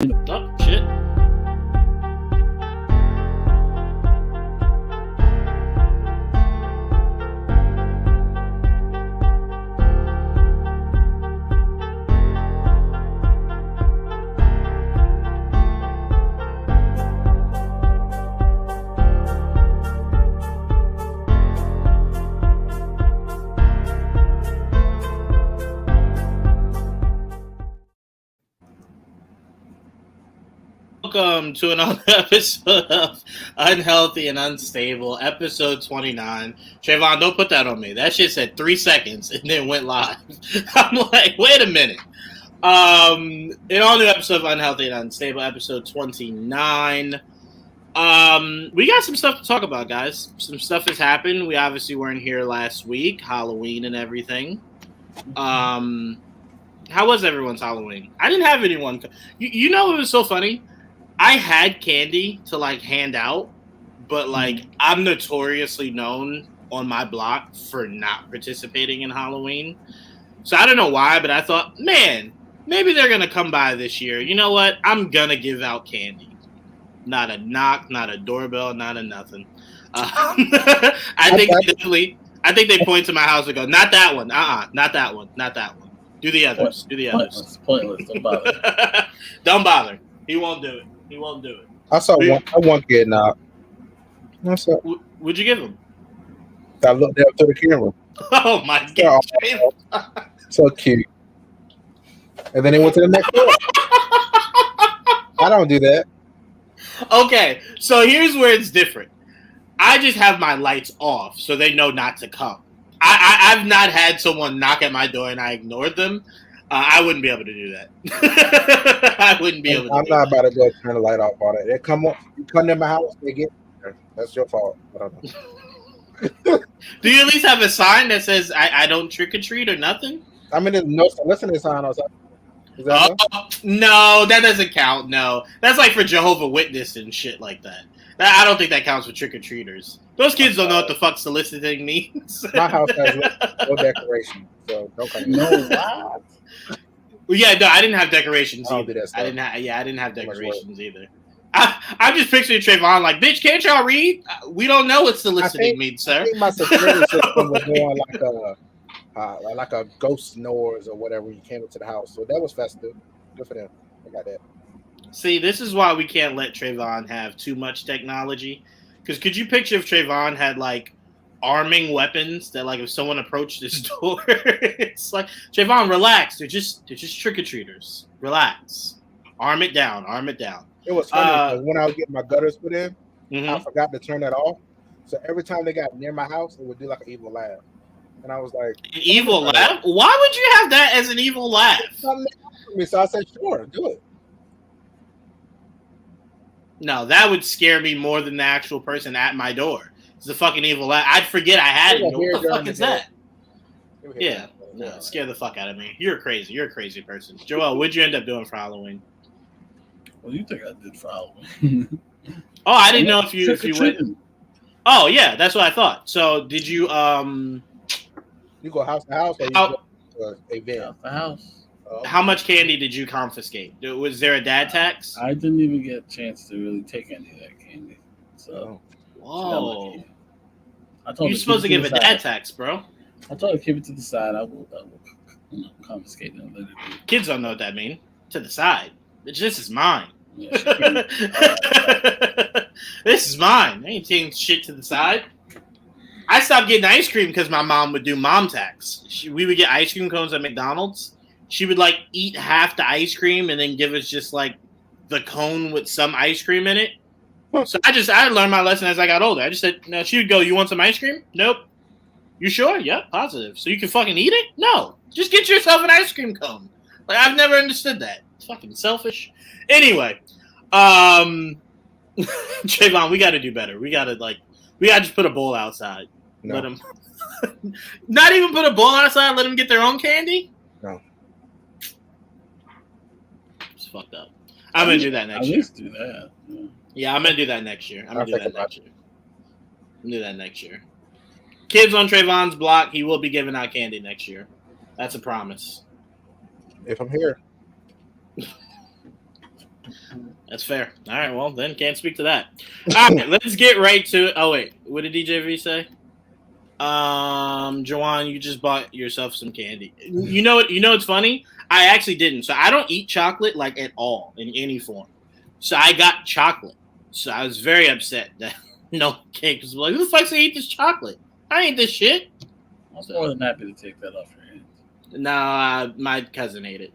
Oh, shit. Welcome to another episode of Unhealthy and Unstable, episode 29. Trayvon, don't put that on me. That shit said 3 seconds and then went live. I'm like, wait a minute. An all new episode of Unhealthy and Unstable, episode 29. We got some stuff to talk about, guys. Some stuff has happened. We obviously weren't here last week, Halloween and everything. How was everyone's Halloween? I didn't have anyone. You know, it was so funny. I had candy to like hand out, but like I'm notoriously known on my block for not participating in Halloween. So I don't know why, but I thought, man, maybe they're going to come by this year. You know what? I'm going to give out candy. Not a knock, not a doorbell, not a nothing. I think they point to my house and go, not that one. Not that one. Not that one. Do the others. Pointless. Don't bother. Don't bother. He won't do it. He won't do it. I saw one kid knock. What'd you give him? I looked up to the camera. Oh my god. So cute. And then he went to the next door. I don't do that. Okay, so here's where it's different. I just have my lights off so they know not to come. I've not had someone knock at my door and I ignored them. I wouldn't be able to do that. I wouldn't be able to. I'm not about to go turn the light off on it. They come up, you come to my house, they get there. That's your fault. I don't know. Do you at least have a sign that says I don't trick or treat or nothing? I mean, there's no listening sign outside. No, that doesn't count. No, that's like for Jehovah's Witness and shit like that. I don't think that counts for trick or treaters. Those kids don't know what the fuck soliciting means. My house has no decoration, so don't come. No, what? Well, yeah, no, I didn't have decorations either. I didn't have decorations either. I'm just picturing Trayvon like, bitch, can't y'all read? We don't know what soliciting means, sir. I think my security system was going like a ghost noise or whatever when you came into the house. So that was festive. Good for them. I got that. See, this is why we can't let Trayvon have too much technology. Because could you picture if Trayvon had like arming weapons that like if someone approached his door, it's like, Trayvon, relax. They're just trick-or-treaters. Relax. Arm it down. It was funny when I was getting my gutters put in, I forgot to turn that off. So every time they got near my house, it would do like an evil laugh. And I was like, an evil laugh? Why would you have that as an evil laugh? So I said, sure, do it. No, that would scare me more than the actual person at my door. It's a fucking evil laugh. I'd forget I had it. What the fuck is that? Yeah. No, scare the fuck out of me. You're crazy. You're a crazy person. Joel, what'd you end up doing for Halloween? What do you think I did for Halloween? Oh, I didn't know if you went. Oh yeah, that's what I thought. So did you You go house to house or you go to a van? House to house. How much candy did you confiscate? Was there a dad tax? I didn't even get a chance to really take any of that candy. So, whoa! I told You're supposed to give a dad tax, bro. I told her to keep it to the side. I will confiscate it. Kids don't know what that means. To the side. This is mine. Yeah, this is mine. I ain't taking shit to the side. I stopped getting ice cream because my mom would do mom tax. We would get ice cream cones at McDonald's. She would like eat half the ice cream and then give us just like the cone with some ice cream in it. So I learned my lesson as I got older. I just said, no, she would go, you want some ice cream? Nope. You sure? Yep, positive. So you can fucking eat it? No. Just get yourself an ice cream cone. Like, I've never understood that. It's fucking selfish. Anyway, Trayvon, we got to do better. We got to just put a bowl outside. No. Let them, not even put a bowl outside, let them get their own candy? No. It's fucked up. I'm going to do that next year. At least do that. Yeah, I'm going to do that next year. I'm going to do that next year. Kids on Trayvon's block, he will be giving out candy next year. That's a promise. If I'm here. That's fair. All right, well, then can't speak to that. All right, let's get right to it. Oh, wait. What did DJV say? Jawan, you just bought yourself some candy. You know what? You know what's funny? I actually didn't. So I don't eat chocolate like at all in any form. So I got chocolate. So I was very upset that no cake was like, who the fuck's gonna eat this chocolate? I ain't this shit. I was more than happy to take that off your hands. No, my cousin ate it.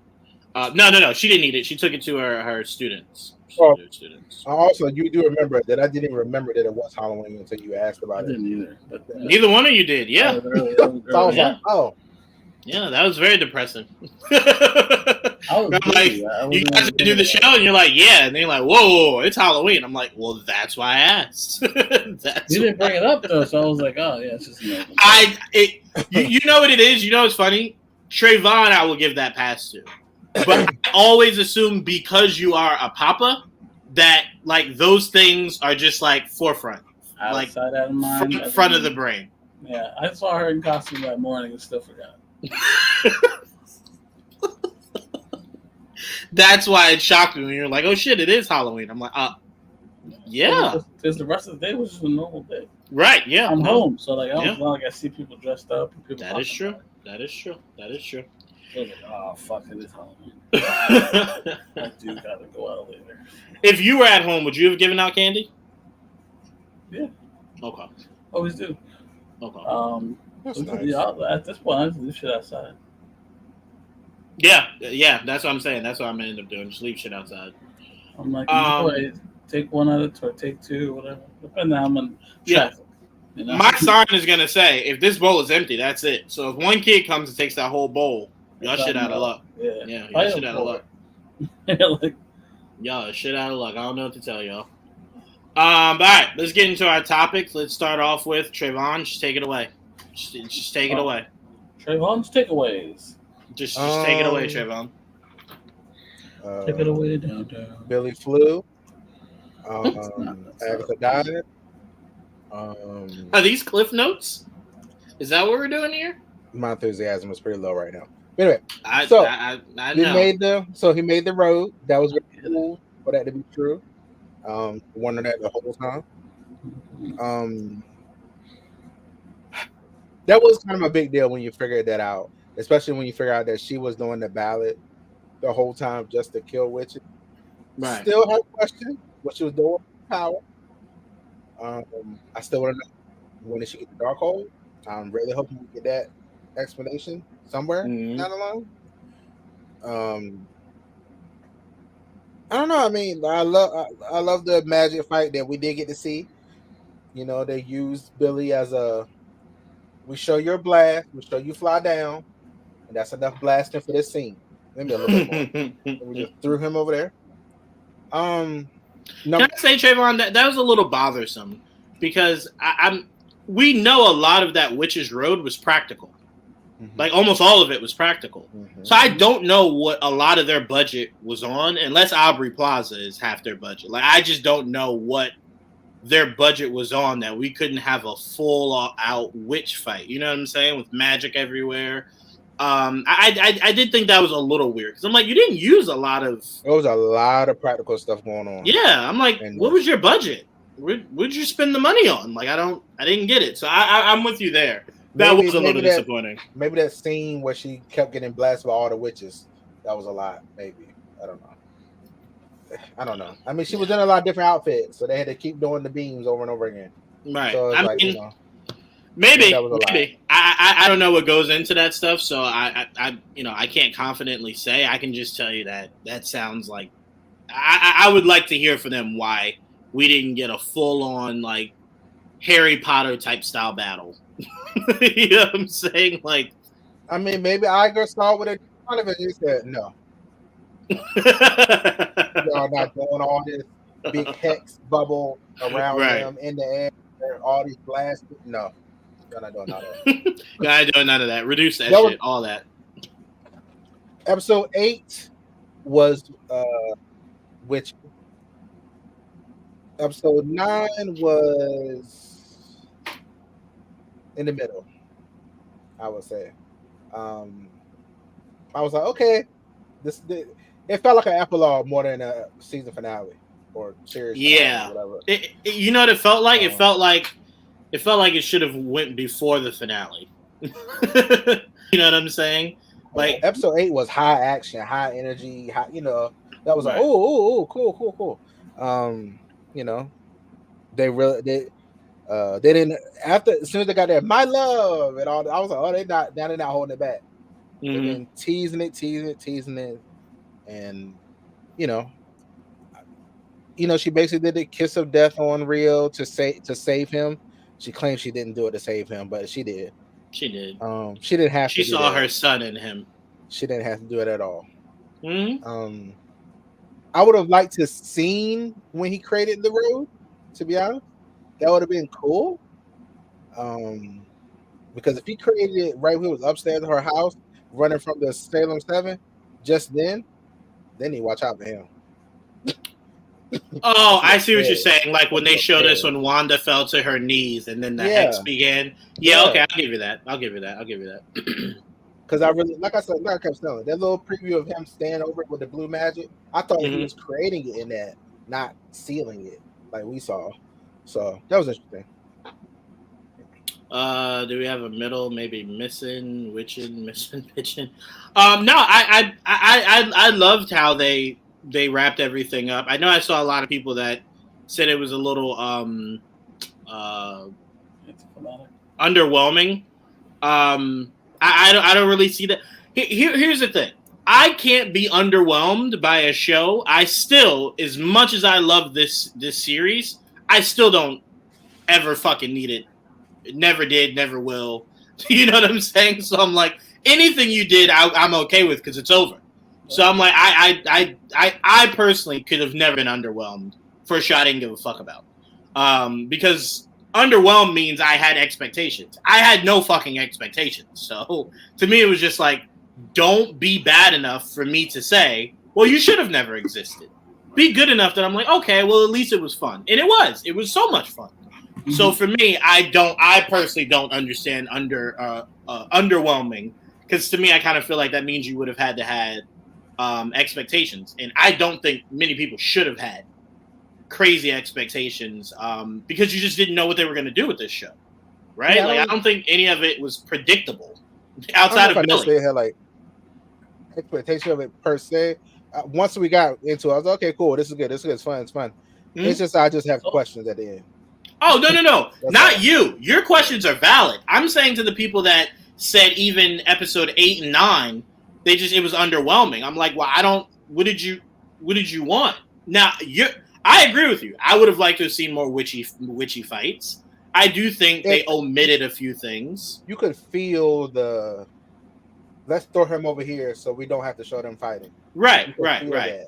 No. She didn't eat it. She took it to her students. Well, also, you do remember that I didn't even remember that it was Halloween until you asked about it. I didn't either. But, neither one of you did. Yeah. Yeah, that was very depressing. I'm like, you guys do the show, and you're like, yeah, and they're like, whoa, it's Halloween. I'm like, well, that's why I asked. You didn't bring it up though, so I was like, oh yeah, it's just you know what it is. You know what's funny? Trayvon, I will give that pass to, but I always assume because you are a papa that like those things are just like forefront, outside out of mind, front of the brain. Yeah, I saw her in costume that morning and still forgot. That's why it shocked me when you're like, oh shit, it is Halloween. I'm like, yeah. Because the rest of the day was just a normal day. Right, yeah. I'm home, so like I don't like I see people dressed up. And people that is true. That is true. Like, oh fuck, it is Halloween. I do gotta go out later. If you were at home, would you have given out candy? Yeah. Okay. Always do. Okay. That's nice. At this point, I just leave shit outside. Yeah, that's what I'm saying. That's what I'm gonna end up doing. Just leave shit outside. I'm like, enjoy. Take one out of it, or take two, whatever. Depending on how I'm traffic. You know? My sign is gonna say, if this bowl is empty, that's it. So if one kid comes and takes that whole bowl, y'all shit out of luck. Yeah, y'all shit out of luck. Like, y'all shit out of luck. I don't know what to tell y'all. All right, let's get into our topics. Let's start off with Trayvon. Just take it away. Just take it away. Trayvon's takeaways. Just take it away, Trayvon. Take it away, downtown. Billy flew. Agatha died. Are these cliff notes? Is that what we're doing here? My enthusiasm is pretty low right now. But anyway, I he know. He made the road. That was really cool for that to be true. Wondering that the whole time. That was kind of a big deal when you figured that out, especially when you figure out that she was doing the ballot the whole time just to kill witches. Right. Still have a question what she was doing with power. I still want to know when did she get the Darkhold. I'm really hoping we get that explanation somewhere down the line. I don't know. I mean, I love the magic fight that we did get to see. You know, they used Billy as we show your blast, we show you fly down, and that's enough blasting for this scene. Maybe a little bit more. We just threw him over there. Can I say, Trayvon, that was a little bothersome because we know a lot of that Witch's Road was practical. Mm-hmm. Like almost all of it was practical. Mm-hmm. So I don't know what a lot of their budget was on, unless Aubrey Plaza is half their budget. Like I just don't know what their budget was on that we couldn't have a full out witch fight. You know what I'm saying? With magic everywhere. I did think that was a little weird because I'm like, you didn't use a lot of. There was a lot of practical stuff going on. Yeah, I'm like, what was your budget? What'd you spend the money on? Like, I didn't get it. So I'm with you there. That was a little disappointing. Maybe that scene where she kept getting blasted by all the witches. That was a lot. Maybe I don't know. I mean, she was in a lot of different outfits, so they had to keep doing the beams over and over again. Right. So it's maybe. I don't know what goes into that stuff, so I can't confidently say. I can just tell you that sounds like I would like to hear from them why we didn't get a full on like Harry Potter type style battle. You know what I'm saying? Like, I mean, maybe Iger saw what it kind of it. He said no. Y'all not doing all this big hex bubble around them in the air, all these blasts. No. You're not doing none of that. You're not doing none of that. Reduce that shit. All that. Episode 8 was which episode 9 was in the middle, I would say. I was like, okay, It felt like an epilogue more than a season finale or series finale or whatever. You know what it felt like? It felt like it should have went before the finale. You know what I'm saying? Like episode 8 was high action, high energy, high, that was like, Right. oh, cool. They didn't after as soon as they got there, my love and all. I was like, oh, they're not holding it back. They've been teasing it, and she basically did the kiss of death on Rio to save him. She claims she didn't do it to save him, but she did. She did. She didn't have to. She saw her son in him. She didn't have to do it at all. Mm-hmm. I would have liked to seen when he created the road. To be honest, that would have been cool. Because if he created it right when he was upstairs in her house, running from the Salem 7, just then he watch out for him. Oh, I see what you're saying. Like when they showed us when Wanda fell to her knees and then the X began. Yeah, okay, I'll give you that. Because I really, like I said, like I kept saying, that little preview of him staying over it with the blue magic, I thought he was creating it in that, not sealing it like we saw. So that was interesting. Do we have a middle? Maybe missing, witching, missing, pitching. No, I loved how they wrapped everything up. I know I saw a lot of people that said it was a little underwhelming. I don't really see that. Here's the thing. I can't be underwhelmed by a show. I still, as much as I love this series, I still don't ever fucking need it. Never did, never will. You know what I'm saying? So I'm like, anything you did, I'm okay with because it's over. So I'm like, I personally could have never been underwhelmed for a show I didn't give a fuck about. Because underwhelmed means I had expectations. I had no fucking expectations. So to me, it was just like, don't be bad enough for me to say, well, you should have never existed. Be good enough that I'm like, okay, well, at least it was fun. And it was. It was so much fun. Mm-hmm. So for me, I personally don't understand underwhelming. Because to me, I kind of feel like that means you would have had to had expectations. And I don't think many people should have had crazy expectations because you just didn't know what they were going to do with this show. Right? Yeah, I don't think any of it was predictable outside of Billy. They had like expectation of it per se. Once we got into it, I was like, okay, cool. This is good. It's fun. Mm-hmm. It's just I just have questions at the end. Oh, no. Not you. Your questions are valid. I'm saying to the people that said even episode 8 and 9, it was underwhelming. I'm like, well, what did you want? Now, I agree with you. I would have liked to have seen more witchy fights. I do think they omitted a few things. You could feel let's throw him over here so we don't have to show them fighting. Right.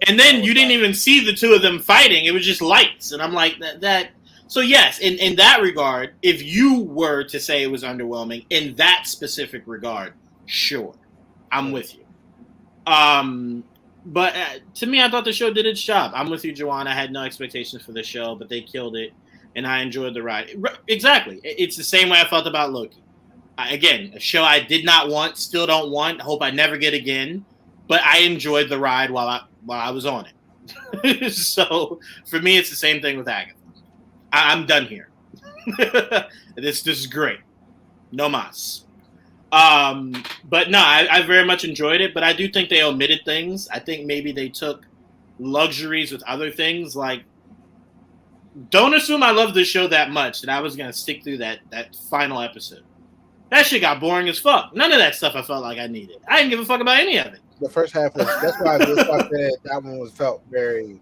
And then you didn't even see the two of them fighting. It was just lights. And I'm like, that. So yes, in that regard, if you were to say it was underwhelming in that specific regard, sure, I'm with you. But to me, I thought the show did its job. I'm with you, Joanne. I had no expectations for the show, but they killed it, and I enjoyed the ride. Exactly. It's the same way I felt about Loki. Again, a show I did not want, still don't want, hope I never get again, but I enjoyed the ride while I was on it. So for me, it's the same thing with Agatha. I'm done here. This is great. No mas. But no, I very much enjoyed it, but I do think they omitted things. I think maybe they took luxuries with other things. Like, don't assume I love this show that much that I was going to stick through that final episode. That shit got boring as fuck. None of that stuff I felt like I needed. I didn't give a fuck about any of it. The first half that's why I said that one felt very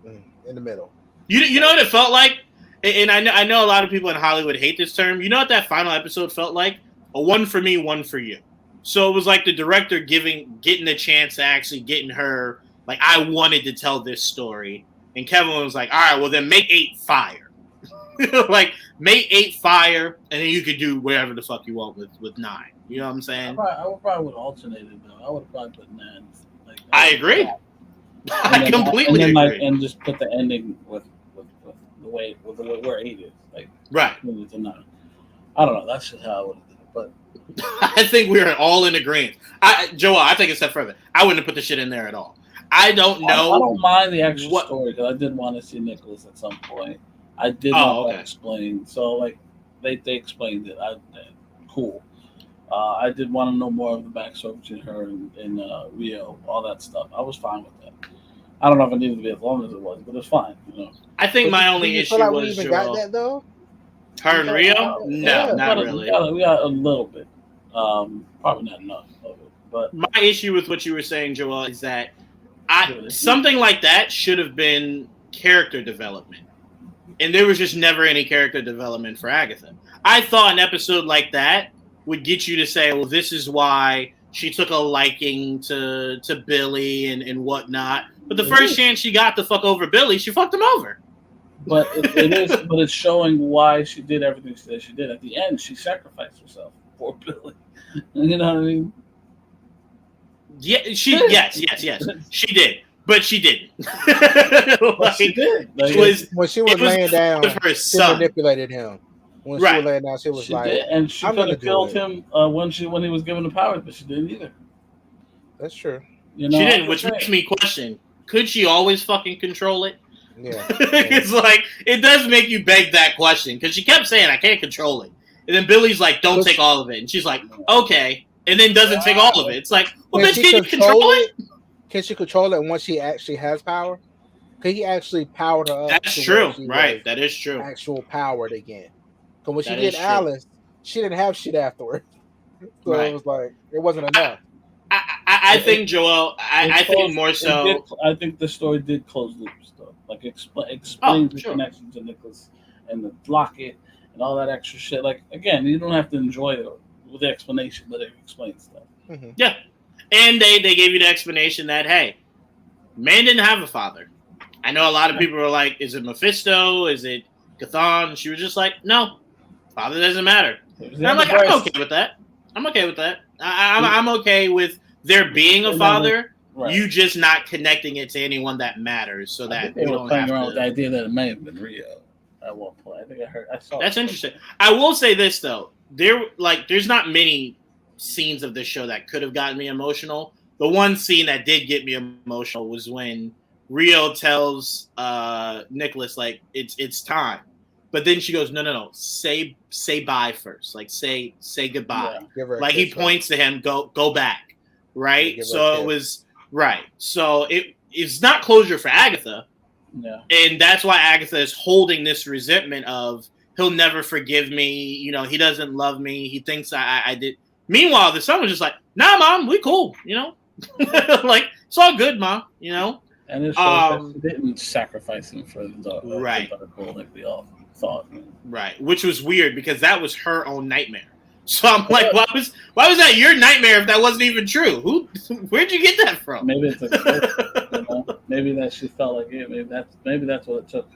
in the middle. You know what it felt like? And I know a lot of people in Hollywood hate this term. You know what that final episode felt like? A one for me, one for you. So it was like the director getting the chance to actually getting her, like, I wanted to tell this story. And Kevin was like, all right, well then make 8 fire. Like, make 8 fire, and then you could do whatever the fuck you want with 9. You know what I'm saying? I would probably alternate it, though. I would probably put 9. I agree. I completely agree. And just put the ending with where 8 is, like, right. I don't know. That's just how I would have did it. But I think we're all in agreement. Joel, I take it a step further. I wouldn't have put the shit in there at all. I don't know. I don't mind the extra story because I did want to see Nicholas at some point. I did want that explained. So like they explained it. Cool. I did want to know more of the backstory between her and Rio, all that stuff. I was fine with that. I don't know if it needed to be as long as it was, but it's fine. I think my only issue was we even got that though. Her and Rio? No, not really. We got a little bit. Probably not enough of it. But my issue with what you were saying, Joel, is that something like that should have been character development. And there was just never any character development for Agatha. I thought an episode like that would get you to say, well, this is why she took a liking to Billy and whatnot. But the first chance she got to fuck over Billy, she fucked him over. But it is, but it's showing why she did everything that she did. At the end, she sacrificed herself for Billy. You know what I mean? Yeah, yes, she did, but she didn't. Like, she did. Like, when she was laying down, she manipulated him. When she was laying down, she was like, did. And she could have killed him when he was given the powers, but she didn't either. That's true. She didn't, which makes me question: could she always fucking control it? Yeah. It's like it does make you beg that question because she kept saying, "I can't control it," and then Billy's like, "Don't take all of it," and she's like, "Okay." And then doesn't take all of it. It's like, well, bitch, can you control it? Can she control it once she actually has power? Can he actually power her up? That's true, right? That is true. Actual powered again. Because when she did Alice, she didn't have shit afterwards. So it was like, it wasn't enough. I think, Joel, I think more so. I think the story did close loops, though. Like, explain the connection to Nicholas and the locket and all that extra shit. Like, again, you don't have to enjoy it with the explanation, but it explains stuff. Mm-hmm. Yeah. And they gave you the explanation that, hey, man didn't have a father. I know a lot of people were like, is it Mephisto? Is it Chthon? She was just like, no, father doesn't matter. And I'm like, I'm okay with that. I'm okay with that. I'm okay with there being a father, you just not connecting it to anyone that matters so that they were playing around with the idea that it may have been Rio at one point. I think I saw that's interesting. I will say this, though. There's not many scenes of this show that could have gotten me emotional. The one scene that did get me emotional was when Rio tells Nicholas, like, it's time. But then she goes, no, say bye first. Like, say goodbye. Yeah, like, he points to him, go back. Right? Yeah, so it was, right. So it's not closure for Agatha. Yeah. And that's why Agatha is holding this resentment of, he'll never forgive me. You know, he doesn't love me. He thinks I did. Meanwhile, the son was just like, nah, Mom, we cool. You know? Like, it's all good, Mom. You know? And it shows that she didn't sacrifice him for the right. Like we all thought. Right. Which was weird because that was her own nightmare. So I'm like, why was that your nightmare if that wasn't even true? Where'd you get that from? Maybe it's maybe that she felt like it. Maybe that's what it took.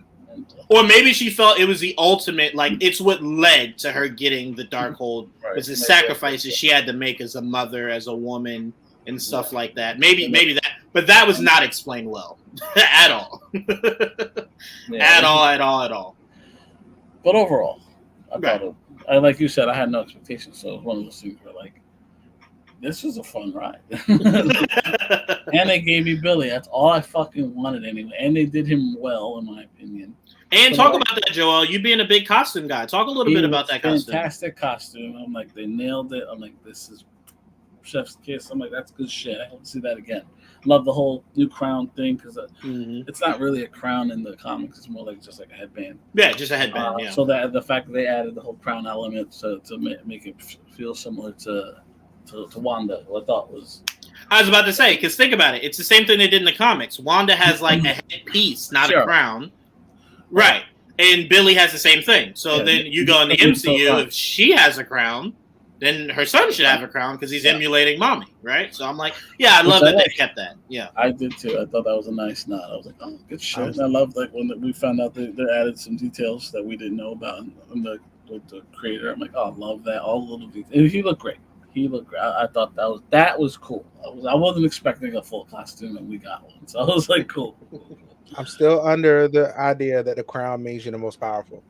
Or maybe she felt it was the ultimate, like it's what led to her getting the Darkhold. Right. Was the sacrifices she had to make as a mother, as a woman, and stuff like that. Maybe that, but that was not explained well at all. At all. But overall, I thought it. Like you said, I had no expectations, so it was one of those things where, like, this was a fun ride. And they gave me Billy. That's all I fucking wanted anyway. And they did him well, in my opinion. And talk about that, Joel. You being a big costume guy. Talk a little bit about that costume. Fantastic costume. I'm like, they nailed it. I'm like, this is chef's kiss. I'm like, that's good shit. I hope to see that again. Love the whole new crown thing because it's not really a crown in the comics. It's more like just like a headband. Yeah, just a headband. Yeah. So that the fact that they added the whole crown element to make it feel similar to Wanda, I thought was. I was about to say, because think about it. It's the same thing they did in the comics. Wanda has like a headpiece, not a crown. Right. And Billy has the same thing. So then you go in the MCU, if she has a crown, then her son should have a crown because he's emulating mommy, right? So I'm like, yeah, I love that they kept that. Yeah, I did too. I thought that was a nice nod. I was like, oh, good shit. And I love like when we found out they added some details that we didn't know about in the creator. I'm like, oh, I love that. All the little details. And he looked great. I thought that was cool. I wasn't expecting a full costume, and we got one. So I was like, cool. I'm still under the idea that the crown means you're the most powerful.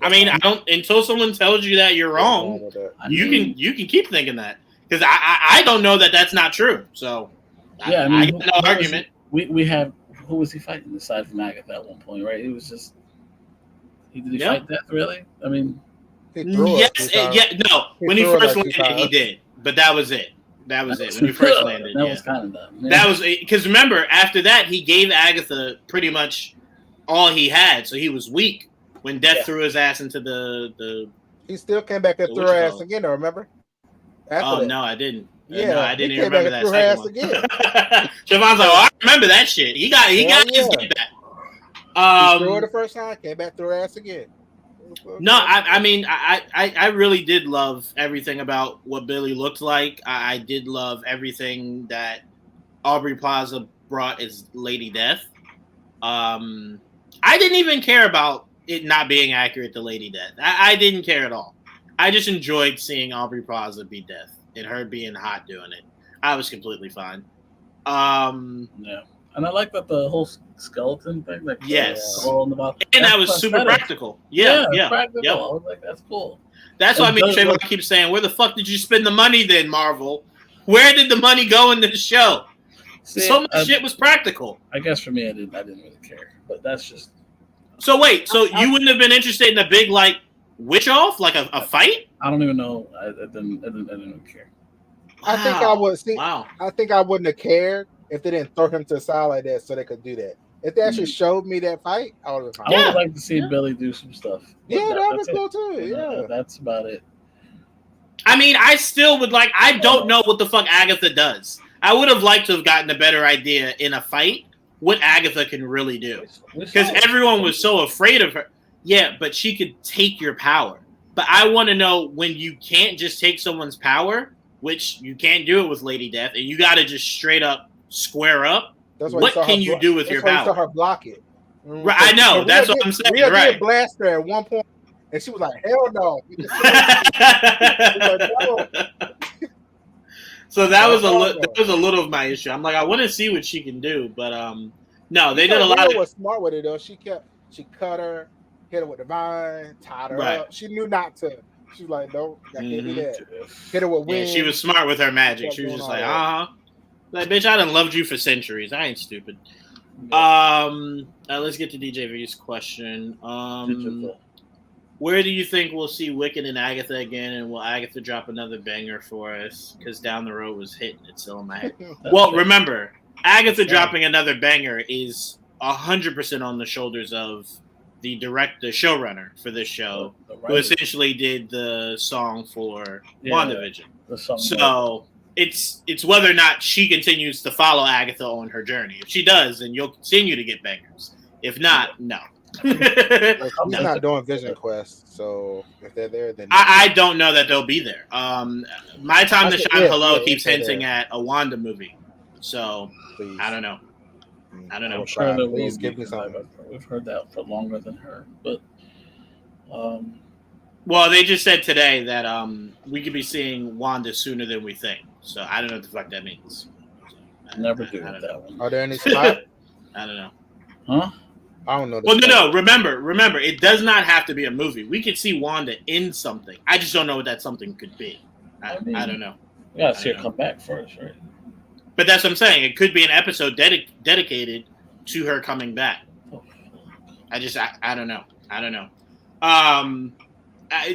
I mean, I don't until someone tells you that you're wrong. You can keep thinking that because I don't know that that's not true. So Yeah, I mean, I got no argument. We have who was he fighting aside from Agatha at one point, right? He was just did he fight Death really? I mean, yes, no. When he first landed, he did, but that was it. That was it. When he first landed, that was kind of dumb. Yeah. That was because remember after that he gave Agatha pretty much all he had, so he was weak when Death threw his ass into the. He still came back and threw her ass again. Remember? No, I didn't. Yeah, no, I didn't even remember that second one. Siobhan's like, I remember that shit. He got his get back. He threw her the first time, came back, threw her ass again. No, I mean, I really did love everything about what Billy looked like. I did love everything that Aubrey Plaza brought as Lady Death. I didn't even care about it not being accurate to Lady Death. I didn't care at all. I just enjoyed seeing Aubrey Plaza be Death and her being hot doing it. I was completely fine. Yeah. And I like that the whole skeleton thing. Like, yes. And that was super practical. Yeah. Practical. Yep. I was like, that's cool. That's why Trayvon keeps saying, where the fuck did you spend the money then, Marvel? Where did the money go in the show? So much shit was practical. I guess for me, I didn't really care. But that's just... So wait, you wouldn't have been interested in a big, like, witch off? Like a fight? I don't even know. I didn't care. Wow. I think I would see. Wow. I think I wouldn't have cared if they didn't throw him to the side like that so they could do that. If they actually showed me that fight, I would have been fine. I would like to see Billy do some stuff. Yeah, that was cool too. Yeah. That's about it. I mean, I still would like, I don't know what the fuck Agatha does. I would have liked to have gotten a better idea in a fight what Agatha can really do. Because everyone was so afraid of her. Yeah, but she could take your power. But I want to know when you can't just take someone's power, which you can't do it with Lady Death, and you got to just straight up square up. What can you do with your power? That's why you saw her block it. Right, I know. That's what I'm saying. Right. Did blast her at one point, and she was like, "Hell no!" So that was a little of my issue. I'm like, I want to see what she can do, but no, they did a lot. Was smart with it though. She cut her, hit her with the vine, tied her up. She knew not to. She was like, "No, I can't do that." Hit her with wind. Yeah, she was smart with her magic. She was just like, like, bitch, I done loved you for centuries. I ain't stupid. Let's get to DJ V's question. Where do you think we'll see Wicked and Agatha again, and will Agatha drop another banger for us? Because Down the Road was hitting it still in my head. Well, remember, Agatha dropping another banger is 100% on the shoulders of the showrunner for this show, who essentially did the song for WandaVision. So it's whether or not she continues to follow Agatha on her journey. If she does, then you'll continue to get bangers. If not, no. He's not doing Vision Quest, so if they're there, then I don't know that they'll be there. My Time to Shine Hello keeps hinting at a Wanda movie, so please. I don't know. I'm sure please give me something. We've heard that for longer than her, but well, they just said today that we could be seeing Wanda sooner than we think. So I don't know what the fuck that means. Never do that one. Are there any spots? I don't know. Huh? I don't know. Well, no. Remember, it does not have to be a movie. We could see Wanda in something. I just don't know what that something could be. I don't know. We gotta see her come back first, right? But that's what I'm saying. It could be an episode dedicated to her coming back. I don't know.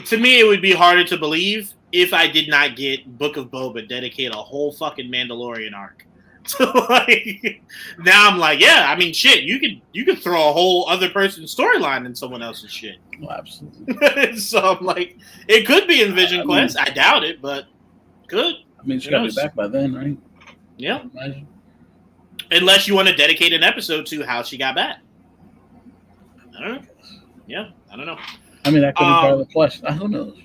To me, it would be harder to believe if I did not get Book of Boba dedicate a whole fucking Mandalorian arc. So like now I'm like, yeah, I mean shit, you could throw a whole other person's storyline in someone else's shit. Oh, absolutely. So I'm like, it could be in Vision Quest. I doubt it, but could. I mean, she's gotta be back by then, right? Yeah. Unless you want to dedicate an episode to how she got back. I don't know. Yeah, I don't know. I mean, that could be part of the quest. Who knows?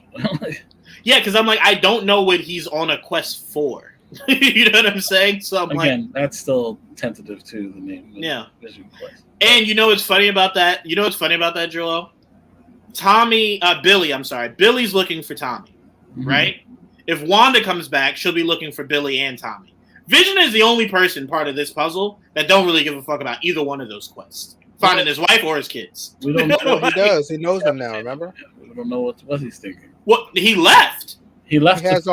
Yeah, because I'm like, I don't know what he's on a quest for. You know what I'm saying? So I'm that's still tentative to the name. Yeah. Vision Quest. And you know what's funny about that? Joel? Billy's looking for Tommy, right? If Wanda comes back, she'll be looking for Billy and Tommy. Vision is the only part of this puzzle that don't really give a fuck about either one of those quests. Finding his wife or his kids. We don't know what he does. He knows them now, remember? We don't know what he's thinking. Well, he left. He left. He has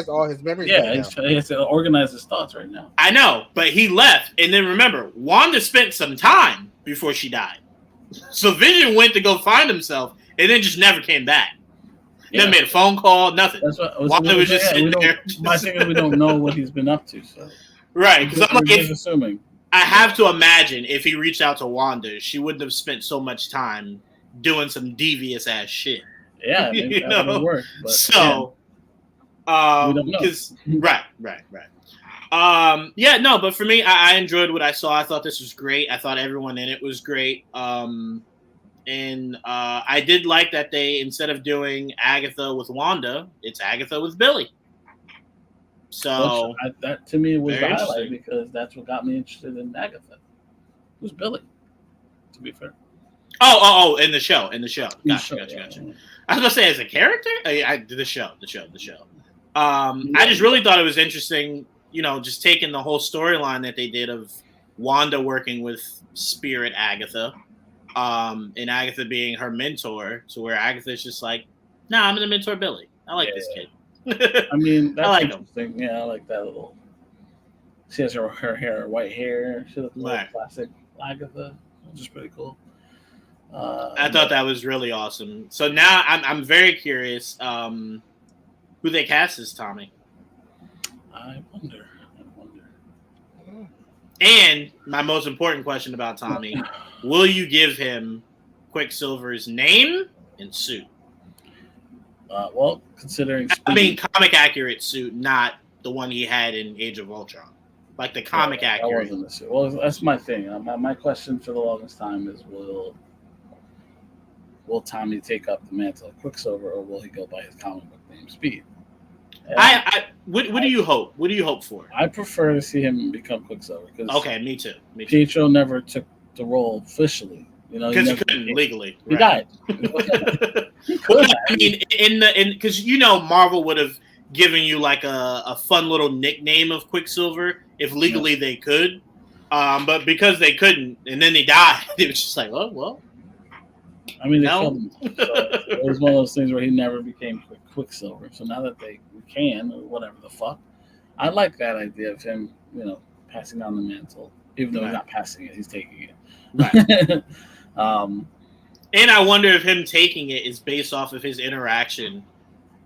all his memories. Yeah, he has to organize his thoughts right now. I know, but he left, and then remember, Wanda spent some time before she died. So Vision went to go find himself, and then just never came back. Never made a phone call, nothing. That's what Wanda was just sitting there. My thing is we don't know what he's been up to. So right, because I'm like, assuming. I have to imagine if he reached out to Wanda, she wouldn't have spent so much time doing some devious ass shit. Yeah, maybe that would work. But, so, we don't know. right. But for me, I enjoyed what I saw. I thought this was great. I thought everyone in it was great. And I did like that they, instead of doing Agatha with Wanda, it's Agatha with Billy. So that to me was the highlight because that's what got me interested in Agatha. It was Billy, to be fair. Oh! In the show. Gotcha. Yeah. I was gonna say as a character, the show. I just really thought it was interesting. Just taking the whole storyline that they did of Wanda working with Spirit Agatha, and Agatha being her mentor, to where Agatha's just like, "Nah, I'm gonna mentor Billy. I like this kid." I mean, that's like interesting. Yeah, I like that little. She has her hair, white hair. She looks like classic Agatha, which is pretty cool. I thought that was really awesome. So now I'm very curious who they cast as Tommy. I wonder. And my most important question about Tommy, will you give him Quicksilver's name and suit? Well, considering... comic accurate suit, not the one he had in Age of Ultron. Like the comic accurate. That wasn't the suit. Well, that's my thing. My question for the longest time is, will Tommy take up the mantle of Quicksilver, or will he go by his comic book name, Speed? What do you hope? What do you hope for? I prefer to see him become Quicksilver. Okay, me too. Pietro never took the role officially. Because he couldn't legally. He died. He could. I mean, because Marvel would have given you like a fun little nickname of Quicksilver if legally they could, but because they couldn't, and then they died, it was just like, oh well. I mean, they killed him. So it was one of those things where he never became Quicksilver. So now that they can, or whatever the fuck, I like that idea of him, passing on the mantle. Even though he's not passing it, he's taking it. Right. And I wonder if him taking it is based off of his interaction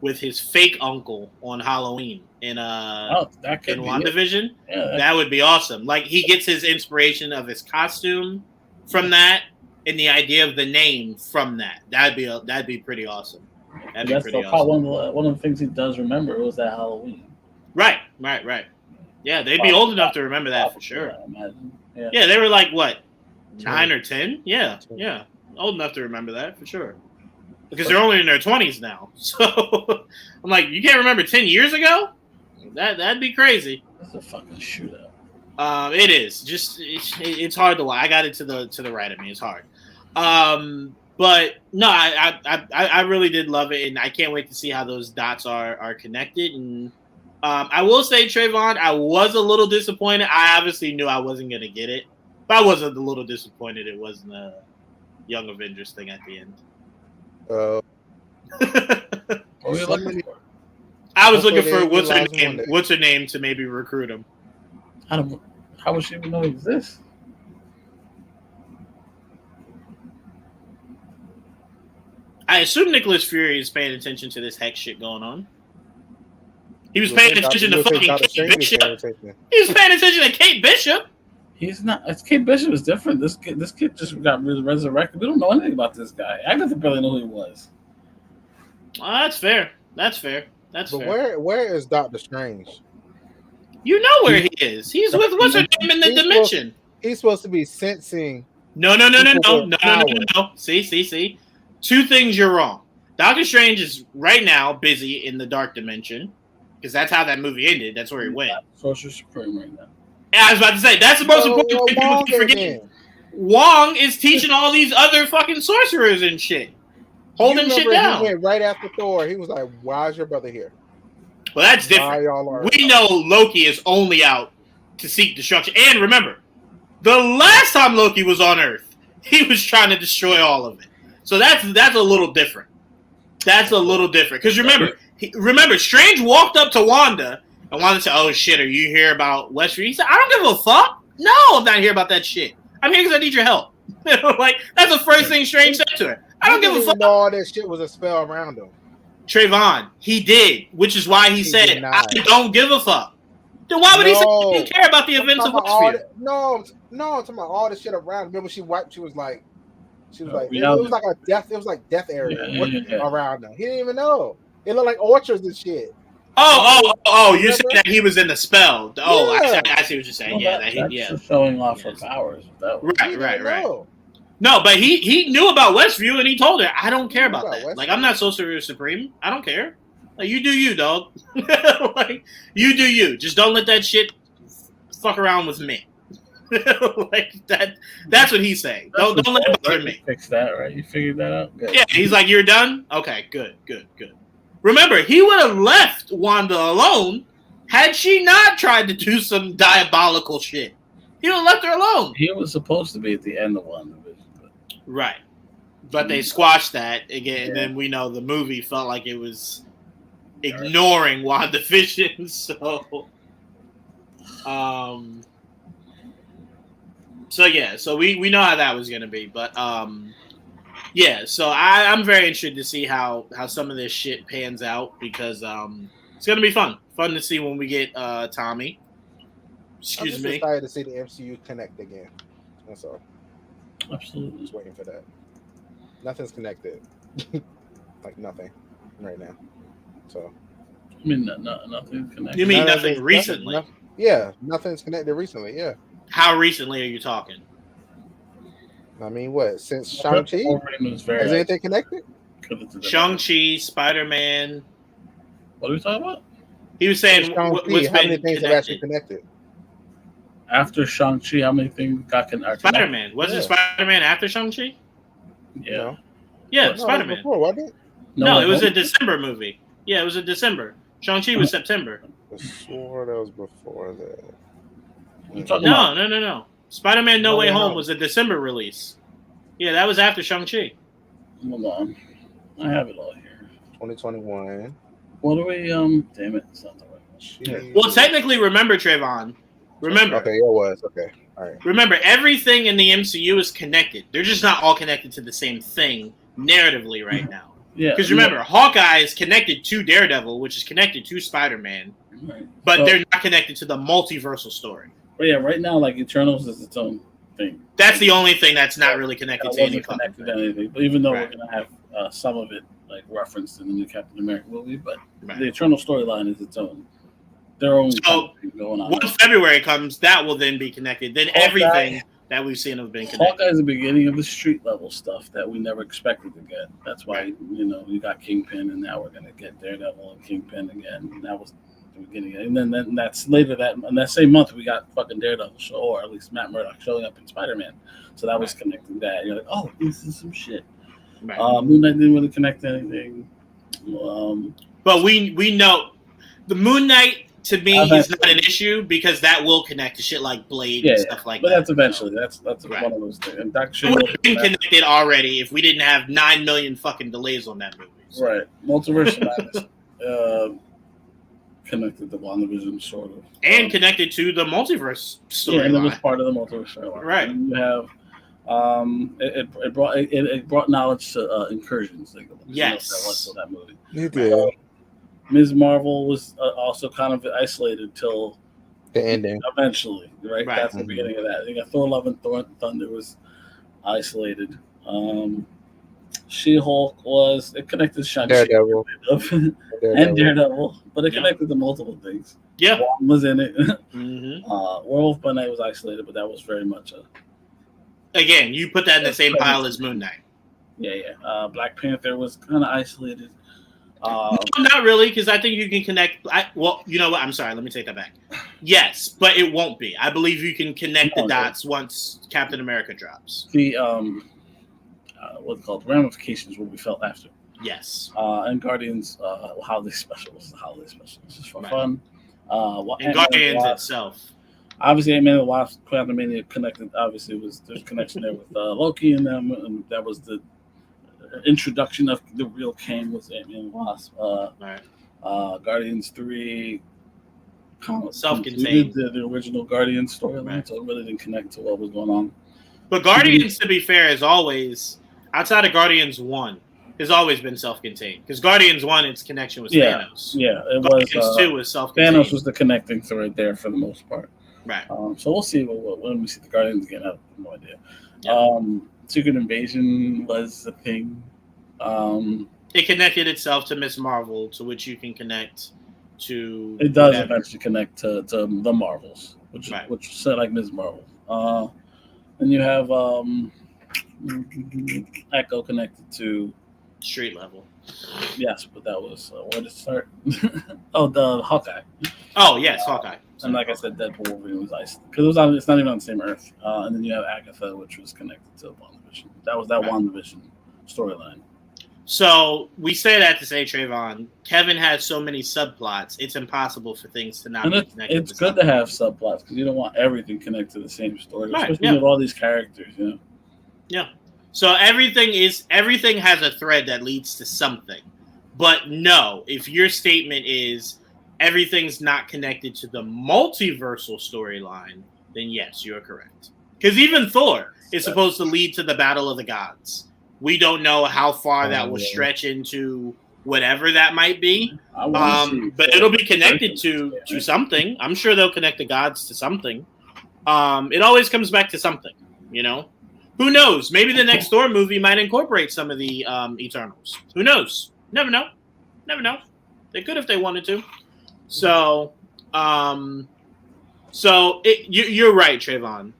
with his fake uncle on Halloween in WandaVision. Yeah, that would be awesome. Like he gets his inspiration of his costume from that, and the idea of the name from that. That'd be pretty awesome. That's one of the things he does remember was that Halloween. Right. Yeah, they'd be old enough to remember that for sure. I imagine. Yeah, they were like what, 9 or 10? Yeah, old enough to remember that for sure. Because they're only in their 20s now. So I'm like, you can't remember 10 years ago? That'd be crazy. That's a fucking shootout. It is. Just it's hard to watch. I got it to the right of me. It's hard. But no, I really did love it, and I can't wait to see how those dots are connected. And I will say, Trayvon, I was a little disappointed. I obviously knew I wasn't gonna get it, but I was a little disappointed it wasn't a Young Avengers thing at the end. What were you looking for? I was looking for what's her name to maybe recruit him. How would she even know he exists? I assume Nicholas Fury is paying attention to this hex shit going on. He was paying attention to fucking Kate Bishop. He was paying attention to Kate Bishop. He's not. Kate Bishop is different. This kid just got resurrected. We don't know anything about this guy. I didn't barely know who he was. That's fair. But where is Doctor Strange? You know where he is. He's with what's her name in the dimension. He's supposed to be sensing. No. See. 2 things you're wrong. Doctor Strange is right now busy in the dark dimension because that's how that movie ended. That's where he went. Sorcerer Supreme right now. And I was about to say that's the most important thing people keep forgetting. Wong is teaching all these other fucking sorcerers and shit, holding shit down. He went right after Thor. He was like, "Why is your brother here?" Well, that's different. We know Loki is only out to seek destruction. And remember, the last time Loki was on Earth, he was trying to destroy all of it. So that's a little different. That's a little different. Because remember, remember, Strange walked up to Wanda, and Wanda said, "Oh shit, are you here about Westview?" He said, "I don't give a fuck. No, I'm not here about that shit. I'm here because I need your help." Like that's the first thing Strange said to her. I don't give a fuck. Know all that shit was a spell around him. Trayvon, he did, which is why he said, "I don't give a fuck." Then why would he say he didn't care about the events of Westview? No, I'm talking about all the shit around. Remember, she was like, it was like a death. It was like death area around them. He didn't even know. It looked like orchards and shit. Oh! You said that he was in the spell. Oh, yeah. I see what you're saying. Well, that's showing off her powers. Right. No, but he knew about Westview and he told her, "I don't care about that. Like, I'm not Sorcerer Supreme. I don't care. Like, you do you, dog. Like, you do you. Just don't let that shit fuck around with me." Like that. That's what he's saying. Don't let it bother me. Fix that, right? You figured that out. Good. Yeah, he's like, "You're done. Okay, good. Remember, he would have left Wanda alone had she not tried to do some diabolical shit. He would have left her alone. He was supposed to be at the end of WandaVision. Right. But they squashed that again, and then we know the movie felt like it was ignoring WandaVision. So we know how that was gonna be. But so I'm very interested to see how some of this shit pans out because it's gonna be fun to see when we get Tommy. I'm just excited to see the MCU connect again. That's all. Absolutely. Just waiting for that. Nothing's connected. Like nothing right now. So. I mean, nothing's connected. You mean nothing recently? Nothing's connected recently. Yeah. How recently are you talking? I mean, what? Since Shang-Chi? Is anything connected? Shang-Chi, Spider-Man. What are we talking about? He was saying, how many things have actually connected? After Shang-Chi, how many things got connected? Spider-Man. Wasn't Spider-Man after Shang-Chi? Yeah. Yeah, Spider-Man. Before, wasn't it? No, it was a December movie. Yeah, it was a December. Shang-Chi was September. I swore that was before that. No. Spider-Man No Way Home was a December release. Yeah, that was after Shang-Chi. Hold on. I have it all here. 2021. What do we, damn it, it's not the right one. Well, technically, remember, Trayvon. Remember. Okay, it was. Okay. All right. Remember, everything in the MCU is connected. They're just not all connected to the same thing narratively right now. Yeah. Because remember, Hawkeye is connected to Daredevil, which is connected to Spider-Man. Right. But they're not connected to the multiversal story. But yeah, right now, like, Eternals is its own thing. That's the only thing that's not really connected to anything. But even though we're going to have some of it, like, referenced in the new Captain America movie, but the Eternal storyline is its own. Their own thing going on. Once February comes, that will then be connected. Then everything that we've seen has been connected. Hawkeye is the beginning of the street level stuff that we never expected to get. That's why, you got Kingpin, and now we're going to get Daredevil and Kingpin again. And that was the beginning. And then that's later that same month, we got fucking Daredevil show, or at least Matt Murdock showing up in Spider-Man. So that was connecting that. You're like, oh, this is some shit. Right. Moon Knight didn't really connect anything. But we know the Moon Knight, to me, is not an issue because that will connect to shit like Blade and stuff like that. But that's eventually. That's one of those things. And it would have been connected already if we didn't have 9 million fucking delays on that movie. So. Right. Multiverse Madness connected to WandaVision, sort of. And connected to the multiverse story. Yeah, and it was part of the multiverse storyline. Right. And you have it brought knowledge to incursions. Yes. That was that movie. You did. Ms. Marvel was also kind of isolated till the ending. Eventually, right? That's the beginning of that. You got Thor: Love and Thunder was isolated. She-Hulk it connected to Shang-Chi Daredevil. and Daredevil, but it connected to multiple things. Yeah, Wong was in it. Mm-hmm. Werewolf by Night was isolated, but that was very much Again, you put that in the same pile as Moon Knight. Yeah. Black Panther was kind of isolated. No, not really, because I think you can connect. You know what? I'm sorry. Let me take that back. Yes, but it won't be. I believe you can connect the dots once Captain America drops. The what's called ramifications will be felt after. Yes. And Guardians, holiday special was the holiday special. This is for fun. And Guardians itself. Obviously, Ant-Man and the Wasp, Quantumania connected. Obviously, there's a connection there with Loki and them, and that was the introduction of the real Kang was Ant-Man and the Wasp. Right. Guardians 3 self-contained. The original Guardians storyline, so it really didn't connect to what was going on. But Guardians, to be fair, is always, outside of Guardians 1, has always been self-contained. Because Guardians 1, its connection was Thanos. Yeah, it Guardians was. 2 was self-contained. Thanos was the connecting thread there for the most part. Right. So we'll see when we see the Guardians again. I have no idea. Yeah. Secret Invasion was a thing. It connected itself to Ms. Marvel, to which you can connect to. It does eventually connect to the Marvels, which said like Ms. Marvel. And you have Echo connected to street level. Yes, but that was where did it start? The Hawkeye. Oh yes, Hawkeye. And like I said, Deadpool Wolverine was ice because it's not even on the same Earth. And then you have Agatha, which was connected to WandaVision. That was that WandaVision storyline. So we say that to say, Trayvon, Kevin has so many subplots, it's impossible for things to not be connected. It's good to have subplots because you don't want everything connected to the same story, especially with all these characters, you know. Yeah. So everything has a thread that leads to something. But no, if your statement is everything's not connected to the multiversal storyline, then yes, you're correct. Because even Thor is supposed to lead to the Battle of the Gods. We don't know how far that will stretch into whatever that might be. But it'll be connected to something. I'm sure they'll connect the gods to something. It always comes back to something, you know? Who knows? Maybe the next Thor movie might incorporate some of the Eternals. Who knows? Never know. Never know. They could if they wanted to. So, you're right, Trayvon.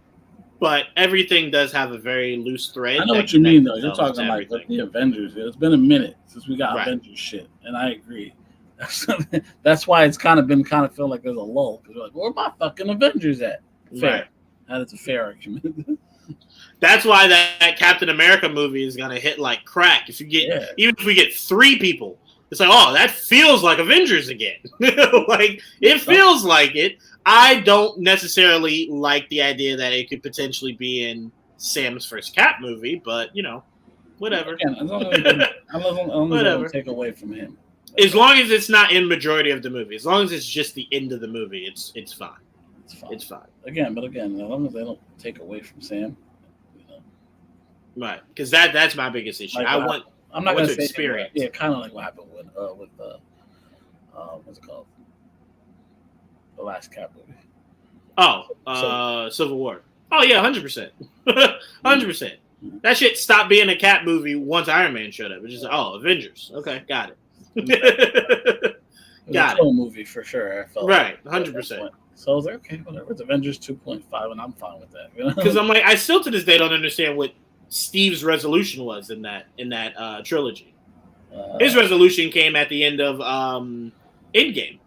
But everything does have a very loose thread. I know what you mean, though. You're talking like with the Avengers. It's been a minute since we got Avengers shit, and I agree. That's why it's kind of feel like there's a lull because we're like, where are my fucking Avengers at? Fair. Right. That is a fair argument. That's why that Captain America movie is gonna hit like crack. If you get even if we get 3 people, it's like, oh, that feels like Avengers again. Like it feels like it. I don't necessarily like the idea that it could potentially be in Sam's first Cap movie, but you know, whatever. Again, as long as they don't take away from him. As long as it's not in majority of the movie, as long as it's just the end of the movie, it's fine. It's fine. Again, as long as they don't take away from Sam, you know. Right? Because that's my biggest issue. Like, I'm not going to experience. Yeah, kind of like what happened with what's it called? The last Cap movie. Civil War. Oh yeah, 100%, 100%. That shit stopped being a Cap movie once Iron Man showed up. It's just Avengers. Okay, got it. Got it. Movie for sure. I felt right, 100%. So I was like, okay, whatever. It's Avengers 2.5, and I'm fine with that. Because I'm like, I still to this day don't understand what Steve's resolution was in that trilogy. His resolution came at the end of Endgame.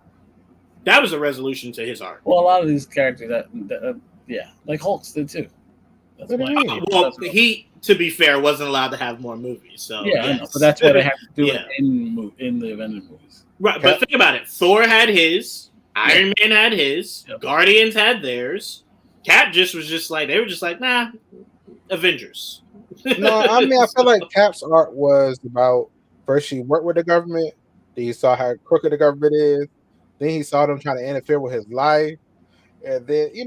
That was a resolution to his arc. Well, a lot of these characters, like Hulk's did too. That's why. He, to be fair, wasn't allowed to have more movies. So I know, but that's why they have to do it in the Avengers movies. Right, but think about it. Thor had his, Iron Man had his, Guardians had theirs. Cap they were just like, nah, Avengers. No, I mean, I feel like Cap's art was about first he worked with the government, then he saw how crooked the government is. Then he saw them trying to interfere with his life, and then he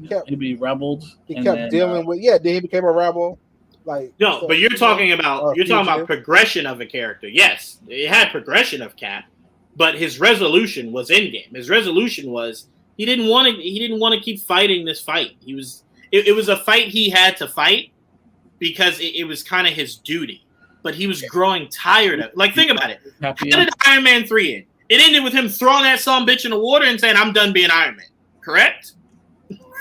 kept rebelled. He kept dealing with Then he became a rebel. Like but you're talking about progression of a character. Yes, it had progression of Cap, but his resolution was Endgame. His resolution was he didn't want to keep fighting this fight. It was a fight he had to fight because it was kind of his duty. But he was growing tired of it. Like think about it. How did Iron Man 3 end? It ended with him throwing that son bitch in the water and saying, I'm done being Iron Man. Correct?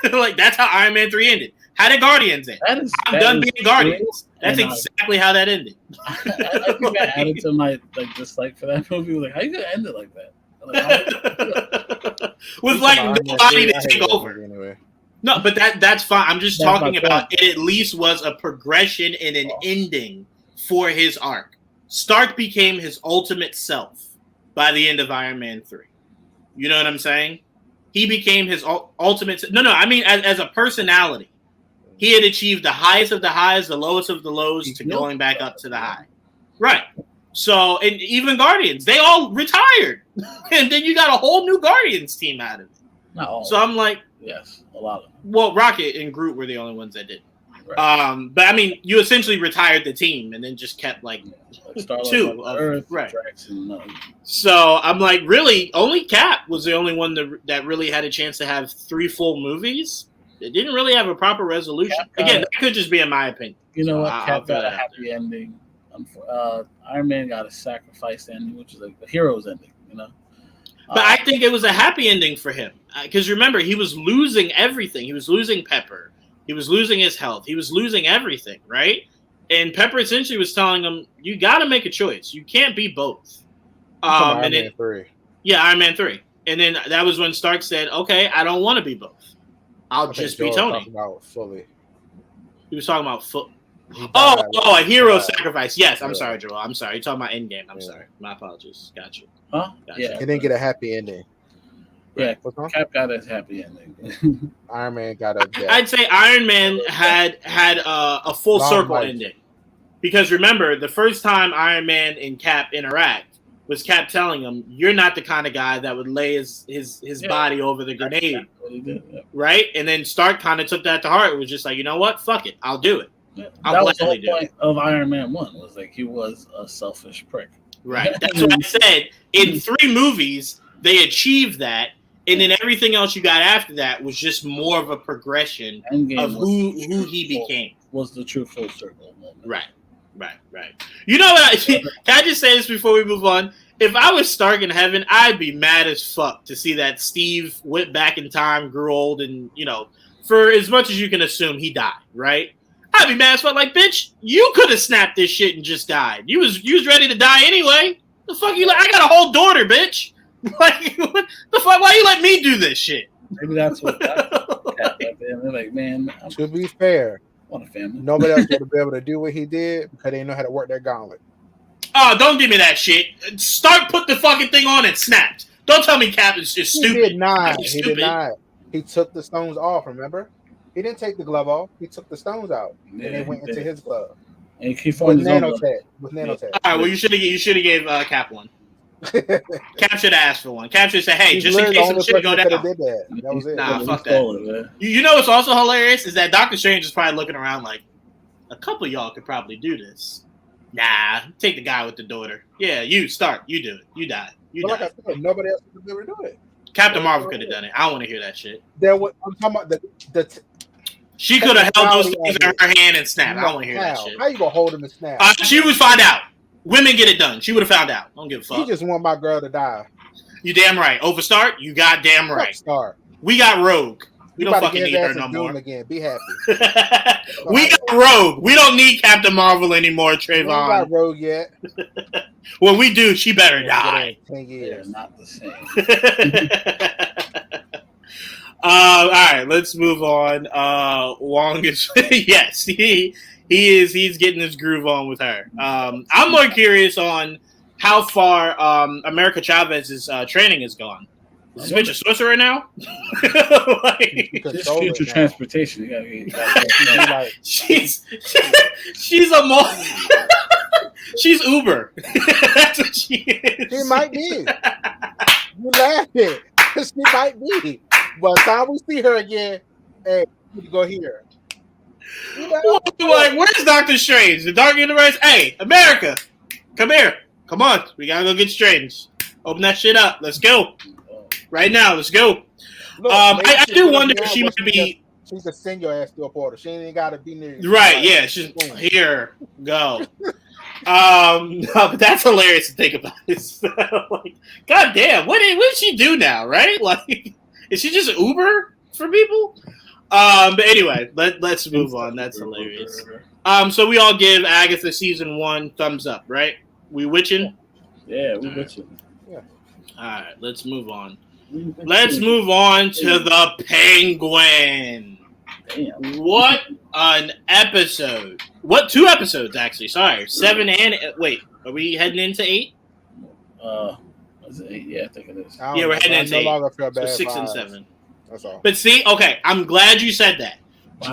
Like, that's how Iron Man 3 ended. How did Guardians end? I'm done being Guardians. That's exactly how that ended. I think that added to my dislike for that movie. Like, how you going to end it like that? With, nobody to take over. Anyway. No, but that's fine. I'm just talking about it at least was a progression and an ending for his arc. Stark became his ultimate self by the end of Iron Man 3. You know what I'm saying? He became his ultimate... No, I mean as a personality. He had achieved the highest of the highs, the lowest of the lows, to going back up to the high. Right. So, and even Guardians, they all retired. And then you got a whole new Guardians team out of it. Not all. So I'm like, yes, a lot of them. Well, Rocket and Groot were the only ones that did. Right. But I mean, you essentially retired the team and then just kept like two of Earth, right. Jackson, So I'm like, really, only Cap was the only one that really had a chance to have 3 full movies. It didn't really have a proper resolution. Again, that could just be in my opinion. You know what? Cap got a happy ending. Iron Man got a sacrifice ending, which is like the hero's ending. You know. But I think it was a happy ending for him because remember, he was losing everything. He was losing Pepper. He was losing his health. He was losing everything, right? And Pepper essentially was telling him, "You got to make a choice. You can't be both." Iron Man 3. Yeah, Iron Man 3. And then that was when Stark said, "Okay, I don't want to be both. I'll just be Tony." About fully. He was talking about a hero sacrifice. Yes, I'm sorry, Joel. I'm sorry. You're talking about Endgame. I'm sorry. My apologies. Got you. Huh? Gotcha. Yeah. He didn't get a happy ending. Yeah, Cap got his happy ending. Iron Man got a death. I'd say Iron Man had a full circle ending. Because remember, the first time Iron Man and Cap interact was Cap telling him, "You're not the kind of guy that would lay his body over the grenade." Right? And then Stark kind of took that to heart. It was just like, you know what? Fuck it. I'll do it. Yeah. That was the whole point of Iron Man 1 was like he was a selfish prick. Right. That's what I said. In 3 movies, they achieved that. And then everything else you got after that was just more of a progression of who he became. Was the true full circle moment. Right. You know what? Can I just say this before we move on? If I was Stark in heaven, I'd be mad as fuck to see that Steve went back in time, grew old, and, you know, for as much as you can assume, he died, right? I'd be mad as fuck. Like, bitch, you could have snapped this shit and just died. You was ready to die anyway. The fuck you? I got a whole daughter, bitch. Like, what the fuck? Why you let me do this shit? Maybe that's what they're like, man. To be fair, what a family. Nobody else would be able to do what he did because they didn't know how to work their gauntlet. Oh, don't give me that shit. Stark put the fucking thing on and snapped. Don't tell me Cap is just stupid. He did not. He did not. He took the stones off, remember? He didn't take the glove off. He took the stones out. Yeah, and they went into his glove. And he formed nanotech. With nanotech. All right, well, you should have gave Cap one. Cap should have asked for one. Cap should say, "Hey, just in case some shit go down." That was it. Nah, fuck that. You know what's also hilarious is that Doctor Strange is probably looking around like, a couple of y'all could probably do this. Nah, take the guy with the daughter. Yeah, you start. You do it. You die. Like I said, nobody else could be able to do it. Captain Marvel could have done it. I don't want to hear that shit. I'm talking about she could have held those things in her hand and snapped. I don't want to hear that shit. How you gonna hold him and snap? She would find out. Women get it done. She would have found out. Don't give a fuck. You just want my girl to die. You damn right. Over Stark, you goddamn right. Stark. We got Rogue. We don't fucking need her no more. Again. Be happy. We got Rogue. We don't need Captain Marvel anymore, Trayvon. We got Rogue yet. When we do, she better die. 10 years. They're not the same. All right, let's move on. Wong is yes, he's getting his groove on with her. I'm more curious on how far America Chavez's training is gone. Is this bitch a sorcerer now? This future transportation. She's she's Uber. That's what she is. She might be. You laughing? She might be. By the time we see her again, hey, we go here. Like, where's Doctor Strange? The Dark Universe? Hey, America, come here. Come on. We gotta go get Strange. Open that shit up. Let's go. Right now, let's go. Look, I do wonder if she might be. She can send your ass to a portal. She ain't got to be near you. Right, yeah. She's here. Go. No, but that's hilarious to think about. Like, God damn, what did she do now, right? Like, is she just an Uber for people? But anyway, let's move on. That's hilarious. So we all give Agatha season 1 thumbs up, right? We witching? Yeah, we witching. Yeah. All right, let's move on. Let's move on to the Penguin. Damn. What an episode. What 2 episodes, actually. Sorry. 7 and... Wait, are we heading into 8? Is it 8? Yeah, I think it is. Yeah, we're heading into 8. So 6 and 7. That's all. But see, okay, I'm glad you said that.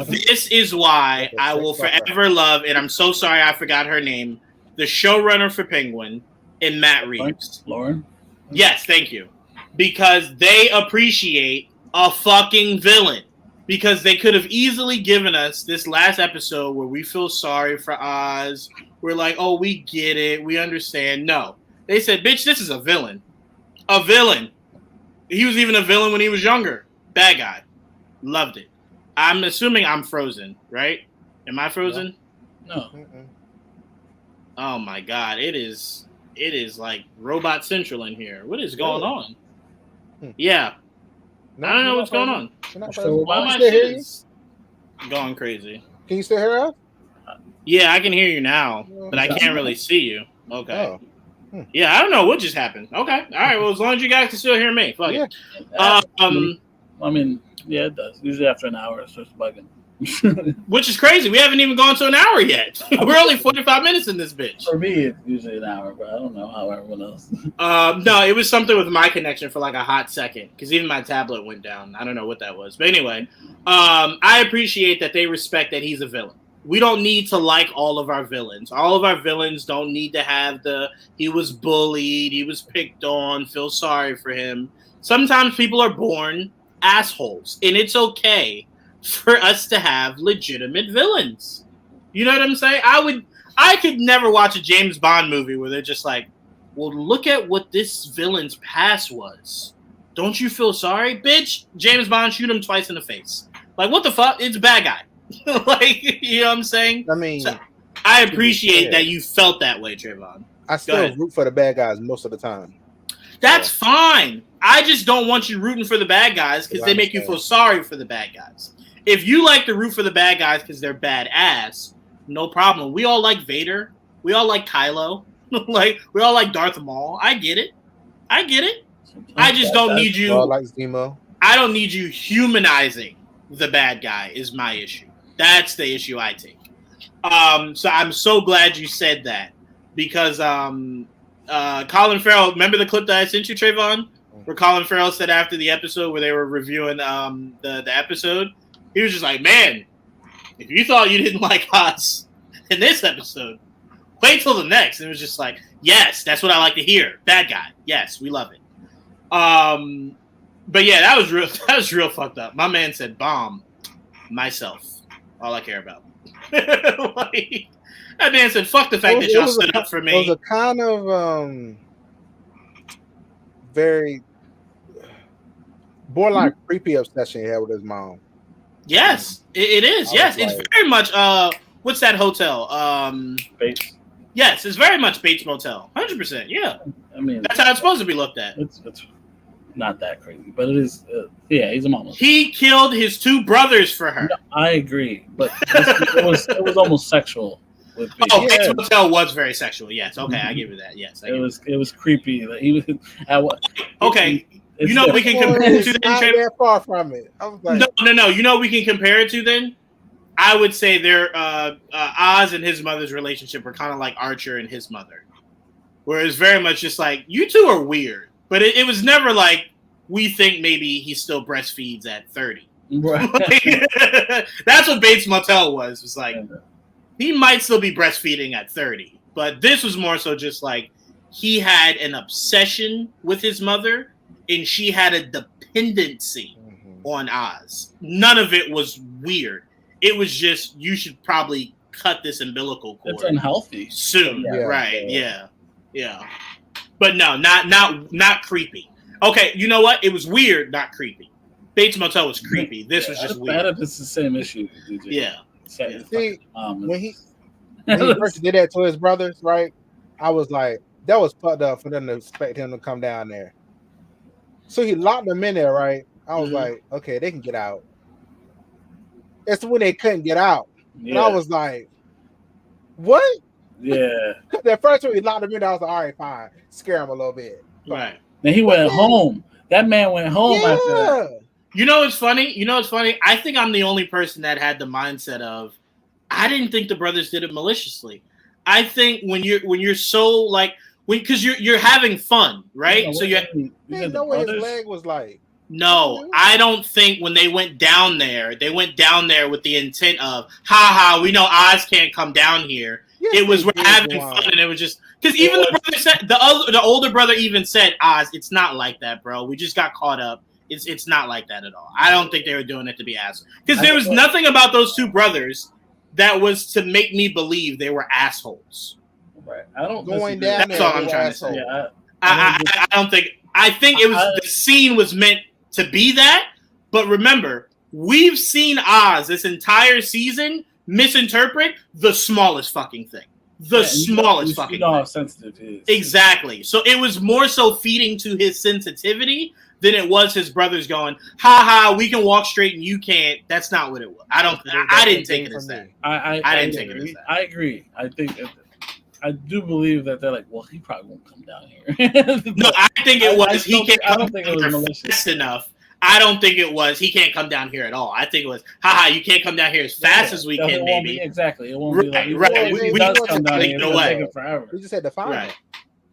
This is why I will forever love, and I'm so sorry I forgot her name, the showrunner for Penguin, and Matt Reeves. Lauren? Yes, thank you. Because they appreciate a fucking villain. Because they could have easily given us this last episode where we feel sorry for Oz. We're like, oh, we get it. We understand. No. They said, bitch, this is a villain. A villain. He was even a villain when he was younger. Bad guy. Loved it. I'm assuming I'm frozen, right? Am I frozen? No. Oh my God. It is like Robot Central in here. What is going on? Yeah. No, I don't know what's going on. All my shit is going crazy. Can you still hear us? Yeah, I can hear you now, but I can't really see you. Okay. Oh. Yeah, I don't know what just happened. Okay. All right. Well, as long as you guys can still hear me. Fuck it. I mean, yeah, it does. Usually after an hour, it starts bugging. Which is crazy. We haven't even gone to an hour yet. We're only 45 minutes in this bitch. For me, it's usually an hour, but I don't know how everyone else. No, it was something with my connection for like a hot second because even my tablet went down. I don't know what that was. But anyway, I appreciate that they respect that he's a villain. We don't need to like all of our villains. All of our villains don't need to have he was bullied, he was picked on, feel sorry for him. Sometimes people are born assholes, and it's okay for us to have legitimate villains. You know what I'm saying? I could never watch a James Bond movie where they're just like, well, look at what this villain's past was. Don't you feel sorry? Bitch, James Bond, shoot him twice in the face. Like, what the fuck? It's a bad guy. Like, you know what I'm saying? I mean, so, I appreciate that you felt that way, Trayvon. I still root for the bad guys most of the time. That's fine. I just don't want you rooting for the bad guys because they make you feel sorry for the bad guys. If you like to root for the bad guys because they're badass, no problem. We all like Vader. We all like Kylo. We all like Darth Maul. I get it. I just don't need you. Like Zemo. I don't need you humanizing the bad guy is my issue. That's the issue I take. So I'm so glad you said that because Colin Farrell, remember the clip that I sent you, Trayvon? Where Colin Farrell said after the episode where they were reviewing the episode, he was just like, man, if you thought you didn't like us in this episode, wait till the next. And it was just like, yes, that's what I like to hear. Bad guy. Yes, we love it. But yeah, that was real fucked up. My man said bomb myself. All I care about. Like, that man said, fuck the fact that y'all stood up for me. It was a kind of very borderline creepy obsession he had with his mom. Yes, it is. Yes, it's very much what's that hotel? Bates. Yes, it's very much Bates Motel. 100%. Yeah. I mean, that's how it's supposed to be looked at. It's not that crazy, but it is. Yeah, he's a mama. He killed his two brothers for her. No, I agree, but it was almost sexual. With Bates Motel was very sexual. Yes. Okay, I give you that. Yes, it was creepy. Like, he was at what? Okay. You know we can compare it to then. Not that far from it. I was like, no. You know we can compare it to then. I would say their Oz and his mother's relationship were kind of like Archer and his mother, where it's very much just like you two are weird, but it was never like we think maybe he still breastfeeds at 30. Right. That's what Bates Motel was. It was like he might still be breastfeeding at 30, but this was more so just like he had an obsession with his mother and she had a dependency on Oz. None of it was weird. It was just, you should probably cut this umbilical cord. It's unhealthy. Soon. Yeah, right. Yeah. But no, not creepy. Okay, you know what? It was weird, not creepy. Bates Motel was creepy. This was just weird. It's the same issue. Yeah. See, when he first did that to his brothers, right? I was like, that was fucked up for them to expect him to come down there. So he locked them in there, right? I was like, okay, they can get out. It's when they couldn't get out. Yeah. And I was like, what? Yeah. That first one, he locked him in there, I was like, all right, fine. Scare him a little bit. Right. Then he went home. That man went home after that. You know what's funny? I think I'm the only person that had the mindset of, I didn't think the brothers did it maliciously. I think when you're so like, because you're having fun, right? You know what his leg was like. No, I don't think when they went down there with the intent of, ha, we know Oz can't come down here. Yes, it was we're having fun, and it was just because even the brother said the older brother even said, Oz, it's not like that, bro. We just got caught up. It's not like that at all. I don't think they were doing it to be assholes because there was nothing about those two brothers that was to make me believe they were assholes. Right. I don't going down. That's all I'm trying to say. Yeah, I don't think. I think it was the scene was meant to be that, but remember, we've seen Oz this entire season misinterpret the smallest fucking thing. The smallest fucking thing. You know how sensitive he is. Exactly. So it was more so feeding to his sensitivity than it was his brothers going, ha, we can walk straight and you can't. That's not what it was. I didn't take it as that. I didn't take it as that. I agree. I do believe that they're like, well, he probably won't come down here. No, I think it was I don't think it was fast enough. I don't think it was he can't come down here at all. I think it was, you can't come down here as fast as we can, maybe. Exactly. It won't be like, we does come down here. It'll take it forever. We just had to find him.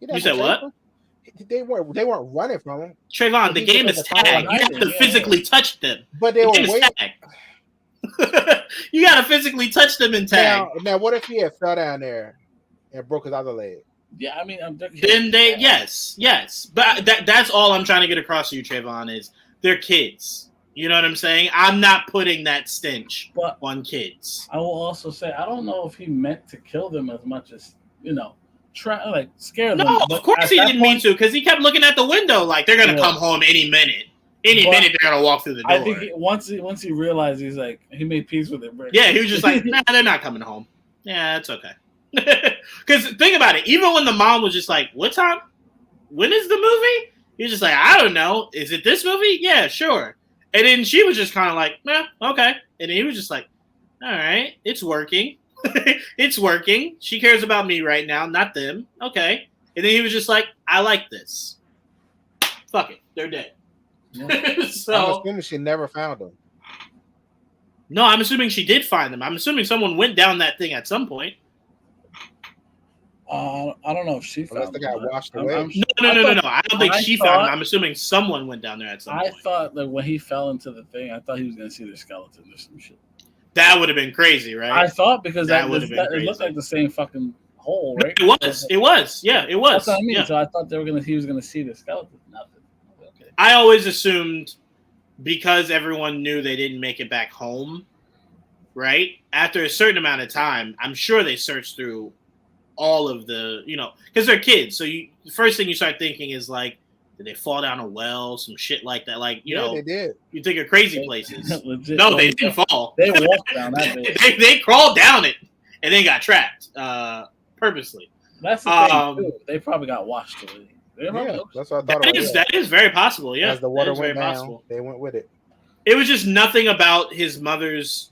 You said what? They weren't running from him. Trayvon, the game is tag. You have to physically touch them. But they were waiting. You got to physically touch them in tag. Now, what if he had fell down there and broke his other leg? Yeah, I mean, then they yes, but that's all I'm trying to get across to you, Trayvon, is they're kids. You know what I'm saying? I'm not putting that stench on kids. I will also say I don't know if he meant to kill them as much as try scare them. No, of course he didn't mean to, because he kept looking at the window like they're gonna come home any minute. Any minute they're gonna walk through the door. I think once he realized, he's like, he made peace with it. Yeah, he was just like, nah, they're not coming home. Yeah, it's okay. Because think about it, even when the mom was just like, what time? When is the movie? He's just like, I don't know. Is it this movie? Yeah, sure. And then she was just kind of like, okay. And then he was just like, all right, it's working. It's working. She cares about me right now, not them. Okay. And then he was just like, I like this. Fuck it. They're dead. Yeah. So I'm assuming she never found them. No, I'm assuming she did find them. I'm assuming someone went down that thing at some point. I don't know if she found them. Got washed away. No. I don't think she found them. I'm assuming someone went down there at some point. I thought that when he fell into the thing, I thought he was going to see their skeletons or some shit. That would have been crazy, right? I thought because it looked like the same fucking hole, right? No, it was. Yeah, it was. That's what I mean. Yeah. So I thought he was going to see the skeleton. Nothing. Okay. I always assumed because everyone knew they didn't make it back home, right? After a certain amount of time, I'm sure they searched through all of the, because they're kids. So the first thing you start thinking is like, did they fall down a well, some shit like that? Like, they did. You think of crazy places. Legit, no, they didn't fall. They walked down that bitch. they crawled down it and then got trapped purposely. That's the thing, too. They probably got washed away. That's what I thought. That is very possible, yeah. As the water went down, they went with it. It was just nothing about his mother's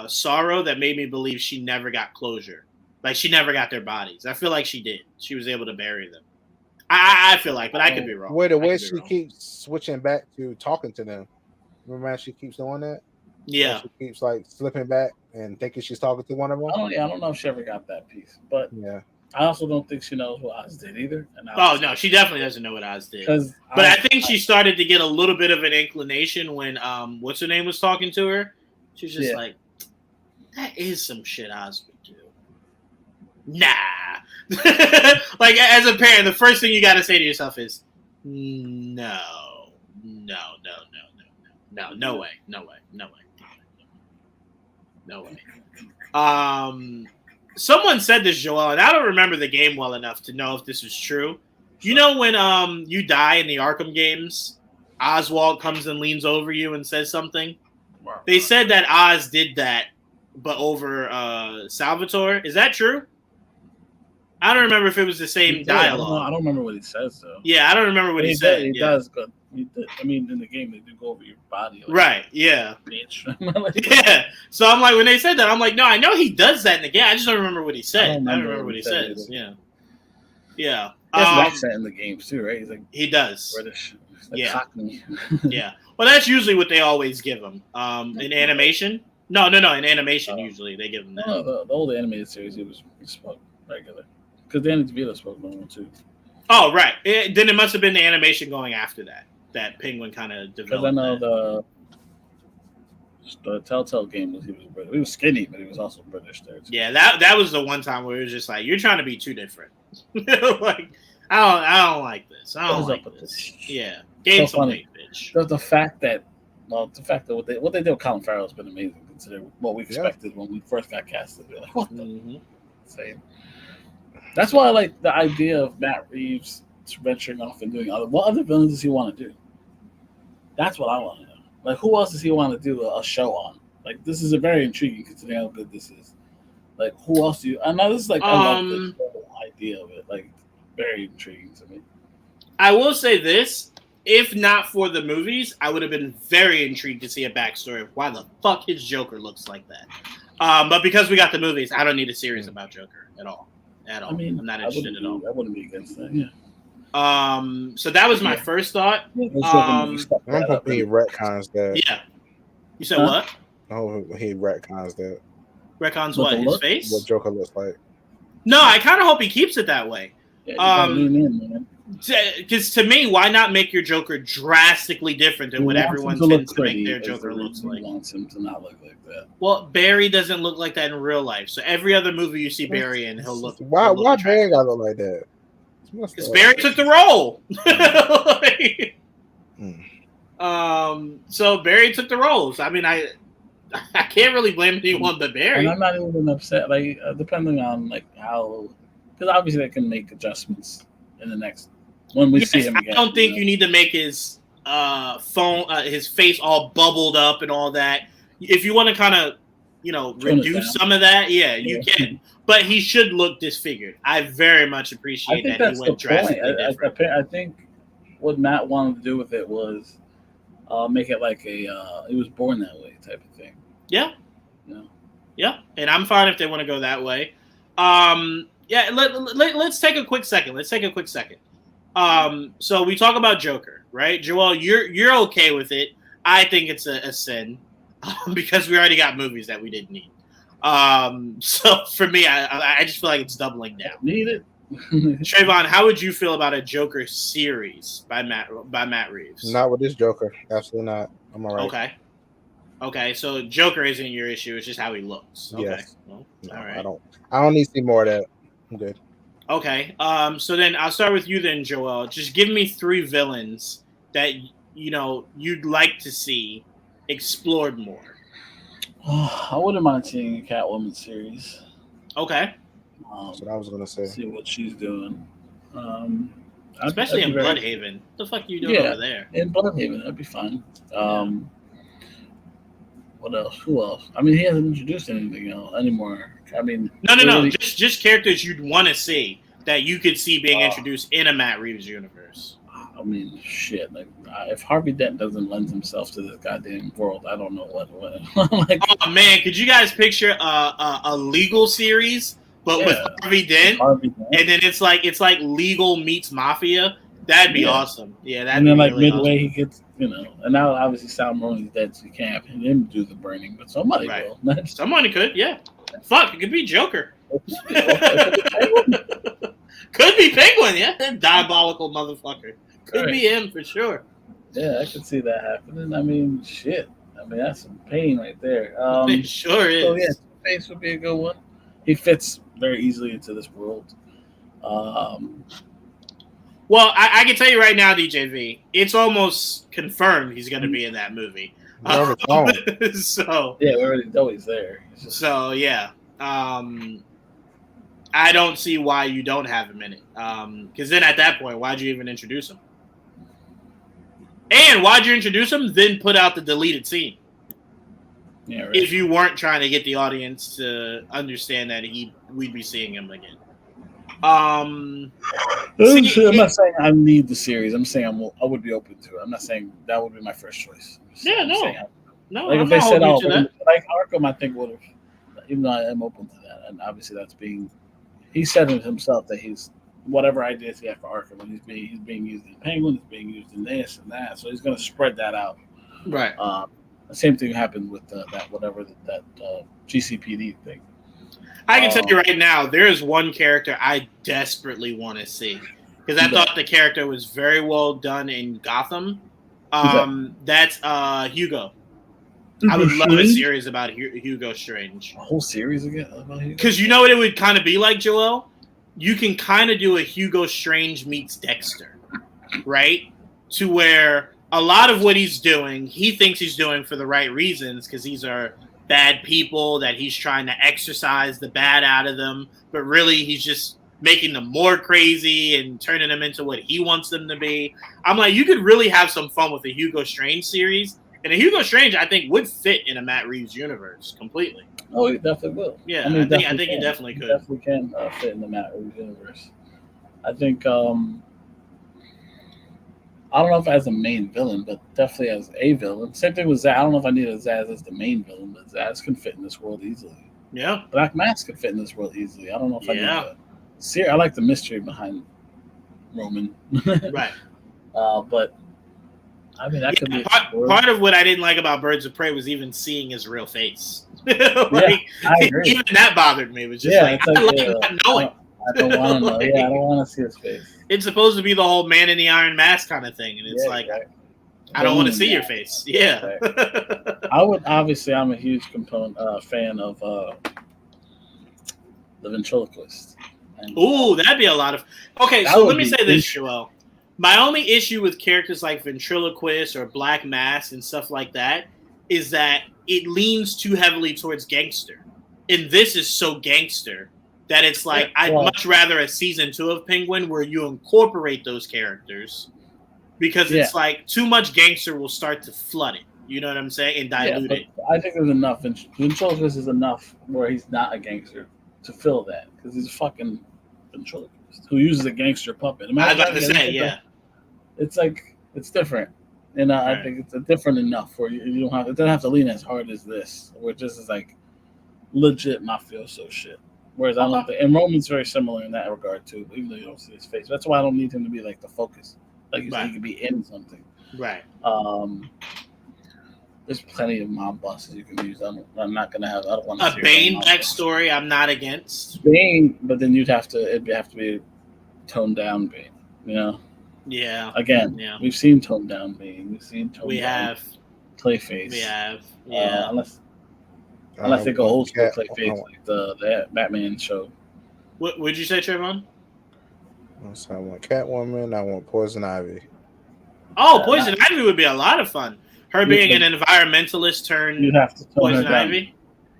sorrow that made me believe she never got closure. Like, she never got their bodies. I feel like she did. She was able to bury them. I feel like, but I could be wrong. The way she keeps switching back to talking to them. Remember how she keeps doing that? Yeah. She keeps, slipping back and thinking she's talking to one of them. I don't know if she ever got that piece. But yeah. I also don't think she knows what Oz did either. No, she definitely doesn't know what Oz did. But I think she started to get a little bit of an inclination when what's her name was talking to her. She's just like, that is some shit Oz would do. Nah. Like, as a parent, the first thing you got to say to yourself is, no way. Someone said this, Joel, and I don't remember the game well enough to know if this is true. You know when you die in the Arkham games, Oswald comes and leans over you and says something? They said that Oz did that, but over Salvatore. Is that true? I don't remember if it was the same dialogue. I don't remember what he says, though. Yeah, I don't remember what he said. He does, but I mean, in the game, they do go over your body. Right, yeah. Bitch. Yeah. So I'm like, when they said that, I'm like, no, I know he does that in the game. I just don't remember what he said. I don't remember what he says. Yeah. Yeah. He has an accent in the games, too, right? He's like, he does. British. Yeah. Cockney. Yeah. Well, that's usually what they always give him. In animation? No. In animation, usually they give him that. No, the old animated series, he spoke regular. Because Danny DeVito spoke normal, too. Oh, right. Then it must have been the animation going after that. that Penguin kind of Because developed. I know the Telltale game was he was British. He was skinny, but he was also British there. Too. Yeah, that was the one time where it was just like, you're trying to be too different. Like, I don't like this. I don't like this. Yeah, gain so some weight, bitch. The fact that what they did with Colin Farrell has been amazing, considering what we expected when we first got casted. We're like, what the same. That's why I like the idea of Matt Reeves venturing off and doing what other villains does he want to do? That's what I want to know. Like, who else does he want to do a show on? Like, this is a very intriguing considering how good this is. Like, who else do you? I know this is like I love the whole idea of it. Like, very intriguing to me. I will say this: if not for the movies, I would have been very intrigued to see a backstory of why the fuck his Joker looks like that. But because we got the movies, I don't need a series about Joker at all. I mean, I'm not interested at all. I wouldn't be against that. Yeah. So that was my first thought. I'm hoping he retcons that. Yeah. You said what? Oh, he retcons that. Retcons what? His face? What Joker looks like. No, I kind of hope he keeps it that way. Yeah, because to me, why not make your Joker drastically different than what everyone tends to make their Joker looks like? Wants him to not look like that. Well, Barry doesn't look like that in real life. So every other movie you see Barry in, he'll look. Why Barry gotta look like that? Because Barry took the role. So Barry took the roles. I mean, I can't really blame anyone but Barry. And I'm not even upset. Like, depending on like how, because obviously they can make adjustments in the next when we see him again. I don't think you need to make his his face all bubbled up and all that. If you want to kind of, reduce some of that, you can. But he should look disfigured. I very much appreciate that he went drastically different. I think what Matt wanted to do with it was make it like he was born that way type of thing. Yeah. Yeah. And I'm fine if they want to go that way. Let's take a quick second. So we talk about Joker, right? Joel, you're okay with it. I think it's a sin because we already got movies that we didn't need. So for me, I just feel like it's doubling down. Need it. Trayvon, how would you feel about a Joker series by Matt Reeves? Not with this Joker. Absolutely not. I'm all right. Okay. So Joker isn't your issue. It's just how he looks. Okay. Yes. Well, no, all right. I don't need to see more of that. I'm good. Okay. So then I'll start with you then, Joel. Just give me 3 villains that you'd like to see explored more. I wouldn't mind seeing a Catwoman series. Okay. That's what I was gonna say. See what she's doing. Especially in Bloodhaven. What the fuck are you doing over there? In Bloodhaven, that'd be fun. What else? Who else? I mean, he hasn't introduced anything else anymore. I mean, no. Just characters you'd want to see that you could see being introduced in a Matt Reeves universe. I mean, shit. Like, if Harvey Dent doesn't lend himself to this goddamn world, I don't know what. Like, oh man, could you guys picture a legal series, but with Harvey Dent, and then it's like legal meets mafia? That'd be awesome. Yeah, that'd be really midway awesome. He gets, and now obviously Sal Maroney's dead, so you can't have him do the burning, but somebody will. Somebody could, yeah. Fuck, it could be Joker. Could be Penguin, yeah. Diabolical motherfucker. Could be him for sure. Yeah, I could see that happening. I mean, shit. I mean, that's some pain right there. It sure is. So yeah, Two-Face would be a good one. He fits very easily into this world. Well, I can tell you right now, DJV, it's almost confirmed he's going to be in that movie. So yeah, we already know he's there. So yeah, I don't see why you don't have him in it. Because then at that point, why'd you even introduce him? And why'd you introduce him? Then put out the deleted scene. Yeah, right. If you weren't trying to get the audience to understand that we'd be seeing him again. I'm not saying I need the series. I'm saying I would be open to it. I'm not saying that would be my first choice. Yeah, no. Like if they said, like Arkham, I think would have. Even though I am open to that, and obviously that's being. He said it himself that he's whatever ideas he had for Arkham, and he's being used in Penguin, he's being used in this and that, so he's going to spread that out. Right. The same thing happened with that GCPD thing. I can tell you right now, there is one character I desperately want to see because I thought the character was very well done in Gotham, That's Hugo. I would love a series about Hugo Strange. A whole series again about Hugo? Because you know what it would kind of be like, Joel? You can kind of do a Hugo Strange meets Dexter, right? To where a lot of what he's doing, he thinks he's doing for the right reasons because these are bad people that he's trying to exorcise the bad out of them, but really he's just making them more crazy and turning them into what he wants them to be. I'm like, you could really have some fun with a Hugo Strange series. And a Hugo Strange, I think, would fit in a Matt Reeves universe completely. Oh, he definitely will. Yeah, I think he definitely could. He definitely can fit in the Matt Reeves universe. I think, I don't know if as a main villain, but definitely as a villain. Same thing with Zaz. I don't know if I needed Zaz as the main villain, but Zaz can fit in this world easily. Yeah. Black Mask can fit in this world easily. I don't know if I need I like the mystery behind Roman. Right. But I mean, that could be part of what I didn't like about Birds of Prey was even seeing his real face. I agree. Even that bothered me. It was just I don't want to know. Yeah, I don't want to see his face. It's supposed to be the whole man in the iron mask kind of thing, and it's I don't want to see your face. Yeah. Right. I'm a huge fan of the ventriloquist. Ooh, that'd be a lot of. Okay, so let me say this, Joel. My only issue with characters like ventriloquist or Black Mask and stuff like that is that it leans too heavily towards gangster, and this is so gangster that it's like I'd much rather a season 2 of Penguin where you incorporate those characters, because it's like too much gangster will start to flood it. You know what I'm saying? And dilute it. I think there's enough. Ventriloquist is enough where he's not a gangster to fill that, because he's a fucking ventriloquist who uses a gangster puppet. I was about to say, it's like it's different, and I think it's different enough where you don't have it doesn't have to lean as hard as this, where this is like legit mafioso shit. Whereas I don't think, and Roman's very similar in that regard too, even though you don't see his face. That's why I don't need him to be like the focus. Like you said, he could be in something. Right. There's plenty of mob bosses you can use. I'm not gonna have. I don't want to. A Bane backstory. I'm not against Bane, but then it'd have to be toned down Bane. You know. Yeah. Again, we've seen toned down Bane. We've seen toned down Clayface. We have. Yeah. Unless they go old school Clayface, like the Batman show. What would you say, Trayvon? So I want Catwoman. I want Poison Ivy. Oh, Poison Ivy would be a lot of fun. Her being an environmentalist turned you'd have to Poison Ivy.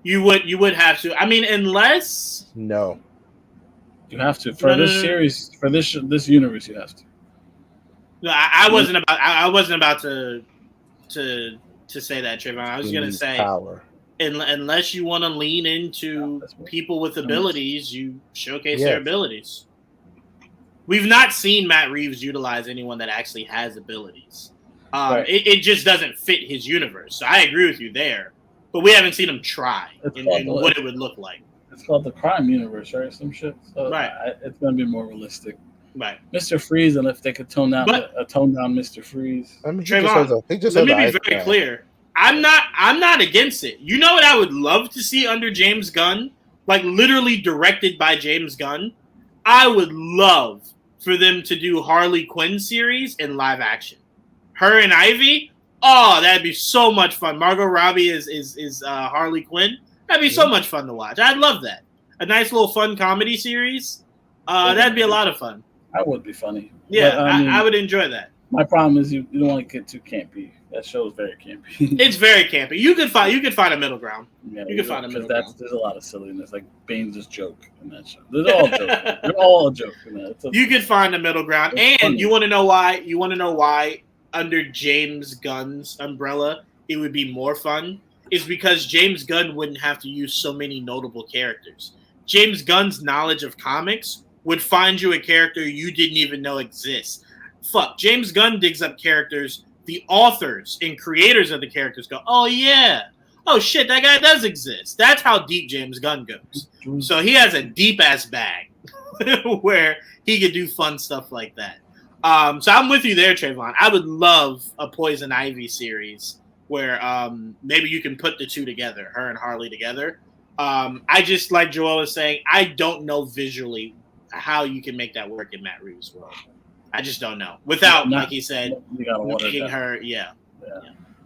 You would have to. I mean, unless no, you have to for this series, for this universe. You have to. No, I wasn't about to say that, Trayvon. I was going to say power. Unless you want to lean into people with abilities, you showcase their abilities. We've not seen Matt Reeves utilize anyone that actually has abilities. It just doesn't fit his universe. So I agree with you there. But we haven't seen him try in what it would look like. It's called the crime universe, right? Some shit. So it's going to be more realistic. Right. Mr. Freeze, and if they could tone down Mr. Freeze. I mean, Trayvon, let me be very clear. I'm not against it. You know what I would love to see under James Gunn? Like literally directed by James Gunn? I would love for them to do Harley Quinn series in live action. Her and Ivy? Oh, that'd be so much fun. Margot Robbie is Harley Quinn. That'd be so much fun to watch. I'd love that. A nice little fun comedy series. That'd be a lot of fun. That would be funny. Yeah, but, I would enjoy that. My problem is you don't want to get too campy. That show is very campy. It's very campy. You could find a middle ground. Yeah, you could find a middle ground. There's a lot of silliness. Like Bane's just joke in that show. They're all joke. They're all a joke in that. You could find a middle ground. And funny. You want to know why? You want to know why under James Gunn's umbrella it would be more fun? Is because James Gunn wouldn't have to use so many notable characters. James Gunn's knowledge of comics would find you a character you didn't even know exists. Fuck, James Gunn digs up characters. The authors and creators of the characters go, oh, yeah. Oh, shit, that guy does exist. That's how deep James Gunn goes. So he has a deep-ass bag where he could do fun stuff like that. So I'm with you there, Trayvon. I would love a Poison Ivy series where maybe you can put the two together, her and Harley together. I just, like Joel was saying, I don't know visually how you can make that work in Matt Reeves' world. I just don't know. Without, like he said, making her,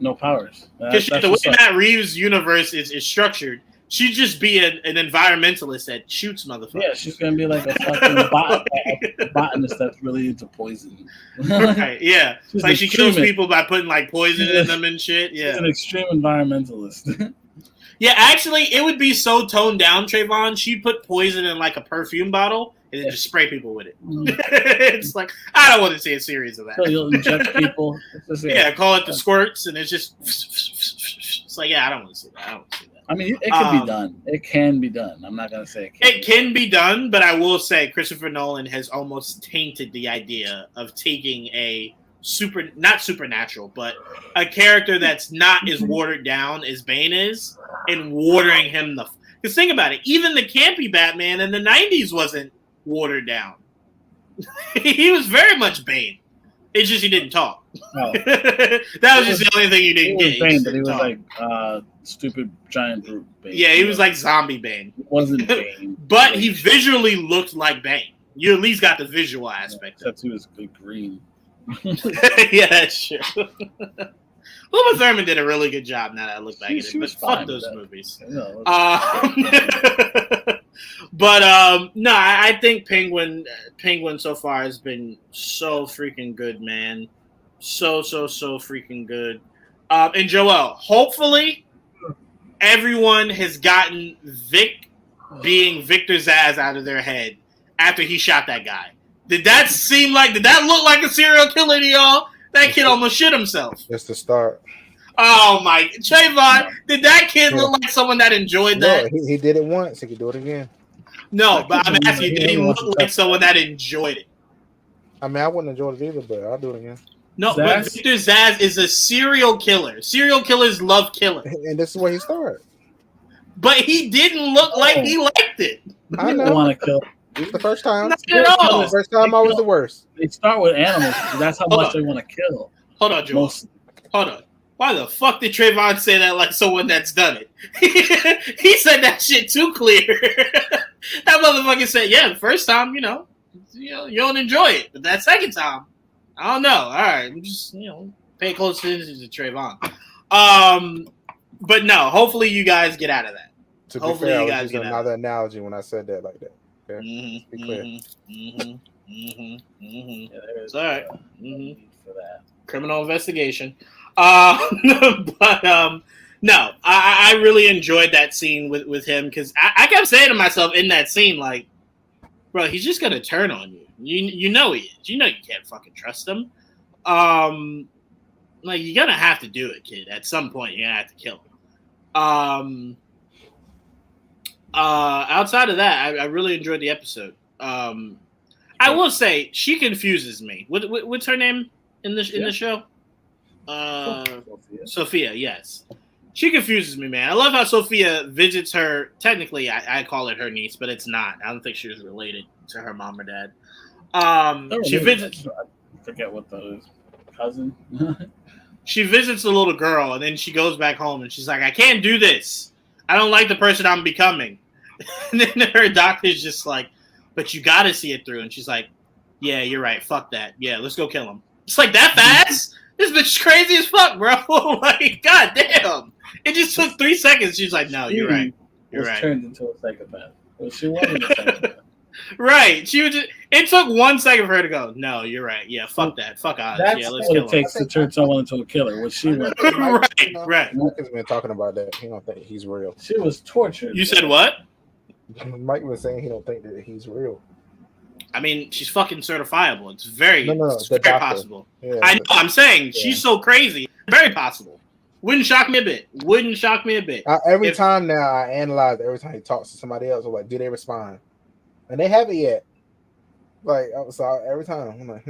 no powers. Because the way Matt Reeves' universe is structured, she'd just be an environmentalist that shoots motherfuckers. Yeah, she's gonna be like a fucking botanist that's really into poison. Right? Yeah, like she kills people by putting like poison in them and shit. Yeah, she's an extreme environmentalist. Yeah, actually, it would be so toned down, Trayvon. She'd put poison in like a perfume bottle and then just spray people with it. It's like, I don't want to see a series of that. So you'll inject people. Call it the squirts, and it's just. It's like, I don't want to see that. I don't want to see that. I mean, it can be done. It can be done. I'm not gonna say it can't. It can be done, but I will say Christopher Nolan has almost tainted the idea of taking a not supernatural, but a character that's not as watered down as Bane is, and watering him the. Because think about it, even the campy Batman in the '90s wasn't watered down. He was very much Bane. It's just he didn't talk. Oh. That was just the only thing you didn't get. Bane, but he was like stupid giant brute Bane. Yeah, he was like zombie Bane. It wasn't Bane. But he visually looked like Bane. You at least got the visual aspect. Except he was green. Yeah, that's true. Uma Thurman did a really good job now that I look back at it, but fuck those movies. No, no, I think Penguin so far has been so freaking good, man. So freaking good. And Joel, hopefully everyone has gotten Vic being Victor Zsasz out of their head after he shot that guy. Did that look like a serial killer to y'all? That kid almost shit himself. That's the start. Oh my, Trayvon, did that kid look like someone that enjoyed that? He did it once. He could do it again. No, but I'm asking you, did he look like someone that enjoyed it? I mean, I wouldn't enjoy it either, but I'll do it again. No, but Victor Zsasz is a serial killer. Serial killers love killing. And this is where he started. But he didn't look like he liked it. I know. Want to kill. The first time. Not at all. The first time always the worst. They start with animals. That's how much they want to kill. Hold on, Joel. Hold on. Why the fuck did Trayvon say that like someone that's done it? He said that shit too clear. That motherfucker said, yeah, the first time, you don't enjoy it. But that second time, I don't know. All right. I'm just, pay close attention to Trayvon. But no, hopefully you guys get out of that. To be fair, I was using another analogy when I said that like that. Okay? Be clear. Yeah, it's all right. For that. Criminal investigation. No, I really enjoyed that scene with him because I kept saying to myself in that scene, like, bro, he's just gonna turn on you. You know he is. You know you can't fucking trust him. Like you're gonna have to do it, kid. At some point, you're gonna have to kill him. Outside of that, I really enjoyed the episode. I will say she confuses me. What's her name in the show? Sophia. Yes, she confuses me, man. I love how Sophia visits her. Technically, I call it her niece, but it's not. I don't think she was related to her mom or dad. She visits. I forget what those cousin. She visits the little girl, and then she goes back home, and she's like, "I can't do this. I don't like the person I'm becoming." And then her doctor's just like, "But you got to see it through." And she's like, "Yeah, you're right. Fuck that. Yeah, let's go kill him." It's like that fast. This bitch crazy as fuck, bro. Like, god damn. It just took 3 seconds. She's like, "No, you're right. You're right." Turned into a psychopath. Well, she wasn't a psychopath. Right. She was. It took 1 second for her to go, "No, you're right. Yeah, fuck that. Fuck odds. Yeah, let's kill him." That's what it takes to turn someone into a killer. What she went through. Right. Mike has been talking about that. He don't think he's real. She was tortured. You said what? Mike was saying he don't think that he's real. I mean, she's fucking certifiable. It's very, it's very possible. Yeah, I know. I'm saying she's so crazy. Very possible. Wouldn't shock me a bit. Every time now, I analyze every time he talks to somebody else. I'm like, do they respond? And they haven't yet. Like, so every time I'm like,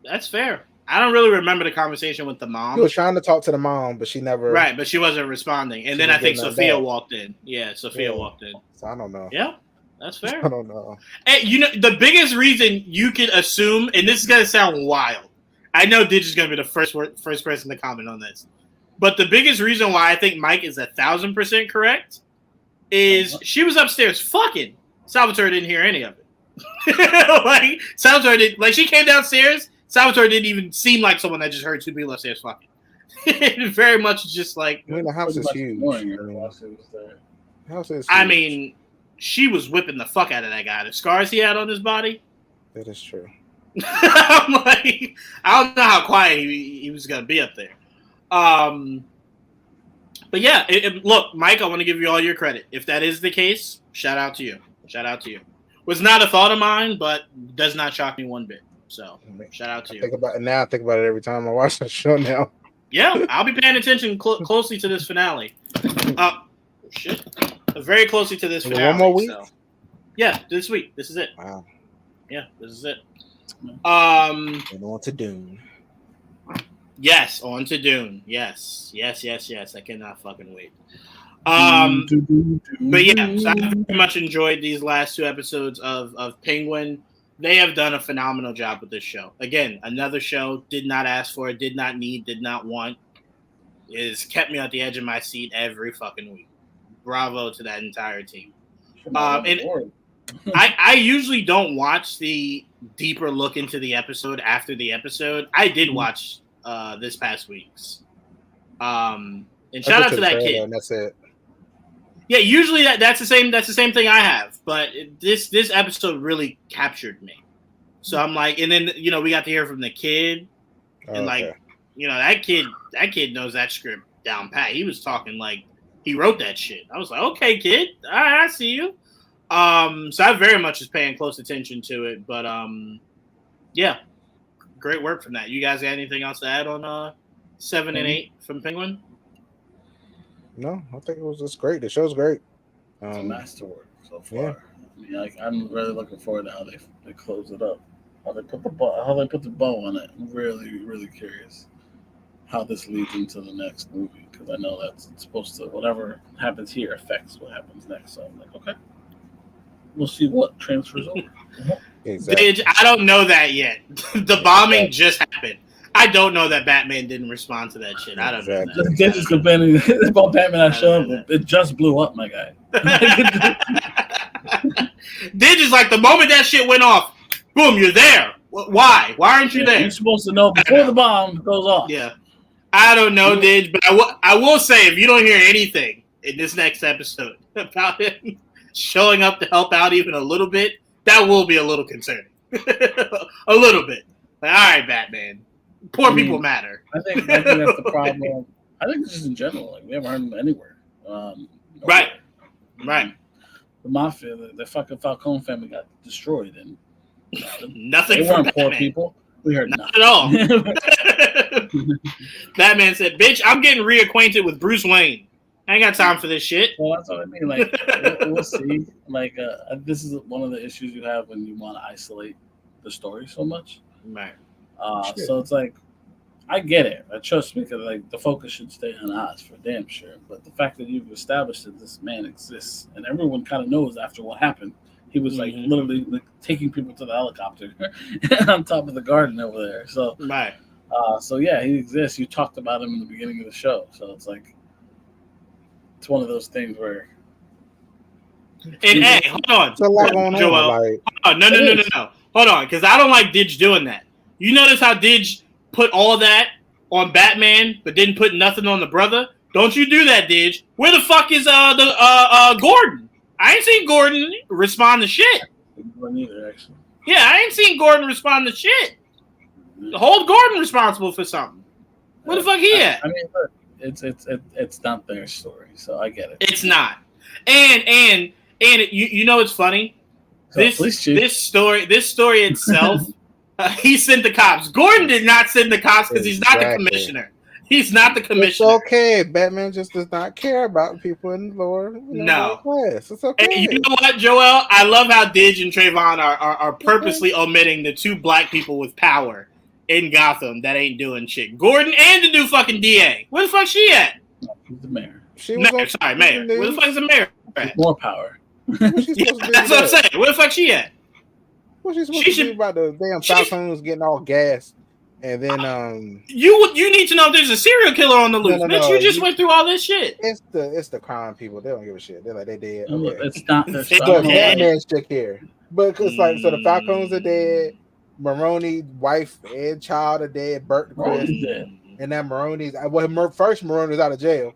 That's fair. I don't really remember the conversation with the mom. He was trying to talk to the mom, but she never. Right, but she wasn't responding. And then I think Sophia walked in. Yeah, Sophia walked in. So I don't know. Yeah, that's fair. I don't know. And the biggest reason you can assume, and this is gonna sound wild. I know Didge is gonna be the first person to comment on this, but the biggest reason why I think Mike is 1,000% correct is she was upstairs fucking. Salvatore didn't hear any of it. Like Salvatore did, like she came downstairs. Salvatore didn't even seem like someone that just heard two people upstairs fucking. It very much just like. I mean, the house is huge. House is huge. I mean, she was whipping the fuck out of that guy. The scars he had on his body. That is true. I'm like, I don't know how quiet he was gonna be up there. But yeah, look, Mike, I want to give you all your credit. If that is the case, shout out to you. Shout out to you. Was not a thought of mine, but does not shock me one bit. So shout out to you. I think about it every time I watch the show now. Yeah, I'll be paying attention closely to this finale. Shit. Very closely to this finale. One more week? So. Yeah, this week. This is it. Wow. Yeah, this is it. And on to Dune. Yes, on to Dune. Yes. I cannot fucking wait. But yeah, so I very much enjoyed these last two episodes of Penguin. They have done a phenomenal job with this show. Again, another show, did not ask for it, did not need, did not want. Is kept me at the edge of my seat every fucking week. Bravo to that entire team. And I usually don't watch the deeper look into the episode after the episode. I did watch this past week's. And shout out to that kid. And that's it. Yeah, usually that's the same thing I have, but this episode really captured me. So I'm like, and then we got to hear from the kid, and like that kid knows that script down pat. He was talking like he wrote that shit. I was like, okay, kid, all right, I see you. So I very much is paying close attention to it, but yeah, great work from that. You guys got anything else to add on 7 and 8 from Penguin? No, I think it was just great. The show's great. It's a masterwork so far. Yeah. I mean, I'm really looking forward to how they close it up. How they put the bow on it. I'm really, really curious how this leads into the next movie, because I know that's supposed to, whatever happens here affects what happens next. So I'm like, okay, we'll see what transfers over. Exactly. I don't know that yet. The bombing just happened. I don't know that Batman didn't respond to that shit. I don't know that. This is complaining about Batman. I showed him. It just blew up, my guy. Did is like the moment that shit went off, boom, you're there. Why? Why aren't you there? You're supposed to know before the bomb goes off. Yeah. I don't know, Didge, but I will say, if you don't hear anything in this next episode about him showing up to help out even a little bit, that will be a little concerning. A little bit. Like, all right, Batman. Poor people matter. I think that's the problem. I think just in general, like we haven't heard them anywhere. Right. The mafia, the fucking Falcone family got destroyed, and nothing. They weren't poor people. We heard not at all. Batman said, "Bitch, I'm getting reacquainted with Bruce Wayne. I ain't got time for this shit." Well, that's what I mean. Like, we'll see. Like, this is one of the issues you have when you want to isolate the story so much. Right. So it's like, I get it. I trust me, because like the focus should stay on Oz for damn sure. But the fact that you've established that this man exists, and everyone kind of knows after what happened, he was like literally like taking people to the helicopter on top of the garden over there. So right. So yeah, he exists. You talked about him in the beginning of the show, so it's like it's one of those things where. And hey, hold on, it's a lot going on. Joel. Like, no. Hold on, because I don't like Didge doing that. You notice how Didge put all that on Batman, but didn't put nothing on the brother? Don't you do that, Didge? Where the fuck is Gordon? I ain't seen Gordon respond to shit. Neither, actually. Yeah, I ain't seen Gordon respond to shit. Hold Gordon responsible for something. Where the fuck he at? I mean, look, it's not their story, so I get it. It's not. And you know what's funny? This story itself. He sent the cops. Gordon did not send the cops because he's not the commissioner. He's not the commissioner. It's okay. Batman just does not care about people in the lower class. It's okay. And you know what, Joel? I love how Didge and Trayvon are purposely omitting the two black people with power in Gotham that ain't doing shit. Gordon and the new fucking DA. Where the fuck she at? She's the mayor. Mayor. Where the fuck is the mayor at? More power. That's what I'm saying. Where the fuck she at? What she's supposed to do about the damn Falcons getting all gas, and then you need to know if there's a serial killer on the loose. Bitch, you just went through all this shit. It's the crime people. They don't give a shit. They're like they dead. Okay. It's not their Batman still care. But because like, so the Falcons are dead. Maroney, wife and child are dead. Bert and Chris, and now Maroney's. First Maroney's out of jail.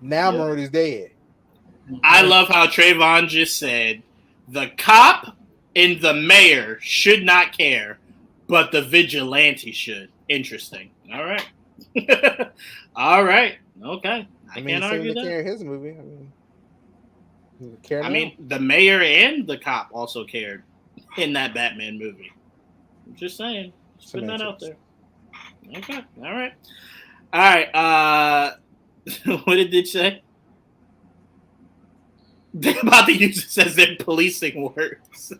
Now Maroney's dead. I love how Trayvon just said, the cop and the mayor should not care, but the vigilante should. Interesting. All right. All right. Okay. I can't argue that. Care in his movie. I mean, the mayor and the cop also cared in that Batman movie. I'm just saying. Just putting that out there. Okay. All right. All right. What did it say? They're about to use this as their policing words.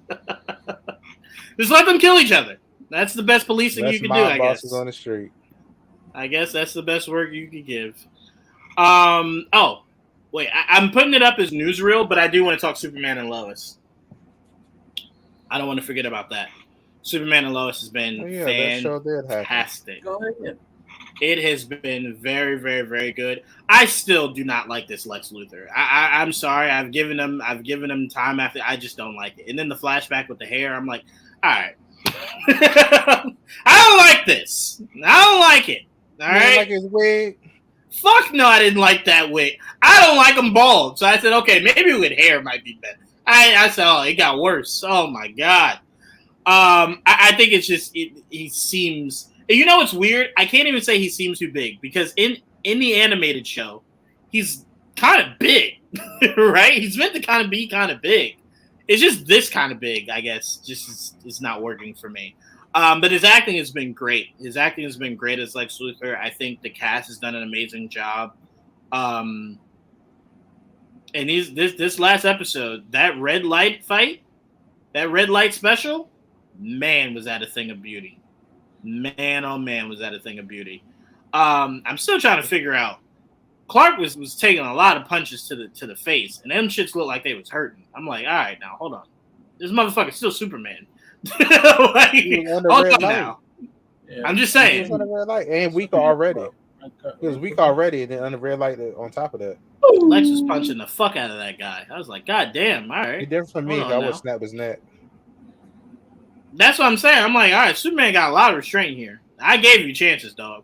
Just let them kill each other. That's the best policing you can do, I guess. On the street. I guess that's the best word you can give. Oh, wait. I'm putting it up as newsreel, but I do want to talk Superman and Lois. I don't want to forget about that. Superman and Lois has been fantastic. Go ahead. It has been very, very, very good. I still do not like this Lex Luthor. I'm sorry. I've given him time after. I just don't like it. And then the flashback with the hair. I'm like, all right. I don't like this. I don't like it. All right. Like his wig. Fuck no, I didn't like that wig. I don't like him bald. So I said, okay, maybe with hair might be better. I said, oh, it got worse. Oh my god. I think it's just he seems. You know what's weird? I can't even say he seems too big because in the animated show, he's kind of big, right? He's meant to kind of be kind of big. It's just this kind of big, I guess. Just is not working for me. But his acting has been great. His acting has been great as Lex Luthor. I think the cast has done an amazing job. And this last episode, that red light fight, that red light special, man, was that a thing of beauty. Man, oh man, was that a thing of beauty. I'm still trying to figure out. Clark was taking a lot of punches to the face, and them shits looked like they was hurting. I'm like, all right, now hold on, this motherfucker's still Superman. Hold on now. Yeah. I'm just saying. He was under red light and weak already. He was weak already, and then under red light on top of that. Lex was punching the fuck out of that guy. I was like, God damn, all right. He different from me. I would snap his neck. That's what I'm saying. I'm like, all right, Superman got a lot of restraint here. I gave you chances, dog.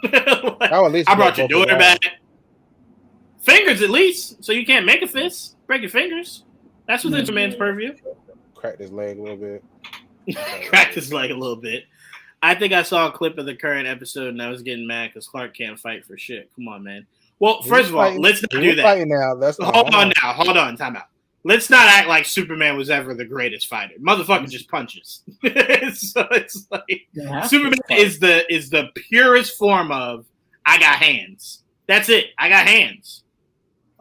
I brought your daughter back. Fingers, at least, so you can't make a fist. Break your fingers. That's within Superman's purview. Cracked his leg a little bit. Cracked his leg a little bit. I think I saw a clip of the current episode, and I was getting mad because Clark can't fight for shit. Come on, man. Well, first of all, let's not do that. Now. Hold on. Time out. Let's not act like Superman was ever the greatest fighter. Motherfucker just punches. So it's like Superman is the purest form of I got hands. That's it. I got hands.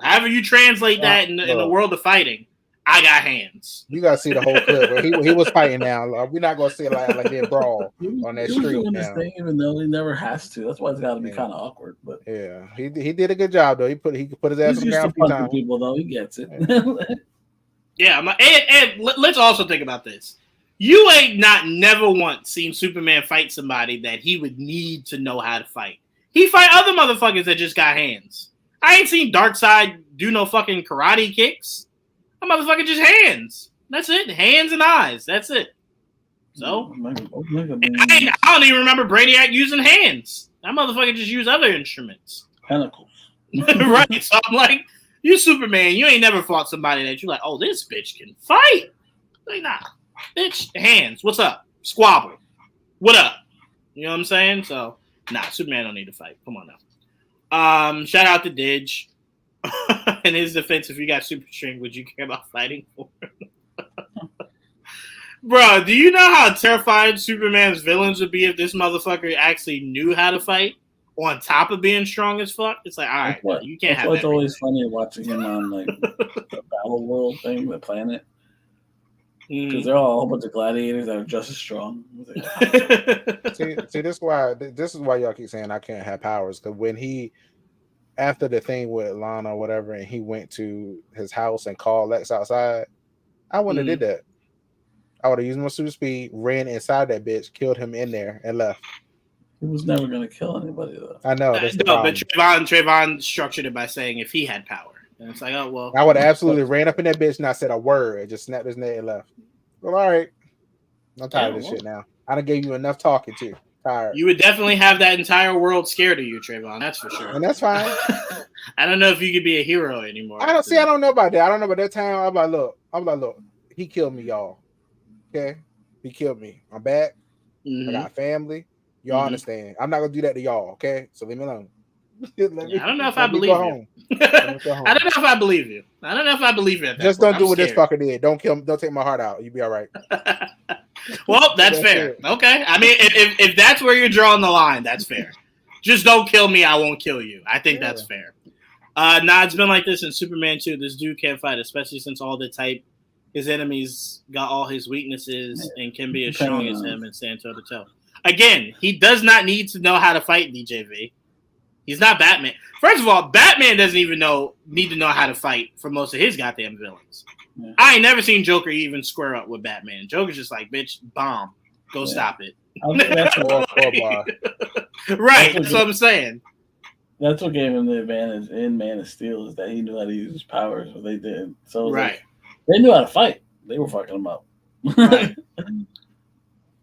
However you translate that in the world of fighting, I got hands. You gotta see the whole clip. He was fighting now. We're not gonna see it like they brawl on that street doing now. This thing, even though he never has to. That's why it's got to be kind of awkward. But yeah, he did a good job though. He put his ass on the ground a few times. People though, he gets it. Yeah, and let's also think about this. You ain't never once seen Superman fight somebody that he would need to know how to fight. He fight other motherfuckers that just got hands. I ain't seen Darkseid do no fucking karate kicks. That motherfucker just hands. That's it. Hands and eyes. That's it. So I don't even remember Brainiac using hands. That motherfucker just used other instruments. Pentacles. Right. So I'm like, you Superman, you ain't never fought somebody that you like, oh, this bitch can fight. Like, nah. Bitch, hands. What's up? Squabble. What up? You know what I'm saying? So, nah, Superman don't need to fight. Come on now. Shout out to Didge. In his defense, if you got super strength, would you care about fighting for him? Bro, do you know how terrified Superman's villains would be if this motherfucker actually knew how to fight? On top of being strong as fuck, it's like, all right, you can't have that. It's always funny watching him on like the Battle World thing, the planet, because they're all a whole bunch of gladiators that are just as strong. see, this is why y'all keep saying I can't have powers, because when after the thing with Lana or whatever, and he went to his house and called Lex outside, I wouldn't have did that. I would have used my super speed, ran inside that bitch, killed him in there, and left. He was never going to kill anybody, though. I know. But Trayvon structured it by saying if he had power. And it's like, oh, well. I would have absolutely ran up in that bitch and not said a word and just snapped his neck and left. Well, all right. I'm tired of this shit now. I done gave you enough talking to. Tired. You would definitely have that entire world scared of you, Trayvon. That's for sure. And that's fine. I don't know if you could be a hero anymore. I don't know about that. I don't know about that time. I'm like, look. He killed me, y'all. Okay, he killed me. I'm back. I got family. Y'all understand? I'm not gonna do that to y'all. Okay, so leave me alone. I don't know if I believe you. I don't know if I believe you. I don't know if I believe you. Just don't do what this fucker did. Don't kill him. Don't take my heart out. You'll be all right. Well, that's fair. Okay. I mean, if that's where you're drawing the line, that's fair. Just don't kill me. I won't kill you. I think that's fair. It's been like this in Superman 2. This dude can't fight, especially since all the type his enemies got all his weaknesses and can be as strong as him and stand toe to toe. Again, he does not need to know how to fight, DJV. He's not Batman. First of all, Batman doesn't even need to know how to fight for most of his goddamn villains. Yeah. I ain't never seen Joker even square up with Batman. Joker's just like, bitch, bomb. Go stop it. Right, that's what I'm saying. That's what gave him the advantage in Man of Steel is that he knew how to use his powers, but they didn't. So like, they knew how to fight. They were fucking him up. Right.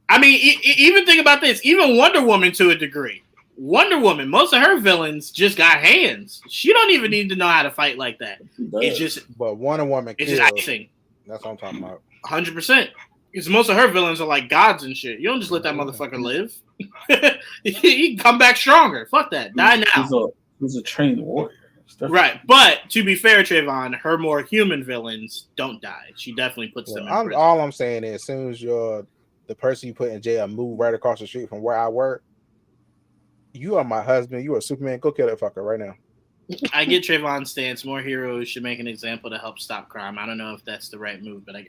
I mean, even think about this. Even Wonder Woman to a degree. Wonder Woman, most of her villains just got hands. She don't even need to know how to fight like that. It's just, but Wonder Woman, it's just icing. That's what I'm talking about. 100%. Because most of her villains are like gods and shit. You don't just let that motherfucker live. He come back stronger. Fuck that. Die now. He's a trained warrior. Right, but to be fair, Trayvon, her more human villains don't die. She definitely puts them in prison. All I'm saying is, as soon as the person you put in jail move right across the street from where I work, you are my husband. You are Superman. Go kill that fucker right now. I get Trayvon's stance. More heroes should make an example to help stop crime. I don't know if that's the right move, but I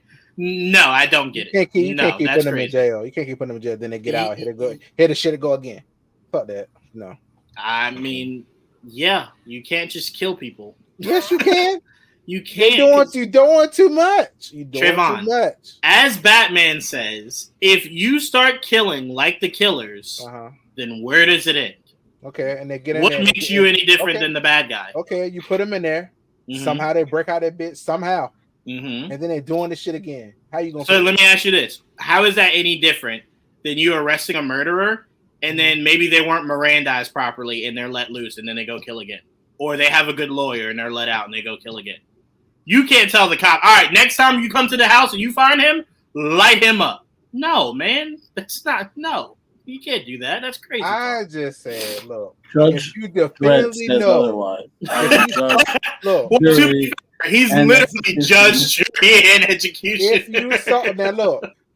don't get it. You can't keep putting them in jail. You can't keep putting them in jail. Then they get out. Hit the shit and go again. Fuck that. No. I mean, yeah, you can't just kill people. Yes, you can. You can't. You're doing too much. You're doing Trayvon, too much. As Batman says, if you start killing like the killers, then where does it end? Okay, and they get in what there. What makes you any different than the bad guy? Okay, you put them in there. Mm-hmm. Somehow they break out that bit. Somehow. Mm-hmm. And then they're doing this shit again. How you going to... So let me ask you this. How is that any different than you arresting a murderer and then maybe they weren't Mirandized properly and they're let loose and then they go kill again? Or they have a good lawyer and they're let out and they go kill again? You can't tell the cop, all right, next time you come to the house and you find him, light him up. No, man. That's not... No. You can't do that. That's crazy. I just said, look, Judge if you definitely know, look, he's literally judge, jury, and execution. If you saw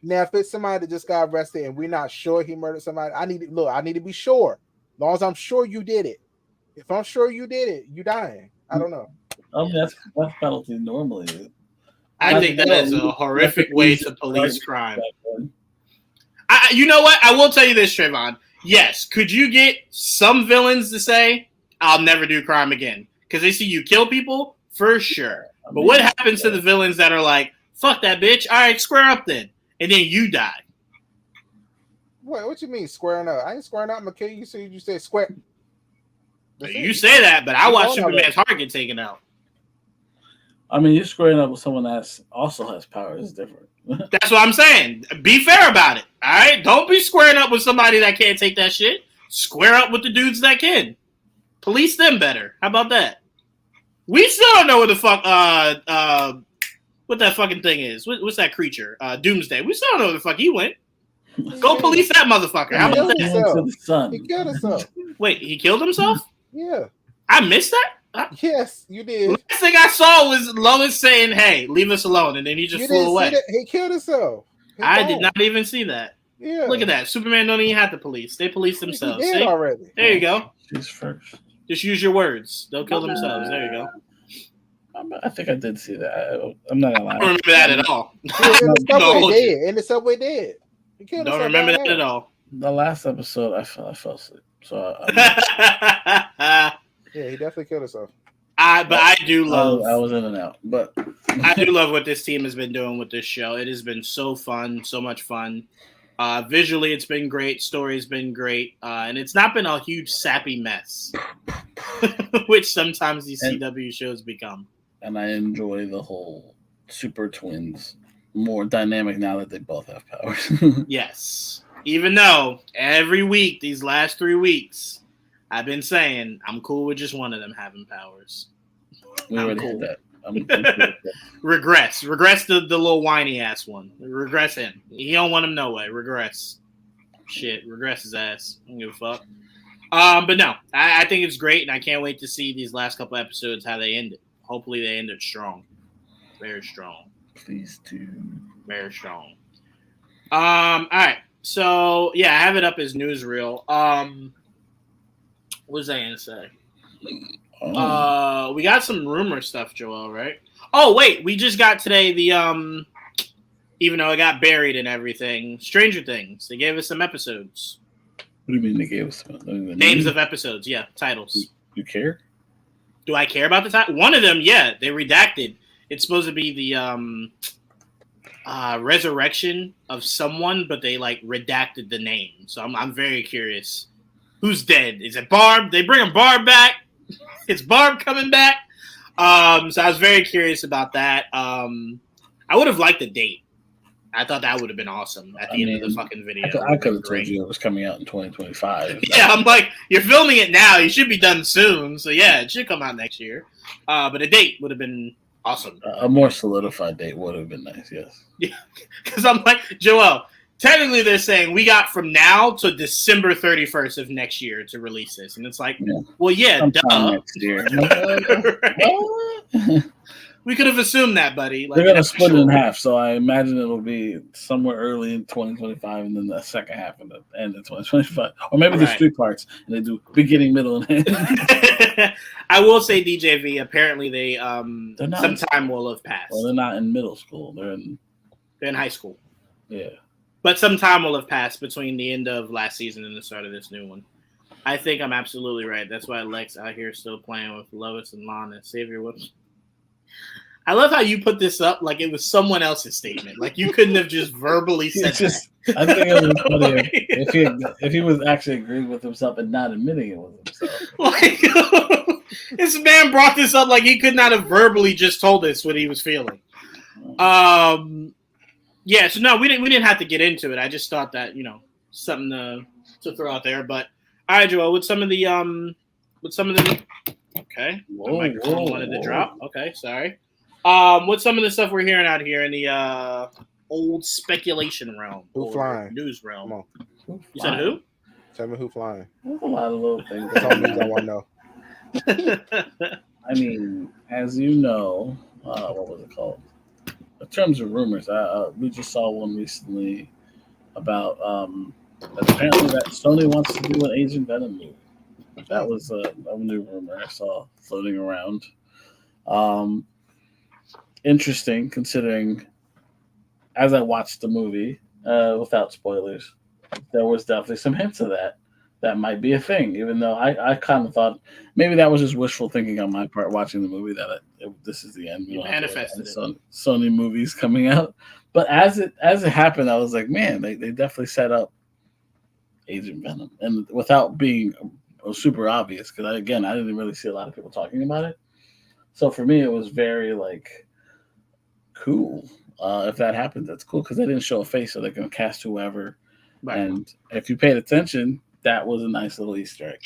now if it's somebody that just got arrested and we're not sure he murdered somebody, I need to be sure. As long as I'm sure you did it. If I'm sure you did it, you dying. I don't know. That's penalty normally. I think that is a horrific way to police crime. You know what? I will tell you this, Trayvon. Yes, could you get some villains to say, I'll never do crime again? Because they see you kill people? For sure. But what happens to the villains that are like, fuck that bitch, all right, square up then. And then you die. Wait, what you mean squaring up? I ain't squaring up. I'm going to kill you, so you say square. You say that, but I watched Superman's heart get taken out. I mean, you're squaring up with someone that also has power. It's different. That's what I'm saying. Be fair about it. All right? Don't be squaring up with somebody that can't take that shit. Square up with the dudes that can. Police them better. How about that? We still don't know what the fuck what that fucking thing is. What's that creature? Doomsday. We still don't know where the fuck he went. Go police that motherfucker. How about that? He killed himself. Wait, he killed himself? Yeah. I missed that? Yes, you did. Last thing I saw was Lois saying, hey, leave us alone. And then he just flew away. He killed himself. I did not even see that. Yeah. Look at that. Superman don't even have to police. They police themselves. He did already. There you go. She's first. Just use your words. They'll kill themselves. There you go. I think I did see that. I'm not gonna lie. I don't remember that at all. In the subway dead. Don't remember that at all. The last episode, I fell asleep. So yeah, he definitely killed himself. I do love. I was in and out, but I do love what this team has been doing with this show. It has been so fun, so much fun. Visually, it's been great. Story's been great, and it's not been a huge sappy mess, which sometimes these CW shows become. And I enjoy the whole super twins more dynamic now that they both have powers. Yes. Even though every week, these last 3 weeks, I've been saying I'm cool with just one of them having powers. We already had that. I'm cool with that. Regress the little whiny ass one. Regress him. He don't want him no way. Regress. Shit, regress his ass. I don't give a fuck. But no, I think it's great, and I can't wait to see these last couple episodes how they end it. Hopefully, they end it strong, very strong. Please do. Very strong. All right. So yeah, I have it up as newsreel. What was I gonna say? We got some rumor stuff, Joel, right? Oh wait, we just got today the even though it got buried and everything, Stranger Things. They gave us some episodes. What do you mean they gave us names of episodes? Yeah, titles. You care? Do I care about the title? One of them, yeah, they redacted. It's supposed to be the resurrection of someone, but they like redacted the name. So I'm very curious. Who's dead? Is it Barb? They bring Barb back. Is Barb coming back? So I was very curious about that. I would have liked the date. I thought that would have been awesome at the end of the fucking video. I could have told you it was coming out in 2025. Yeah, I'm like, you're filming it now. You should be done soon. So yeah, it should come out next year. But a date would have been awesome. A more solidified date would have been nice, yes. Yeah, because I'm like, Joel, technically they're saying we got from now to December 31st of next year to release this. And it's like, well, yeah, sometime next year. Right? We could have assumed that, buddy. Like, they're going to split it in half, so I imagine it'll be somewhere early in 2025 and then the second half and the end of 2025. Or maybe there's 3 parts, and they do beginning, middle, and end. I will say, DJV, apparently they some time will have passed. Well, they're not in middle school. They're in high school. Yeah. But some time will have passed between the end of last season and the start of this new one. I think I'm absolutely right. That's why Lex out here still playing with Lois and Lana. Savior Whoops. I love how you put this up like it was someone else's statement. Like you couldn't have just verbally said that. I think it was funny if he was actually agreeing with himself and not admitting it was himself. Like, this man brought this up like he could not have verbally just told us what he was feeling. Yeah, so no, we didn't have to get into it. I just thought that, something to throw out there. But all right, Joel, with some of the okay. Whoa, my microphone wanted to drop. Okay, sorry. What's some of the stuff we're hearing out here in the old speculation realm? Who flying? News realm. Come on. You said who? Tell me who flying. There's a lot of little things. That's all I want to know. I mean, as you know, what was it called? In terms of rumors, we just saw one recently about apparently that Sony wants to do an Agent Venom movie. That was a new rumor I saw floating around. Interesting, considering as I watched the movie, without spoilers, there was definitely some hints of that might be a thing, even though I kind of thought maybe that was just wishful thinking on my part watching the movie that this is the end. You manifested it. Super movies coming out. But as it happened, I was like, man, they definitely set up Agent Venom. And without being super obvious, because I didn't really see a lot of people talking about it. So for me, it was very cool. If that happens, that's cool because they didn't show a face, so they can cast whoever. Right. And if you paid attention, that was a nice little Easter egg.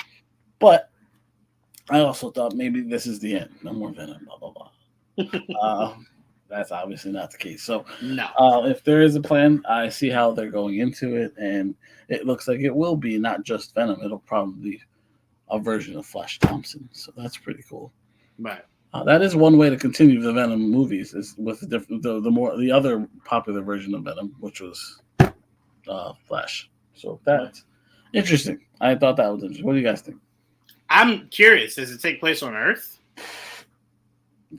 But I also thought maybe this is the end. No more Venom, blah, blah, blah. That's obviously not the case. So no. If there is a plan, I see how they're going into it, and it looks like it will be not just Venom. It'll probably be a version of Flash Thompson. So that's pretty cool. Right. That is one way to continue the Venom movies is with the other popular version of Venom, which was Flash. So that's interesting. I thought that was interesting. What do you guys think? I'm curious. Does it take place on Earth? Yeah.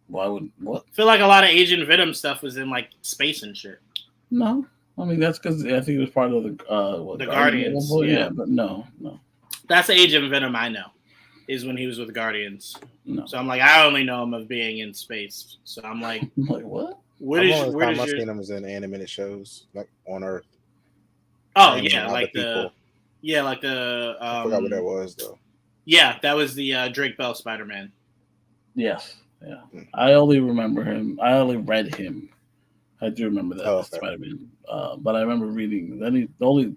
Why would what? I feel like a lot of Agent Venom stuff was in space and shit. No, I mean that's because I think it was part of the Guardians. Yeah, but no. That's the Agent Venom I know. Is when he was with Guardians. No. So I'm like, I only know him of being in space. So I'm like, what? Where is your... seen him was in animated shows on Earth. Oh yeah, like the I forgot what that was though. Yeah, that was the Drake Bell Spider-Man. Yes. Yeah. I only remember him. I only read him I do remember that Okay. Spider-Man. But I remember reading the only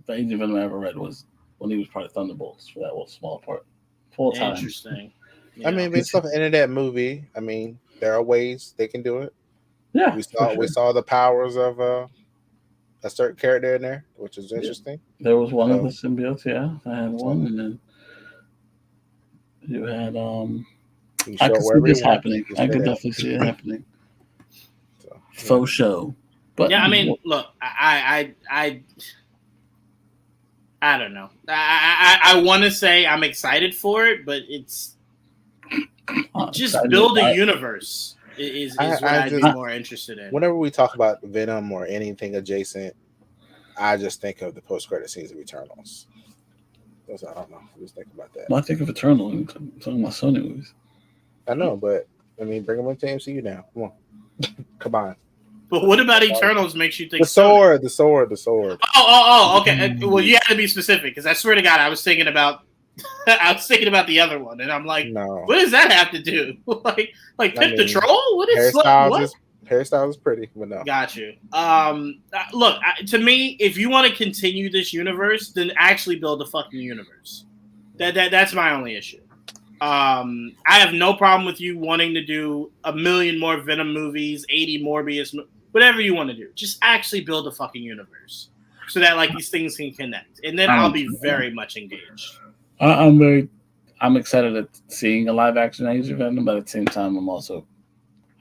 Agent Venom I ever read was when he was part of Thunderbolts for that small part, full time. Interesting. Yeah. I mean, based off the end of that movie, I mean, there are ways they can do it. Yeah, we saw the powers of a certain character in there, which is interesting. Yeah. There was one of the symbiotes. Yeah, I had one, and then you had I could see this happening. I could definitely see it happening. Faux show. But yeah, I mean, look, I don't know. I want to say I'm excited for it, but it's just build a universe is what I'd be more interested in. Whenever we talk about Venom or anything adjacent, I just think of the post-credit scenes of Eternals. I don't know. I just think about that. Well, I think of Eternal. I'm talking about Sony movies. I know, but I mean, bring them into MCU now. Come on, come on. But what about Eternals makes you think the sword? Oh, okay. Well, you have to be specific because I swear to God, I was thinking about the other one, and I'm like, no. What does that have to do? like Pip the Troll? What is hairstyle is pretty, but no. Got you. Look, to me, if you want to continue this universe, then actually build a fucking universe. That's my only issue. I have no problem with you wanting to do 1 million more Venom movies, 80 Morbius, whatever you want to do. Just actually build a fucking universe so that like these things can connect, and then I'll be very much engaged. I'm excited at seeing a live action Agent Venom, but at the same time,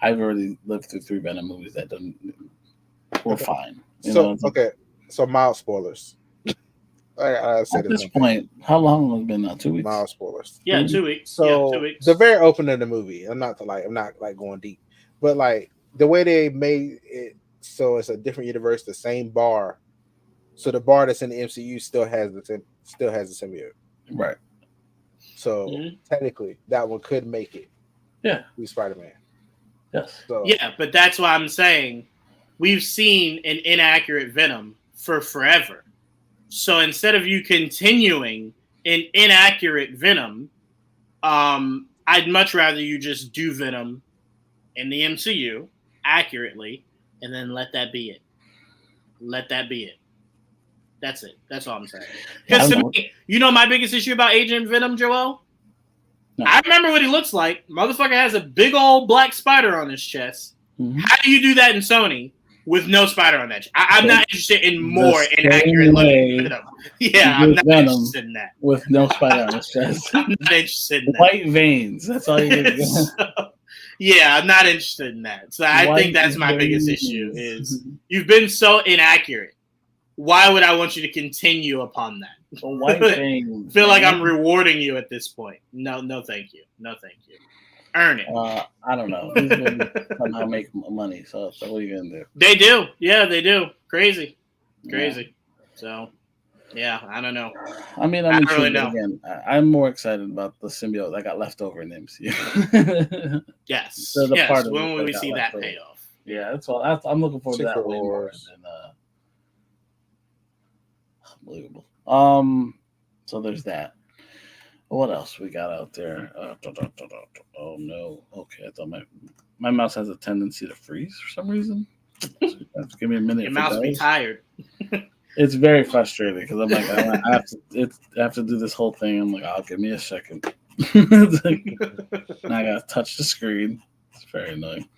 I've already lived through 3 Venom movies that were fine. So mild spoilers. At this point, how long has it been now? 2 weeks. Mild spoilers. Yeah, 2 weeks. So 2 weeks. The very opening of the movie. I'm not going deep, but like the way they made it, so it's a different universe, the same bar. So the bar that's in the MCU still has the symbiote. Right. So technically, that one could make it. Yeah. Be Spider-Man. Yes. So, yeah, but that's why I'm saying we've seen an inaccurate Venom for forever. So instead of you continuing an inaccurate Venom, I'd much rather you just do Venom in the MCU accurately and then let that be it. Let that be it. That's it. That's all I'm saying. Because to me, you know my biggest issue about Agent Venom, Joel? No. I remember what he looks like. Motherfucker has a big old black spider on his chest. Mm-hmm. How do you do that in Sony with no spider on that? I'm not interested in more inaccurate looking Venom. Yeah, I'm not interested in that. With no spider on his chest. I'm not interested in that. White veins. That's all you get. Yeah, I'm not interested in that. So I think that's my biggest issue is you've been so inaccurate. Why would I want you to continue upon that? White veins. Feel like I'm rewarding you at this point. No, thank you. No, thank you. Earn it. I don't know. These movies somehow make money, so what are you gonna do? They do. Yeah, they do. Crazy. Yeah. So, yeah, I don't know. I mean, I don't really know. Again, I'm more excited about the symbiote that got left over in the MCU. Yes. So yes. When will we see that payoff? Yeah, that's all. I'm looking forward to that way more than unbelievable. So there's that. What else we got out there? Oh no. Okay, I thought my mouse has a tendency to freeze for some reason. So give me a minute. Your mouse be tired. It's very frustrating because I'm like, I have to do this whole thing. I'm like, give me a second. And I gotta touch the screen. It's very annoying.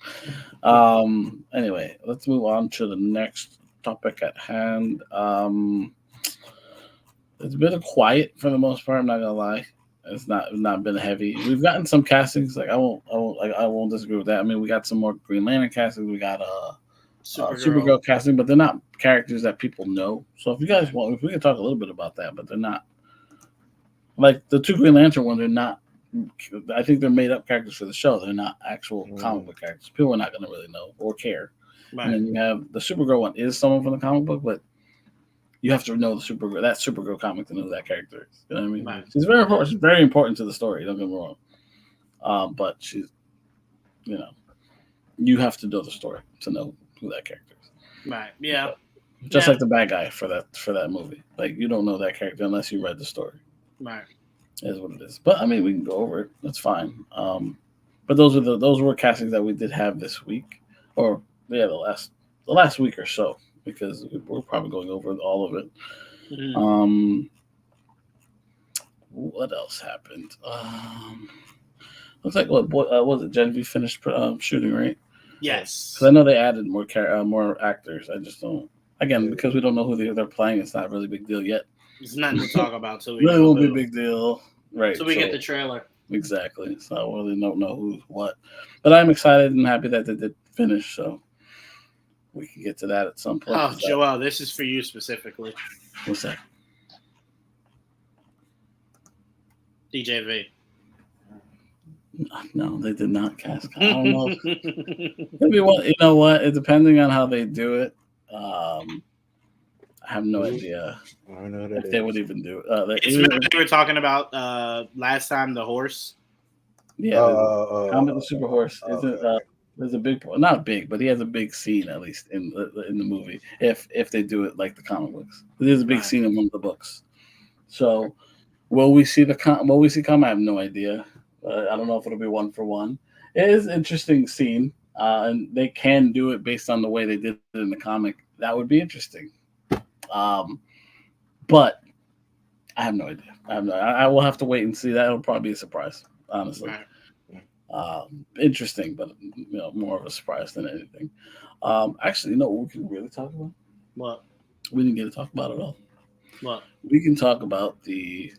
Anyway, let's move on to the next topic at hand. It's been quiet for the most part. I'm not gonna lie. It's not been heavy. We've gotten some castings. Like I won't disagree with that. I mean, we got some more Green Lantern castings. We got Supergirl casting, but they're not characters that people know. So if you guys want, if we can talk a little bit about that, but they're not like the 2 Green Lantern ones. They're not. I think they're made up characters for the show. They're not actual comic book characters. People are not going to really know or care. Right. And then you have the Supergirl one is someone from the comic book, but you have to know that Supergirl comic to know who that character is. You know what I mean? Right. She's very important. She's very important to the story. Don't get me wrong. But she's, you have to know the story to know who that character is. Right. Yeah. Just like the bad guy for that movie. Like you don't know that character unless you read the story. Right. Is what it is. But I mean, we can go over it. That's fine. But those were castings that we did have this week, or the last the last week or so, because we're probably going over all of it. Mm-hmm. What else happened? Looks like what was it? Genevieve finished shooting, right? Yes. Because I know they added more actors. I just don't. Again, because we don't know who they're playing, it's not really a big deal yet. It's nothing to talk about till we really won't be a big deal, right? So we get the trailer. Exactly. So I really don't know who's what, but I'm excited and happy that they did finish. So we can get to that at some point. Oh, Joel, this is for you specifically. What's that? DJV. No, they did not cast. I don't know. Maybe you know what? Depending on how they do it, I have no idea. I don't know if they would even do it. They were talking about last time the horse. Yeah, Comet the Super Horse there's a big, not big, but he has a big scene at least in the movie. If they do it like the comic books, there's a big scene in one of the books. So, will we see Comet? I have no idea. I don't know if it'll be one for one. It is an interesting scene, and they can do it based on the way they did it in the comic. That would be interesting. But I have no idea. I will have to wait and see. That'll probably be a surprise, honestly. Right. Interesting, but more of a surprise than anything. Actually, what we can really talk about? What? We didn't get to talk about it all. What? We can talk about the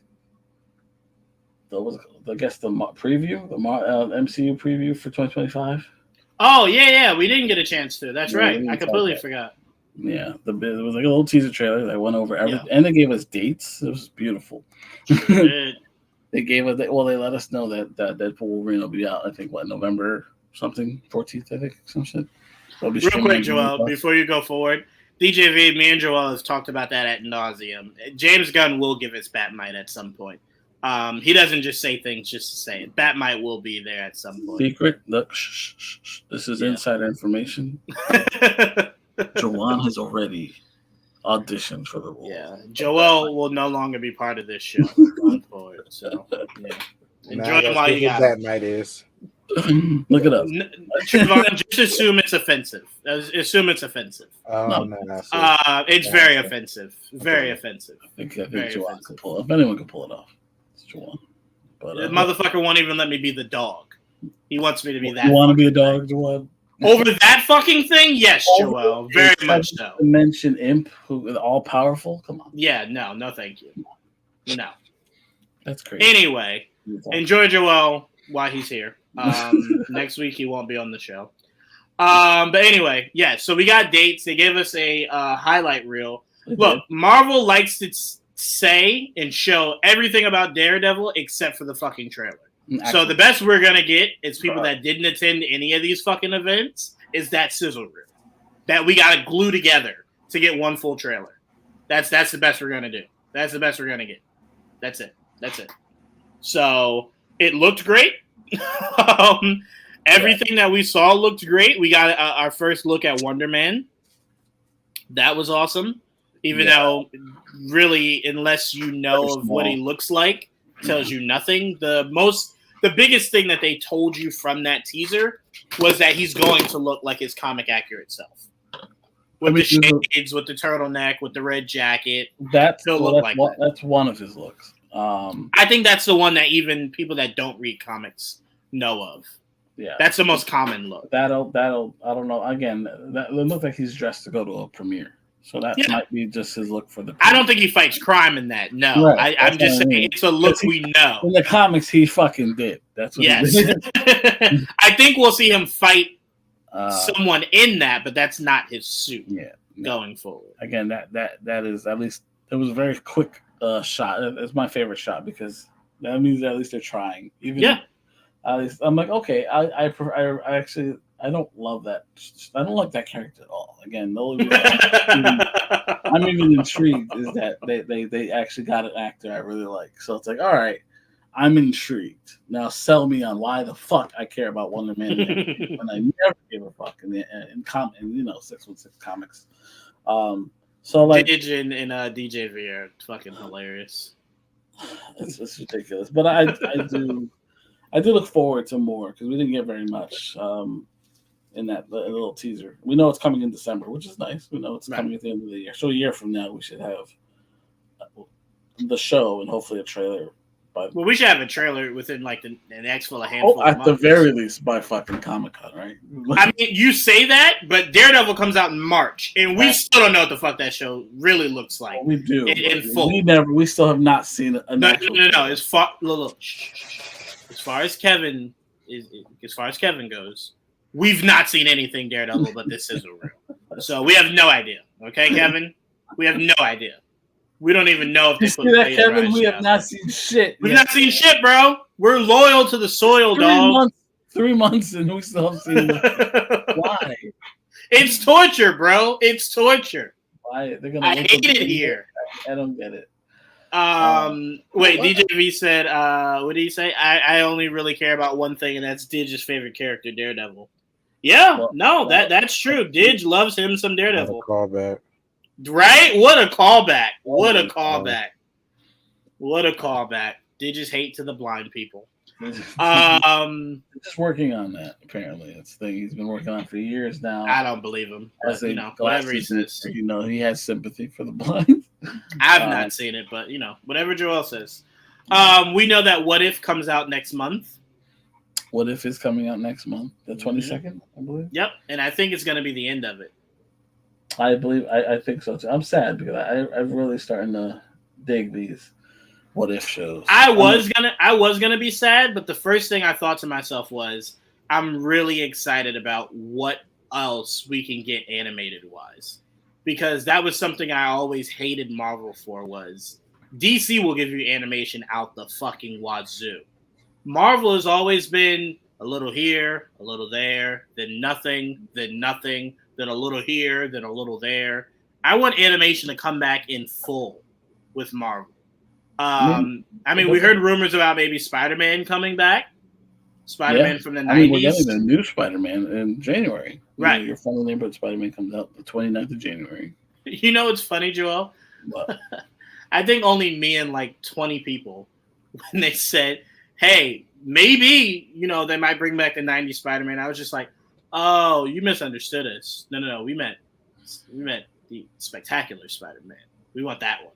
preview, the MCU preview for 2025. Oh yeah, we didn't get a chance to. That's right. I completely forgot. Yeah, it was like a little teaser trailer that went over everything, and they gave us dates. It was beautiful. Sure did. They gave us. They let us know that Deadpool Wolverine will be out. I think November something 14th. I think some shit. Real quick, Joel, before you go forward, DJV, me and Joel have talked about that ad nauseum. James Gunn will give us Batmite at some point. He doesn't just say things just to say it. Batmite will be there at some point. Secret. Look, shh. This is insider information. Joanne has already auditioned for the role. Yeah, Joel will no longer be part of this show going forward. So, yeah. Enjoy him while you got that night is. Look it up. Trevon, just assume it's offensive. Assume it's offensive. No. It's very offensive. Very offensive. I think Joanne can pull it. If anyone can pull it off, it's Joanne. But the motherfucker won't even let me be the dog. He wants me to be that. You want to be a dog, Joanne? Over that fucking thing? Yes, Joel. Very much so. Mention Imp, who is all powerful? Come on. Yeah, no, thank you. No. That's crazy. Anyway, enjoy Joel while he's here. Next week he won't be on the show. But anyway, so we got dates. They gave us a highlight reel. Look, Marvel likes to say and show everything about Daredevil except for the fucking trailer. So the best we're gonna get is people that didn't attend any of these fucking events is that sizzle reel that we gotta glue together to get one full trailer. That's the best we're gonna do. That's the best we're gonna get. That's it. So it looked great. Everything that we saw looked great. We got our first look at Wonder Man. That was awesome. Even though, really, unless you know of what he looks like, tells you nothing. The biggest thing that they told you from that teaser was that he's going to look like his comic accurate self. With the shades, with the turtleneck, with the red jacket. That's one of his looks. I think that's the one that even people that don't read comics know of. Yeah. That's the most common look. That'll I don't know. Again, it looks like he's dressed to go to a premiere. So that might be just his look for the. I don't think he fights crime in that. No, right. I'm just saying it's a look we know. In the comics, he fucking did. That's what. Yes. He did. I think we'll see him fight someone in that, but that's not his suit. Yeah. Going forward. Again, that is at least it was a very quick shot. It's my favorite shot because that means at least they're trying. At least I'm like, okay, I actually. I don't love that. I don't like that character at all. Again, I'm even intrigued is that they actually got an actor I really like. So it's like, all right, I'm intrigued. Now sell me on why the fuck I care about Wonder Man when I never gave a fuck in 616 comics. So like Didge and DJV are fucking hilarious. It's ridiculous, but I do look forward to more because we didn't get very much. in that little teaser. We know it's coming in December, which is nice. We know it's coming at the end of the year. So a year from now, we should have the show and hopefully a trailer. Well, we should have a trailer within like the next handful of months. At the very least by fucking Comic-Con, right? I mean, you say that, but Daredevil comes out in March, and we still don't know what the fuck that show really looks like. Well, we do. In full. We still have not seen it. No. As far as Kevin goes, we've not seen anything Daredevil, but this is a real. So we have no idea. Okay, Kevin? We have no idea. We don't even know if they put that, Kevin. We have not seen shit. We've not seen shit, bro. We're loyal to the soil, dog. 3 months, and we still haven't seen it. Why? It's torture, bro. It's torture. Why? I hate it here. I don't get it. Wait, DJV said, what did he say? I only really care about one thing, and that's Dig's favorite character, Daredevil. Yeah, that's true. Dig loves him some Daredevil. Callback. Right? What a callback. What a callback. What a callback. Dig just hate to the blind people. Just working on that, apparently. It's the thing he's been working on for years now. I don't believe him. But, whatever he says. He has sympathy for the blind. I've not seen it, but, whatever Joel says. We know that What If comes out next month. What If is coming out next month? The 22nd, I believe? Yep, and I think it's going to be the end of it. I think so, too. I'm sad because I'm really starting to dig these What If shows. I was gonna be sad, but the first thing I thought to myself was, I'm really excited about what else we can get animated wise, because that was something I always hated Marvel for. Was DC will give you animation out the fucking wazoo. Marvel has always been a little here, a little there, then nothing, then a little here, then a little there. I want animation to come back in full with Marvel. We heard rumors about maybe Spider-Man coming back. Spider-Man from the 90s. We're getting the new Spider-Man in January. Right. Your final name, but Spider-Man comes out the 29th of January. You know what's funny, Joel? What? I think only me and like 20 people, when they said, hey, maybe, they might bring back the 90s Spider-Man. I was just like, oh, you misunderstood us. No. We meant the Spectacular Spider-Man. We want that one.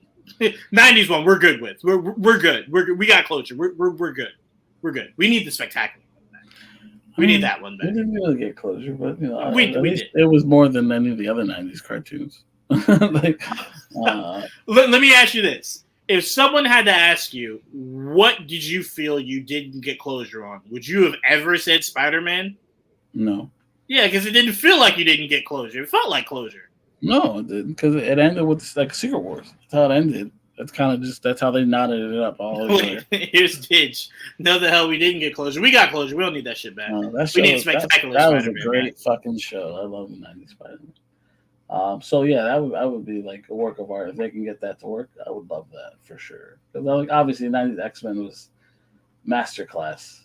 90s one, we're good with. We're good. We got closure. We're good. We're good. We need the Spectacular one back. We need that one back. We didn't really get closure, but we did. It was more than any of the other 90s cartoons. Let me ask you this. If someone had to ask you, what did you feel you didn't get closure on? Would you have ever said Spider-Man? No. Yeah, because it didn't feel like you didn't get closure. It felt like closure. No, it didn't, because it ended with like Secret Wars. That's how it ended. That's kind of that's how they knotted it up all over. Here's Dig. No, the hell we didn't get closure. We got closure. We don't need that shit back. No, we need Spectacular that Spider-Man. That was a great fucking show. I love the 90s Spider-Man. So yeah, that would be like a work of art. If they can get that to work, I would love that for sure. Because obviously, 90s X-Men was masterclass.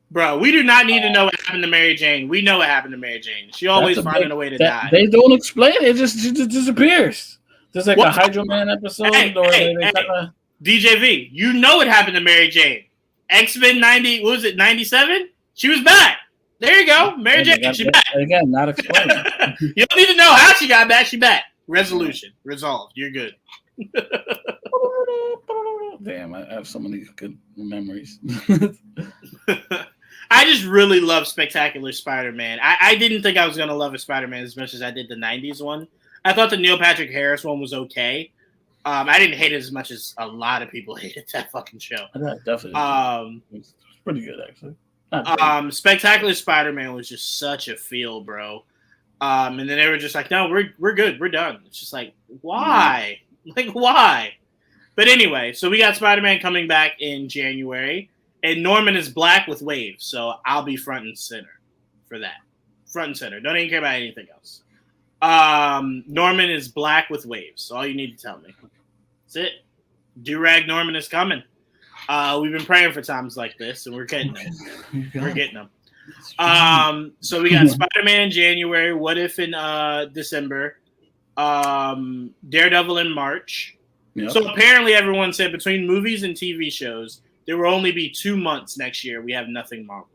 Bro, we do not need to know what happened to Mary Jane. We know what happened to Mary Jane. She always finding a way to die. They don't explain it. She just disappears. Just like a Hydro Man episode. DJV, you know what happened to Mary Jane. X-Men 90, what was it, 97? She was back. There you go. Mary Jane, she's back. Again, not explained. You don't need to know how she got back. She back. Resolution. Resolved. You're good. Damn, I have so many good memories. I just really love Spectacular Spider-Man. I didn't think I was going to love a Spider-Man as much as I did the 90s one. I thought the Neil Patrick Harris one was okay. I didn't hate it as much as a lot of people hated that fucking show. Definitely. It's pretty good, actually. Spectacular Spider-Man was just such a feel, bro. And then they were just like, no, we're good. We're done. It's just like, why? Like, why? But anyway, so we got Spider-Man coming back in January. And Norman is black with waves, so I'll be front and center for that. Front and center. Don't even care about anything else. Norman is black with waves. So all you need to tell me. That's it. Do-rag Norman is coming. We've been praying for times like this, and we're getting them. We're getting them. So we got Spider-Man in January. What If in December. Daredevil in March. Yep. So apparently everyone said between movies and TV shows, there will only be 2 months next year. We have nothing Marvel.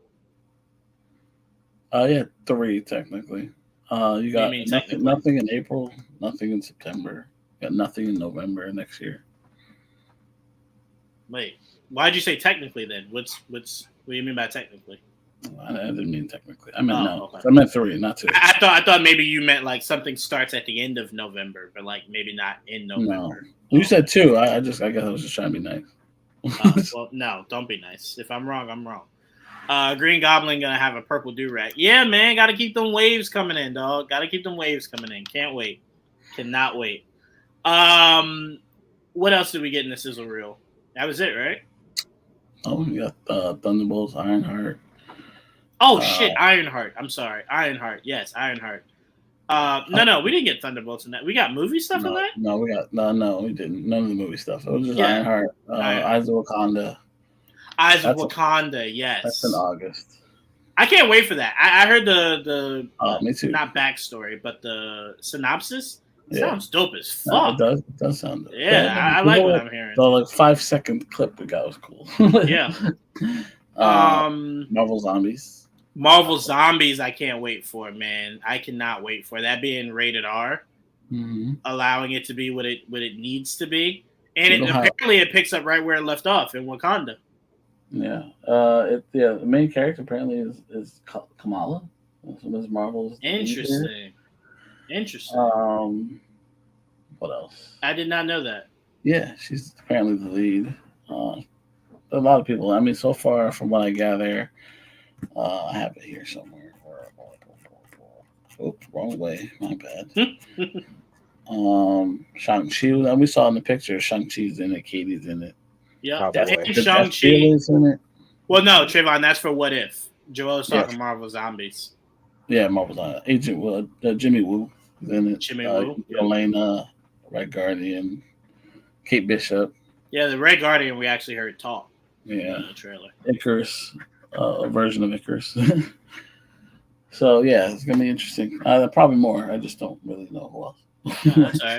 Yeah, 3 technically. You got nothing in April, nothing in September, got nothing in November next year. Wait, why'd you say technically then? What do you mean by technically? I didn't mean technically. I meant no. Okay. I meant 3, not 2. I thought maybe you meant like something starts at the end of November, but like maybe not in November. No. You said 2. I guess I was just trying to be nice. Well, no, don't be nice. If I'm wrong, I'm wrong. Green Goblin gonna have a purple do-rag. Yeah, man, gotta keep them waves coming in, dog. Gotta keep them waves coming in. Can't wait. Cannot wait. What else did we get in the sizzle reel? That was it, right? Oh, we got Thunderbolts, Ironheart. Oh shit, Ironheart. I'm sorry, Ironheart. Yes, Ironheart. No, we didn't get Thunderbolts in that. We got movie stuff in that. No, we didn't. None of the movie stuff. It was just Ironheart, Eyes of Wakanda. Eyes of Wakanda. Yes, that's in August. I can't wait for that. I heard the me too. Not backstory, but the synopsis. Sounds dope as fuck. No, it does sound dope. Yeah, I like what I'm hearing. The 5-second clip we got was cool. Yeah. Marvel Zombies. Marvel Zombies, I can't wait for, man. I cannot wait for that being rated R, allowing it to be what it needs to be, and apparently it picks up right where it left off in Wakanda. Yeah. The main character apparently is Kamala. Ms. Marvel's. Interesting. What else? I did not know that. Yeah, she's apparently the lead. A lot of people. I mean, so far from what I gather, I have it here somewhere. Oops, wrong way. My bad. Shang-Chi. We saw in the picture. Shang-Chi's in it. Katie's in it. Yeah, Shang-Chi is in it. Well, no, Trayvon, that's for What If. Joel's talking Marvel Zombies. Yeah, Marvel Zombies. Agent Jimmy Woo is in it. Jimmy Woo. Elena, Red Guardian, Kate Bishop. Yeah, the Red Guardian we actually heard talk. Yeah. In the trailer. Icarus, a version of Icarus. So, yeah, it's going to be interesting. Probably more. I just don't really know who else. That's all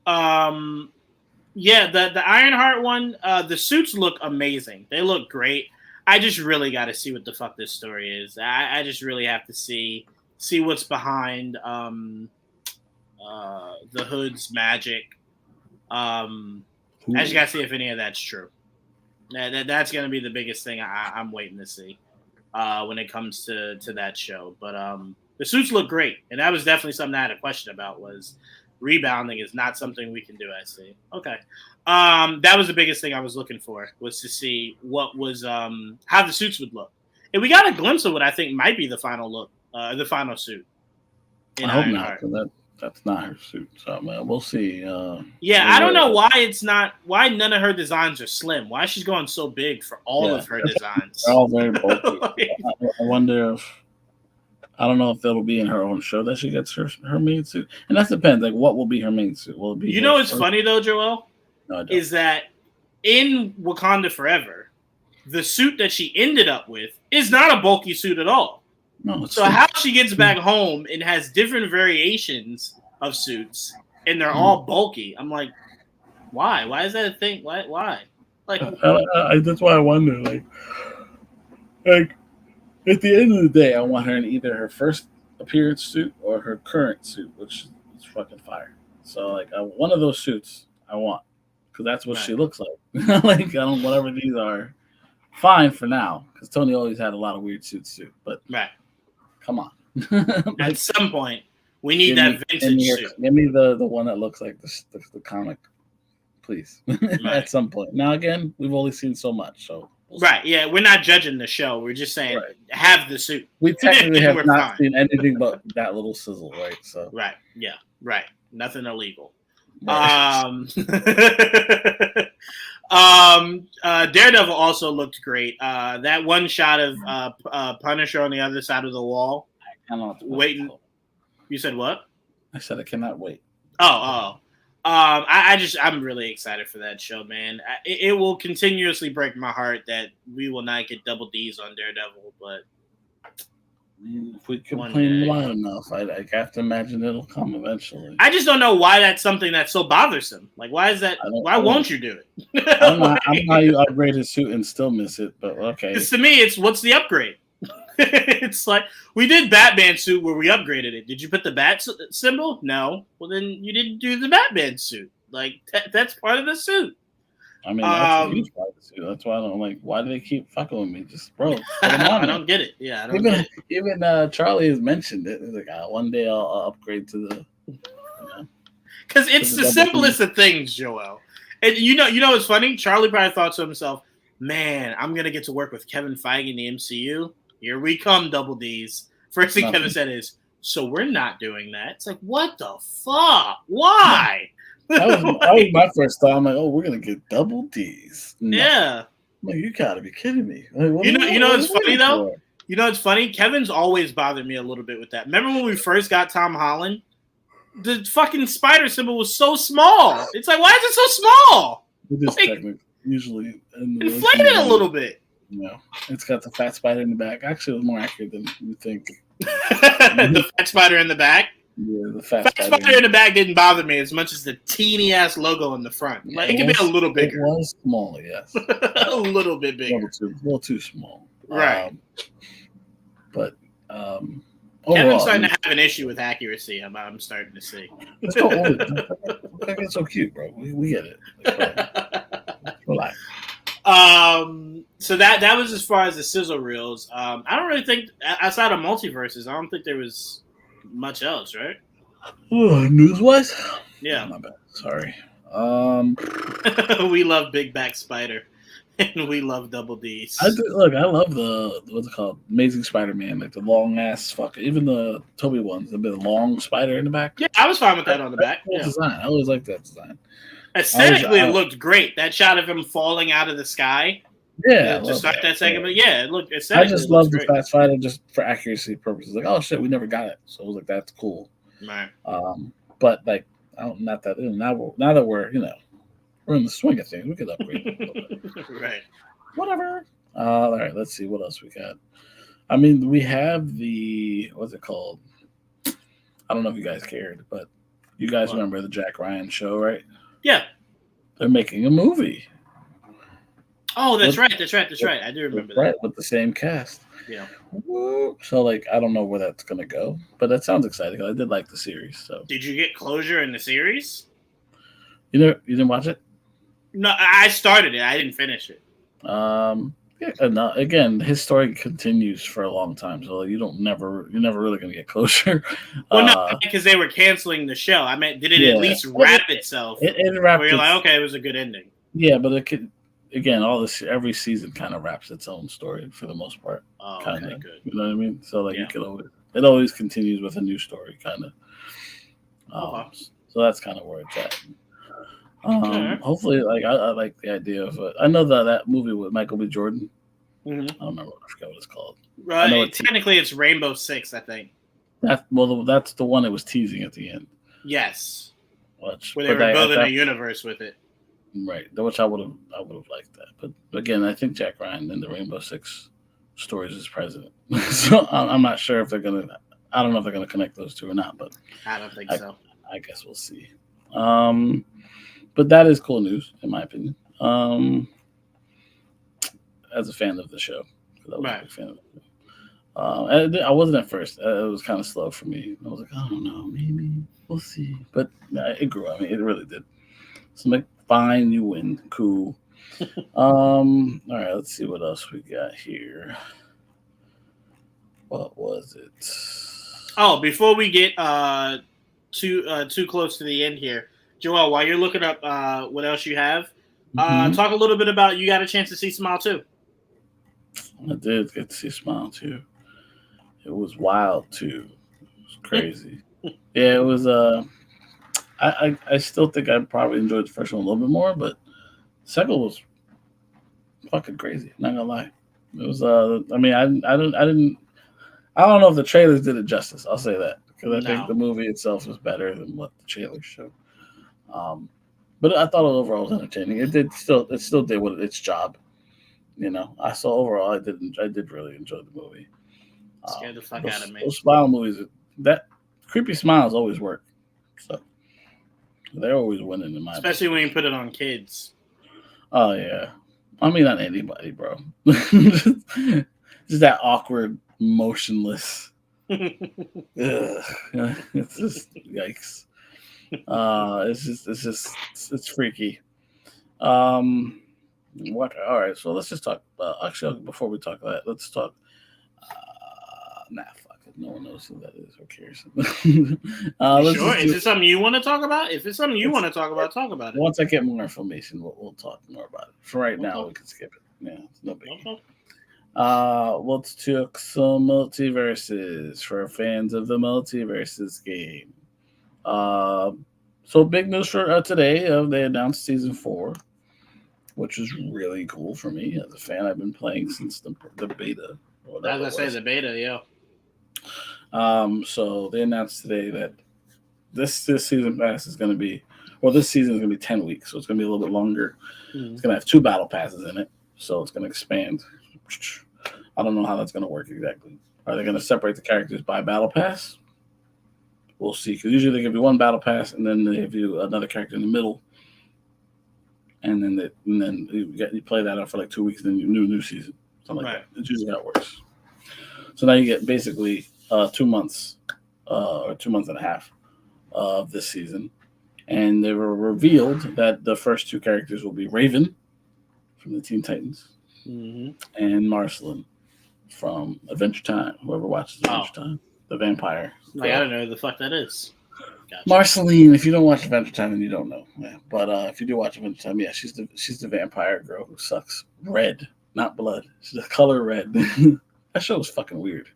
right. Yeah, the Ironheart one, the suits look amazing. They look great. I just really got to see what the fuck this story is. I just really have to see what's behind the Hood's magic. I just got to see if any of that's true. That's going to be the biggest thing I'm waiting to see when it comes to that show. But the suits look great, and that was definitely something I had a question about. Was rebounding is not something we can do. I see. Okay. That was the biggest thing I was looking for, was to see what was how the suits would look. And we got a glimpse of what I think might be the final look, the final suit. I hope not, because that's not her suit. So we'll see. I don't know why none of her designs are slim. Why she's going so big for all of her designs. They're all very bulky. I wonder if, I don't know if that'll be in her own show that she gets her main suit. And that depends. Like, what will be her main suit? Will it be? You know what's funny though, Joel? No, I don't. Is that in Wakanda Forever, the suit that she ended up with is not a bulky suit at all. No. So how she gets back home and has different variations of suits, and they're all bulky. I'm like, why? Why is that a thing? Why? Like, that's why I wonder. Like. At the end of the day, I want her in either her first appearance suit or her current suit, which is fucking fire. So, like, one of those suits I want, because that's what she looks like. Like, whatever these are, fine for now, because Tony always had a lot of weird suits too. But come on, at some point, we need that vintage suit. Give me the one that looks like the comic, please. At some point. Now, again, we've only seen so much, so. Right, yeah, we're not judging the show. We're just saying have the suit. We technically have not seen anything but that little sizzle, right? So Right. Nothing illegal. Right. Daredevil also looked great. That one shot of Punisher on the other side of the wall. I cannot waiting. You said what? I said I cannot wait. I'm really excited for that show, man. It will continuously break my heart that we will not get double D's on Daredevil, but if we complain loud enough, I have to imagine it'll come eventually. I just don't know why that's something that's so bothersome. Like, why is that? Why won't you do it? I don't know how you upgrade his suit and still miss it, but okay. Because to me, it's what's the upgrade? It's like we did Batman suit where we upgraded it. Did you put the bat symbol? No. Well, then you didn't do the Batman suit. Like that's part of the suit. I mean, that's a huge part of the suit. That's why I don't like. Why do they keep fucking with me? Just bro, I don't get it. Yeah, I don't get it. Even Charlie has mentioned it. He's like, one day I'll upgrade to the. Because it's the simplest of things, Joel. And you know, it's funny. Charlie probably thought to himself, "Man, I'm gonna get to work with Kevin Feige in the MCU. Here we come, Double D's." First thing Kevin said is, "So we're not doing that." It's like, what the fuck? Why? That was my first thought. I'm like, oh, we're gonna get Double D's. No. Yeah. Like, you gotta be kidding me. Like, you know it's funny though? You know it's funny? Kevin's always bothered me a little bit with that. Remember when we first got Tom Holland? The fucking spider symbol was so small. It's like, why is it so small? It is technically usually inflate it a little bit. No, it's got the fat spider in the back. Actually, it was more accurate than you think. The fat spider in the back? Yeah, the fat spider in the back didn't bother me as much as the teeny ass logo in the front. Like, it could be a little bigger. It was small, yes. A little bit bigger. A little too small. Right. But Kevin's starting to have an issue with accuracy. I'm starting to see. Let's go. It's so cute, bro. We get it. Like, relax. So that was as far as the sizzle reels. I don't really think outside of multiverses, I don't think there was much else, right? News wise? Yeah. My bad. Sorry. We love Big Back Spider. And we love Double D's. I love the what's it called? Amazing Spider-Man, like the long ass fucker. Even the Toby ones, the bit of long spider in the back. Yeah, I was fine with that on the back. Cool design. I always liked that design. Aesthetically, it looked great. That shot of him falling out of the sky. Yeah, to start that segment. Yeah, it looked. I just love the fat spider just for accuracy purposes. Like, oh shit, we never got it, so I was like, that's cool. Right. But like, not that now that we're we're in the swing of things, we could upgrade it a little bit. Right. Whatever. All right, let's see what else we got. I mean, we have the what's it called? I don't know if you guys cared, but you guys remember the Jack Ryan show, right? Yeah. They're making a movie. Oh, that's right. I do remember that. Right, with the same cast. Yeah. So, like, I don't know where that's going to go, but that sounds exciting. I did like the series. So, did you get closure in the series? You didn't watch it? No, I started it. I didn't finish it. No, again, his story continues for a long time, so you're never really going to get closure. Well, no, because they were canceling the show. I mean, did it at least wrap itself? It wrapped. Where you're like, okay, it was a good ending. Yeah, but it could. Again, every season kind of wraps its own story for the most part. Oh, kinda, okay, good. You know what I mean? So like, it always continues with a new story, kind of. So that's kind of where it's at. Hopefully, like I like the idea of it. I know that movie with Michael B. Jordan. Mm-hmm. I don't remember. I forgot what it's called. Technically, it's Rainbow Six, I think. That's the one that was teasing at the end. Yes. Where they were building a universe with it. Right, which I would have liked that. But again, I think Jack Ryan in the Rainbow Six stories is president. So I'm not sure if they're gonna. I don't know if they're gonna connect those two or not. But I don't think so. I guess we'll see. But that is cool news, in my opinion. As a fan of the show, I was a big fan of it. I wasn't at first. It was kind of slow for me. I was like, I don't know, maybe we'll see. But it grew. I mean, it really did. So like, fine, you win, cool. All right, let's see what else we got here. What was it? Oh, before we get too close to the end here, Joel, while you're looking up what else you have, talk a little bit about You Got a Chance to See Smile 2. I did get to see Smile 2. It was wild too. It was crazy. Yeah, it was. I still think I probably enjoyed the first one a little bit more, but the second was fucking crazy. Not gonna lie. It was. I mean, I don't know if the trailers did it justice. I'll say that because I think the movie itself was better than what the trailers showed. But I thought it overall was entertaining. It still did its job. I saw overall I did really enjoy the movie. Scared the fuck out of me. Those Smile movies, that creepy smiles always work. So they're always winning in my especially opinion. When you put it on kids. Oh yeah, I mean not anybody, bro. Just that awkward motionless. It's just yikes. It's freaky. What? All right, so let's just talk. Actually, before we talk that, let's talk. Fuck it. No one knows who that is. Who cares? Sure. Is it something you want to talk about? If it's something you want to talk about it. Once I get more information, we'll talk more about it. For right now, we can skip it. Yeah, it's no big. Okay. Let's talk some multiverses for fans of the multiverses game. So big news for today. They announced season 4, which is really cool for me as a fan. I've been playing since the beta. As I say, the beta, yeah. So they announced today that this season pass is going to be, this season is going to be 10 weeks, so it's going to be a little bit longer. It's going to have 2 battle passes in it, so it's going to expand. I don't know how that's going to work exactly. Are they going to separate the characters by battle pass? We'll see, because usually they give you 1 battle pass, and then they give you another character in the middle, and then you play that out for like 2 weeks, and then new season, something like that. It's usually how it works. So now you get basically 2 months or 2 months and a half of this season. And they were revealed that the first 2 characters will be Raven from the Teen Titans and Marceline from Adventure Time. Whoever watches Adventure Time, the vampire. I don't know who the fuck that is. Gotcha. Marceline, if you don't watch Adventure Time, then you don't know. Yeah. But if you do watch Adventure Time, yeah, she's the vampire girl who sucks red, not blood. She's the color red. That show was fucking weird.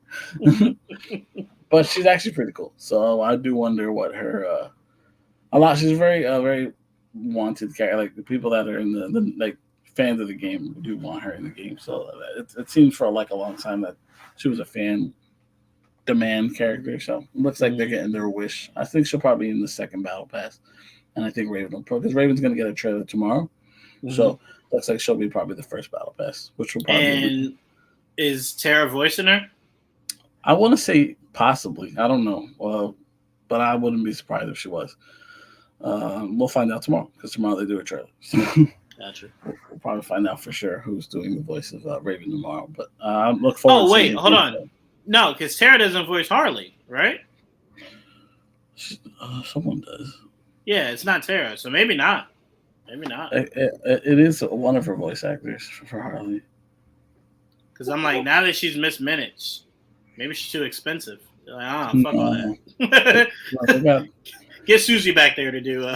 But she's actually pretty cool. So I do wonder what her she's very very wanted character. Like the people that are in the like fans of the game do want her in the game. So it seems for like a long time that she was a fan demand character. So it looks like they're getting their wish. I think she'll probably be in the second battle pass. And I think Raven will because Raven's gonna get a trailer tomorrow. So looks like she'll be probably the first battle pass, which will probably is Tara voicing her? I want to say possibly. I don't know. But I wouldn't be surprised if she was. We'll find out tomorrow because tomorrow they do a trailer. So gotcha. We'll probably find out for sure who's doing the voice of Raven tomorrow. But I look forward to Oh, wait. Hold on. No, because Tara doesn't voice Harley, right? Someone does. Yeah, it's not Tara, so maybe not. Maybe not. It is one of her voice actors for Harley. Because I'm like, now that she's missed minutes, maybe she's too expensive. Like, fuck all that. Get Susie back there to do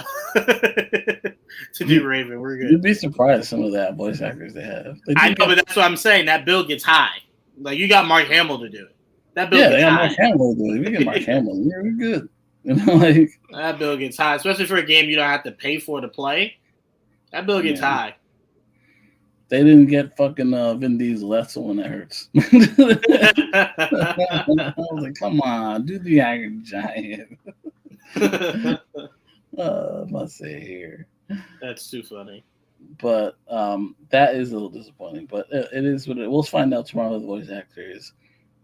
Raven. We're good. You'd be surprised some of that voice actors they have. I know, but that's what I'm saying. That bill gets high. Like you got Mark Hamill to do it. That bill gets high. Mark Hamill to do it. If you get Mark Hamill, you're good. You know, like that bill gets high, especially for a game you don't have to pay for to play. That bill gets high. They didn't get fucking Vin Diesel. That's the one that hurts. I was like, come on, do the Iron Giant. Must say here. That's too funny. But that is a little disappointing. But it is what it. We'll find out tomorrow who the voice actor is.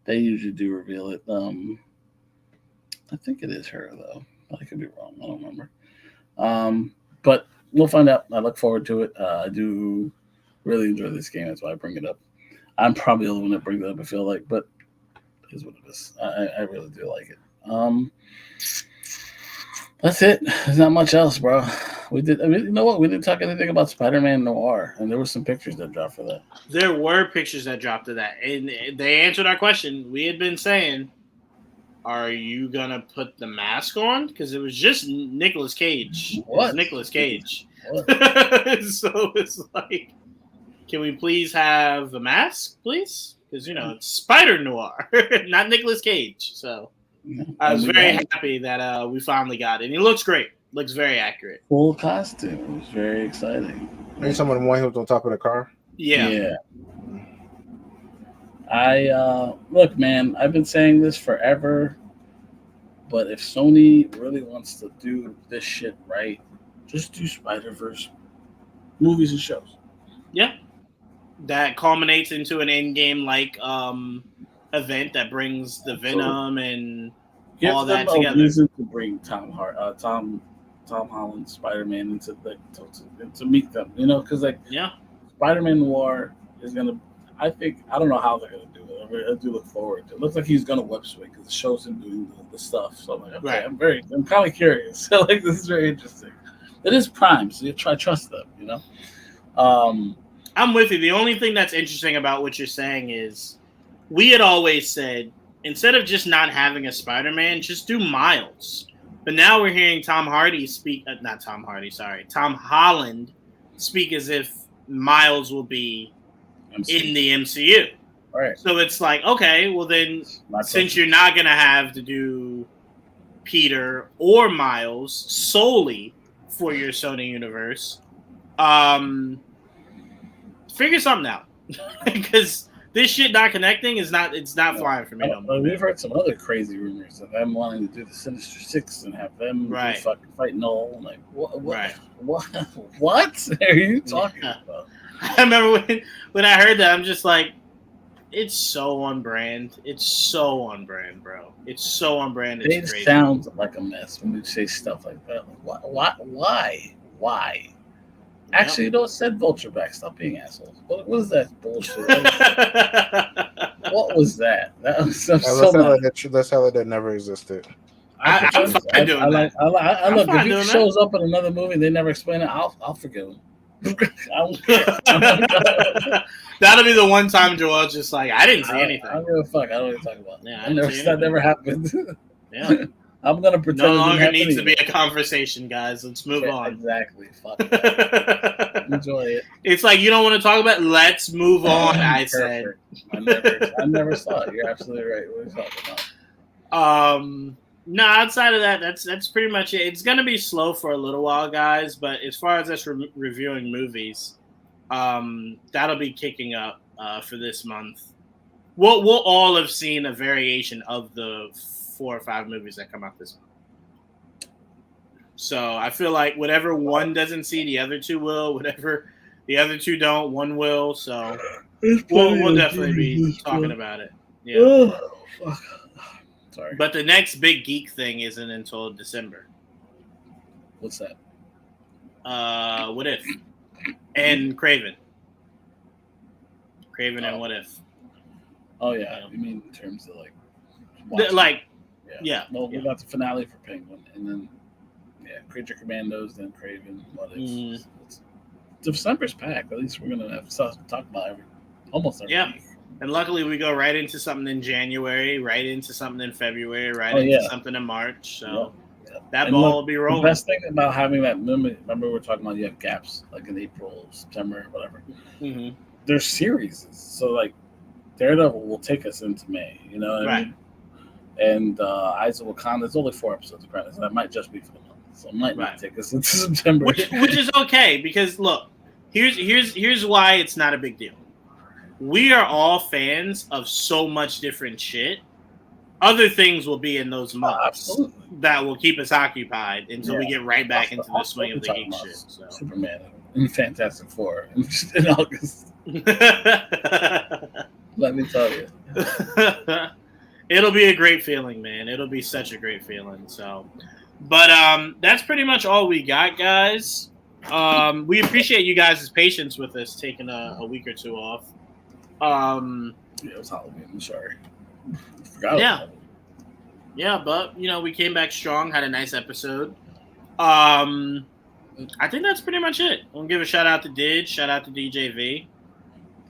They usually do reveal it. I think it is her though. I could be wrong. I don't remember. But we'll find out. I look forward to it. I do really enjoy this game. That's why I bring it up. I'm probably the only one that brings it up. I feel like, but it is what it is. I really do like it. That's it. There's not much else, bro. We did. I mean, you know what? We didn't talk anything about Spider-Man Noir, and there were some pictures that dropped for that. There were pictures that dropped of that, and they answered our question. We had been saying, "Are you gonna put the mask on?" Because it was just Nicolas Cage. What? Nicolas Cage. So it's like, can we please have the mask, please? Because it's Spider Noir, not Nicolas Cage. So. I was very happy that we finally got it. And he looks great. Looks very accurate. Full costume. It was very exciting. Maybe someone the one who was on top of the car. Yeah. I look, man. I've been saying this forever, but if Sony really wants to do this shit right, just do Spider-Verse movies and shows. Yeah, that culminates into an in-game like event that brings the Venom and all that together. Reason to bring Tom Holland, Spider-Man into to meet them, because Spider-Man Noir is gonna. I don't know how they're gonna do it. I do look forward to it. It looks like he's gonna web swing because it shows him doing the stuff. So I'm like, okay, right. I'm kind of curious. So like, this is very interesting. It is Prime, so you trust them, you know. I'm with you. The only thing that's interesting about what you're saying is we had always said instead of just not having a Spider-Man, just do Miles. But now we're hearing Tom Holland speak as if Miles will be in the MCU. Right. So it's like, okay, well then, since you're not going to have to do Peter or Miles solely for your Sony universe, figure something out. Because this shit not connecting it's not flying for me no more. We've heard some other crazy rumors of them wanting to do the Sinister Six and have them fucking fight Null. Like, what are you talking about? I remember when I heard that, I'm just like, it's so on brand. It's so on brand, bro. It's so on brand. It sounds like a mess when you say stuff like that. Like, why? Actually, you know what? Said Vulture back. Stop being assholes. What is that bullshit? What was that? That was so let's tell it that never existed. I'm fine doing that. I look, if he shows up in another movie, they never explain it. I'll forgive him. That'll be the one time Joel's just like, I didn't see anything. I don't give a fuck. I don't even talk about. Yeah, that never happened. Yeah. I'm gonna pretend. No longer needs to be a conversation, guys. Let's move on. Exactly. Fuck. Enjoy it. It's like you don't want to talk about it? Let's move on. I said. I never saw it. You're absolutely right. What are you talking about? No, outside of that, that's pretty much it. It's gonna be slow for a little while, guys. But as far as us reviewing movies, that'll be kicking up for this month. We'll all have seen a variation of the 4 or 5 movies that come out this month. So I feel like whatever one doesn't see, the other 2 will. Whatever the other 2 don't, one will. So we'll definitely be talking about it. Yeah. Oh, fuck. Sorry. But the next big geek thing isn't until December. What's that? What If? And Craven. And What If. Oh, yeah. You mean in terms of yeah. Well, we got the finale for Penguin, and then Creature Commandos, then Craven. What If? December's packed. At least we're gonna have stuff to talk about almost every week. And luckily, we go right into something in January, right into something in February, into something in March. So that ball will be rolling. The best thing about having that movie, remember we were talking about you have gaps like in April, September, whatever. Mm-hmm. There's series, so like Daredevil will take us into May. You know what I mean? And Eyes of Wakanda, there's only 4 episodes of credits, and that might just be for the month. So it might not take us into September. Which is okay, because look, here's why it's not a big deal. We are all fans of so much different shit. Other things will be in those months that will keep us occupied until we get right back into the swing of the geek shit. So. Superman and Fantastic Four in August. Let me tell you. It'll be a great feeling, man. It'll be such a great feeling. So, but that's pretty much all we got, guys. We appreciate you guys' patience with us taking a week or 2 off. It was Halloween. I'm sorry. I forgot about it. Yeah, but we came back strong. Had a nice episode. I think that's pretty much it. I'll give a shout out to Did. Shout out to DJV.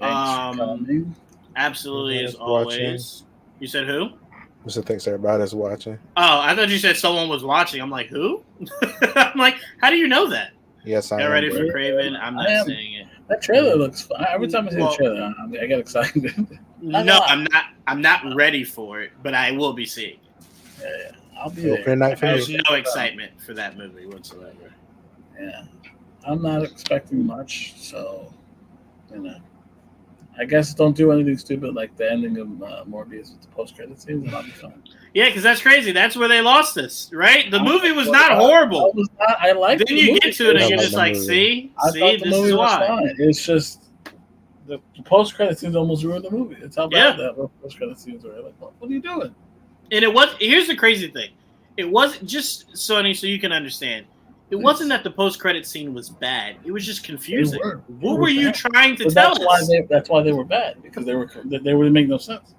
Thanks for coming. Absolutely, as always. Watching. You said who? So thanks everybody that's watching. Oh, I thought you said someone was watching. I'm like, who? I'm like, how do you know that? Yes, I am. Ready for Craven? I'm not saying it. That trailer looks fun. Every time I see the trailer, I get excited. No, I'm not ready for it, but I will be seeing it. Yeah, I'll be there. There's no excitement for that movie whatsoever. Yeah, I'm not expecting much, so I guess don't do anything stupid like the ending of Morbius with the post-credit scenes, and I'll be fine. Yeah, because that's crazy. That's where they lost us, right? The movie was not horrible. I liked it. Then you get to it and you're just like, see, this is why. It's just the post-credit scenes almost ruined the movie. It's how bad that post-credit scenes were. Like, what are you doing? And here's the crazy thing. It wasn't just, Sonny, so you can understand. It wasn't that the post-credit scene was bad. It was just confusing. What were you trying to tell us? That's why they were bad, because they were making no sense.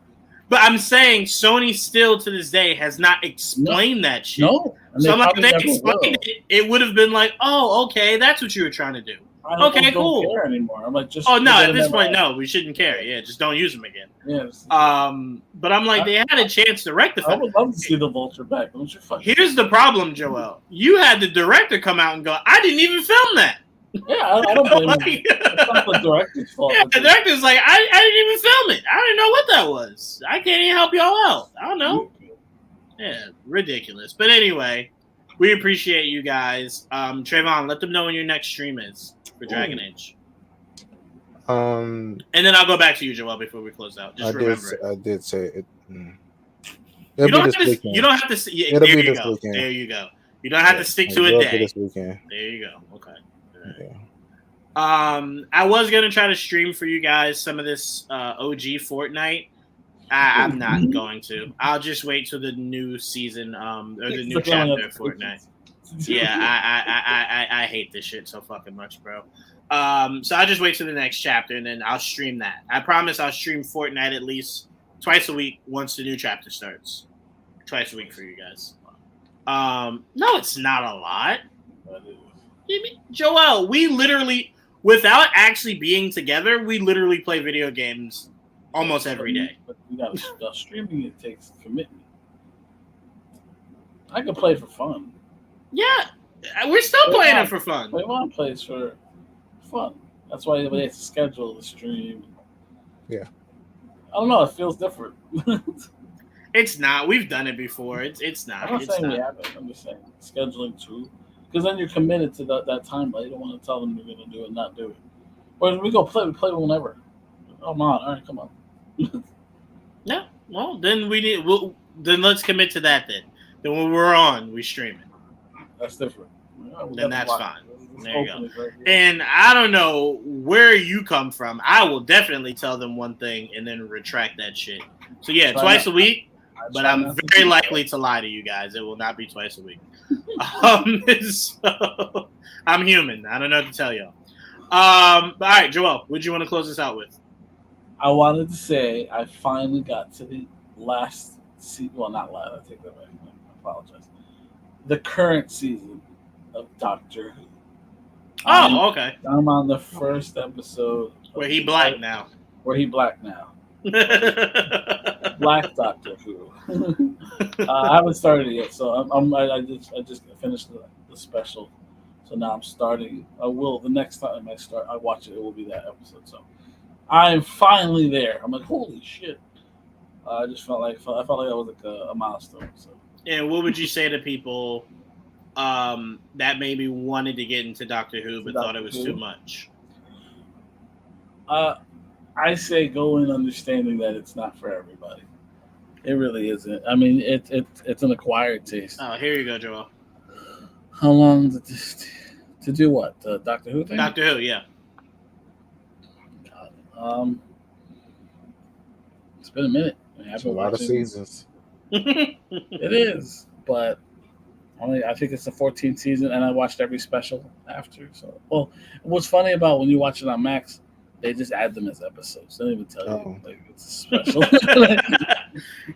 But I'm saying Sony still to this day has not explained that shit. No. So I'm like, if they explained it, it would have been like, oh, okay, that's what you were trying to do. Okay, cool. Don't care anymore. I'm like, just. Oh no! At this point, no, we shouldn't care. Yeah, just don't use them again. Yes. But I'm like, they had a chance to rectify. I would love to see the Vulture back. Don't you fucking. Here's the problem, Joel. You had the director come out and go, "I didn't even film that." Yeah, I don't blame him. It's not the director's fault. Yeah, the director's like, I didn't even film it. I didn't know what that was. I can't even help y'all out. I don't know. Yeah, ridiculous. But anyway, we appreciate you guys. Trayvon, let them know when your next stream is for Dragon Age. And then I'll go back to you, Joel, before we close out. Just remember it. I did say it. You don't have to. Yeah, there you go. Weekend. There you go. You don't have to stick to a day. This weekend. There you go. Okay. Right. Yeah. I was gonna try to stream for you guys some of this OG Fortnite. I'm not going to. I'll just wait till the new season, or the new chapter of Fortnite. Yeah, I hate this shit so fucking much, bro. So I'll just wait till the next chapter and then I'll stream that. I promise I'll stream Fortnite at least twice a week once the new chapter starts. Twice a week for you guys. No, it's not a lot. Joel, we literally, without actually being together, we literally play video games almost every day. But streaming, it takes commitment. I can play for fun. Yeah, we're still playing it for fun. One plays for fun. That's why they have to schedule the stream. Yeah. I don't know. It feels different. It's not. We've done it before. It's not. I'm not saying we haven't. I'm just saying scheduling too. Because then you're committed to that time, but you don't want to tell them you're going to do it and not do it. Whereas we play whenever. Come on. All right, come on. No. Well, then then let's commit to that then. Then when we're on, we stream it. That's different. Then that's fine. There you go. Right, and I don't know where you come from. I will definitely tell them one thing and then retract that shit. So yeah, twice a week. But I'm very likely to lie to you guys. It will not be twice a week. So I'm human. I don't know what to tell y'all. But all right, Joel, what do you want to close this out with? I wanted to say I finally got to the last season. Well, not last. I take that back. I apologize. The current season of Doctor Who. Okay. I'm on the first episode. Where he black now. Black Doctor Who. I haven't started it yet, so I just finished the special. So now I'm starting. I will the next time I watch it. It will be that episode. So I'm finally there. I'm like, holy shit! I just felt like that was like a milestone. So. And what would you say to people that maybe wanted to get into Doctor Who but thought it was too much? I say go in understanding that it's not for everybody. It really isn't. I mean, it's an acquired taste. Oh, here you go, Joel. How long did this to do what? The Doctor Who thing? Doctor Who, yeah. God, it's been a minute. It's a lot of seasons. It is, but I think it's the 14th season, and I watched every special after. So, well, what's funny about when you watch it on Max? They just add them as episodes. They don't even tell you like it's a special.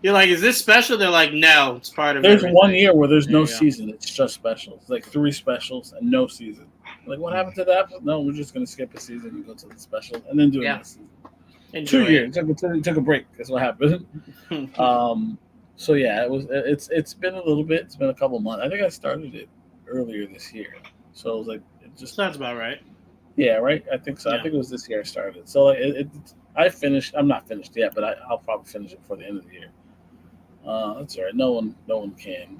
You're like, is this special? They're like, no, it's part of it. There's everything. 1 year where there's no season. It's just specials. It's like 3 specials and no season. Like, what happened to that? No, we're just going to skip a season and go to the special and then do a next season. Enjoy 2 years. Took a break. That's what happened. So, yeah, it's been a little bit. It's been a couple months. I think I started it earlier this year. So, it was like, it just sounds about right. Yeah, right. I think so. Yeah. I think it was this year I started. So I finished. I'm not finished yet, but I'll probably finish it before the end of the year. That's all right. No one can.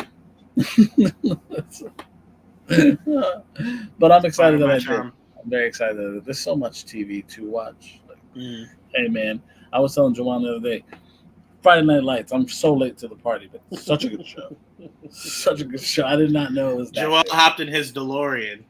But I'm excited that I did. I'm very excited that there's so much TV to watch. Like, hey man, I was telling Joanne the other day, Friday Night Lights. I'm so late to the party, but such a good show. Such a good show. I did not know it was that. Joel hopped in his DeLorean.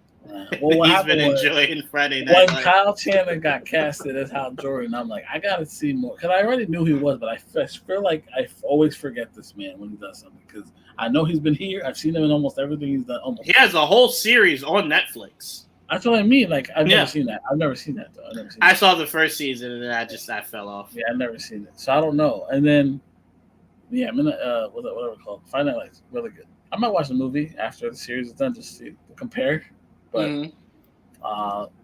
Well, he's been enjoying Friday Night Lights. When Kyle Chandler got casted as Hal Jordan, I'm like, I gotta see more because I already knew he was, but I feel like I always forget this man when he does something because I know he's been here. I've seen him in almost everything he's done. He has a whole series on Netflix. That's what I mean. Like I've never seen that. I've never seen that though. I saw the first season and then I fell off. Yeah, I've never seen it, so I don't know. And then Yeah, I'm in whatever it's called. Friday Night Lights, really good. I might watch the movie after the series is done just to compare, but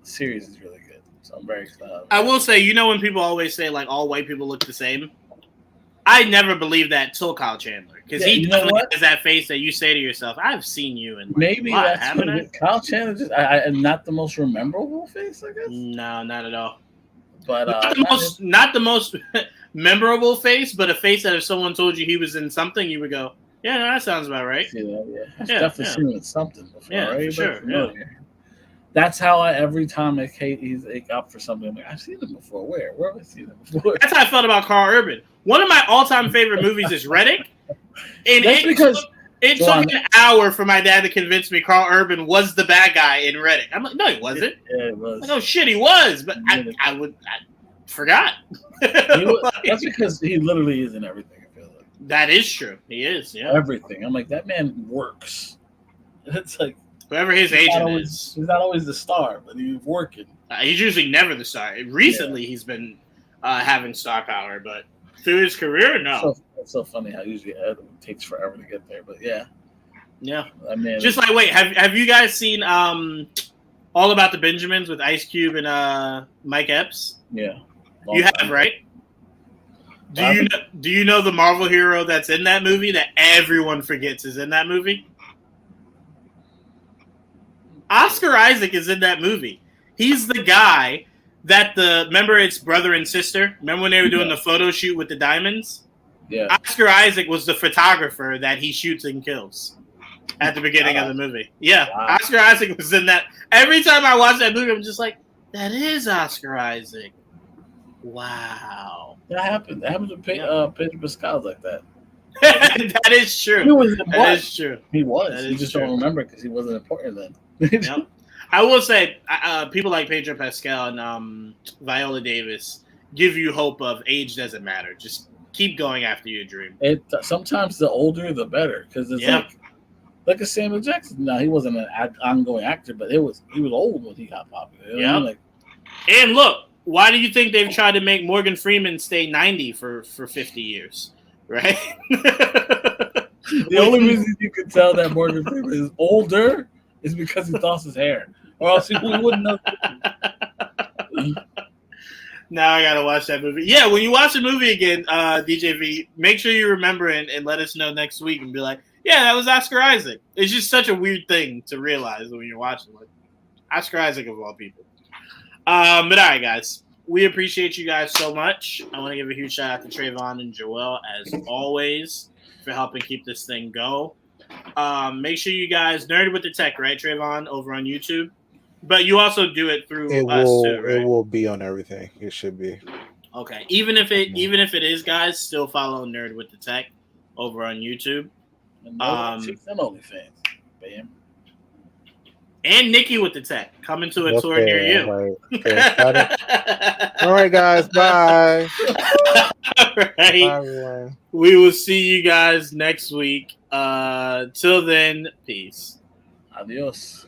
series is really good. So I'm very excited. I will say, when people always say like all white people look the same, I never believed that till Kyle Chandler, because he definitely has that face that you say to yourself, "I've seen you in maybe that's what it is. Kyle Chandler just not the most memorable face, I guess. No, not at all. But not the most memorable face, but a face that if someone told you he was in something, you would go, "Yeah, no, that sounds about right." I've definitely seen him in something before. Yeah, right? For sure. Yeah. That's how every time he's up for something, I'm like, I've seen him before. Where have I seen him before? That's how I felt about Carl Urban. One of my all-time favorite movies is Riddick. And that's because it took an hour for my dad to convince me Carl Urban was the bad guy in Riddick. I'm like, no, he wasn't. Yeah, it was. Like, oh shit, he was, but I forgot. That's because he literally is in everything. I feel like that is true. He is. Yeah, everything. I'm like, that man works. It's like whoever his agent is. He's not always the star, but he's working. He's usually never the star. Recently, he's been having star power, but through his career, no. It's so funny how usually it takes forever to get there, but yeah. I mean, just like wait, have you guys seen All About the Benjamins with Ice Cube and Mike Epps? Yeah, you have, right? Do you know the Marvel hero that's in that movie that everyone forgets is in that movie? Oscar Isaac is in that movie. He's the guy that remember it's brother and sister? Remember when they were doing the photo shoot with the diamonds? Yeah. Oscar Isaac was the photographer that he shoots and kills at the beginning of the movie. Yeah. Wow. Oscar Isaac was in that. Every time I watch that movie, I'm just like, that is Oscar Isaac. Wow. That happened. That happened to Pedro Pascal like that. That is true. That is true. He was. You just don't remember because he wasn't important then. Yep. I will say, people like Pedro Pascal and Viola Davis give you hope of age doesn't matter. Just keep going after your dream. Sometimes the older, the better, because it's like a Samuel Jackson. Now he wasn't an ongoing actor, but he was old when he got popular. Yeah. And look, why do you think they've tried to make Morgan Freeman stay 90 for 50 years? Right? The only reason you can tell that Morgan Freeman is older is because he lost his hair, or else we wouldn't know. Now I gotta watch that movie. Yeah, when you watch the movie again, DJ V, make sure you remember and let us know next week and be like, yeah, that was Oscar Isaac. It's just such a weird thing to realize when you're watching, like Oscar Isaac of all people. But all right, guys, we appreciate you guys so much. I want to give a huge shout out to Trayvon and Joel as always for helping keep this thing go. Make sure you guys Nerd with the Tech, right, Trayvon, over on YouTube. But you also do it through us too, right? It will be on everything. It should be. Okay. Even if it is, guys, still follow Nerd with the Tech over on YouTube. And OnlyFans. Bam. And Nikki with the Tech coming to a tour near you. Right. Okay, all right, guys. Bye. All right. Bye, everyone. We will see you guys next week. Till then, peace. Adios.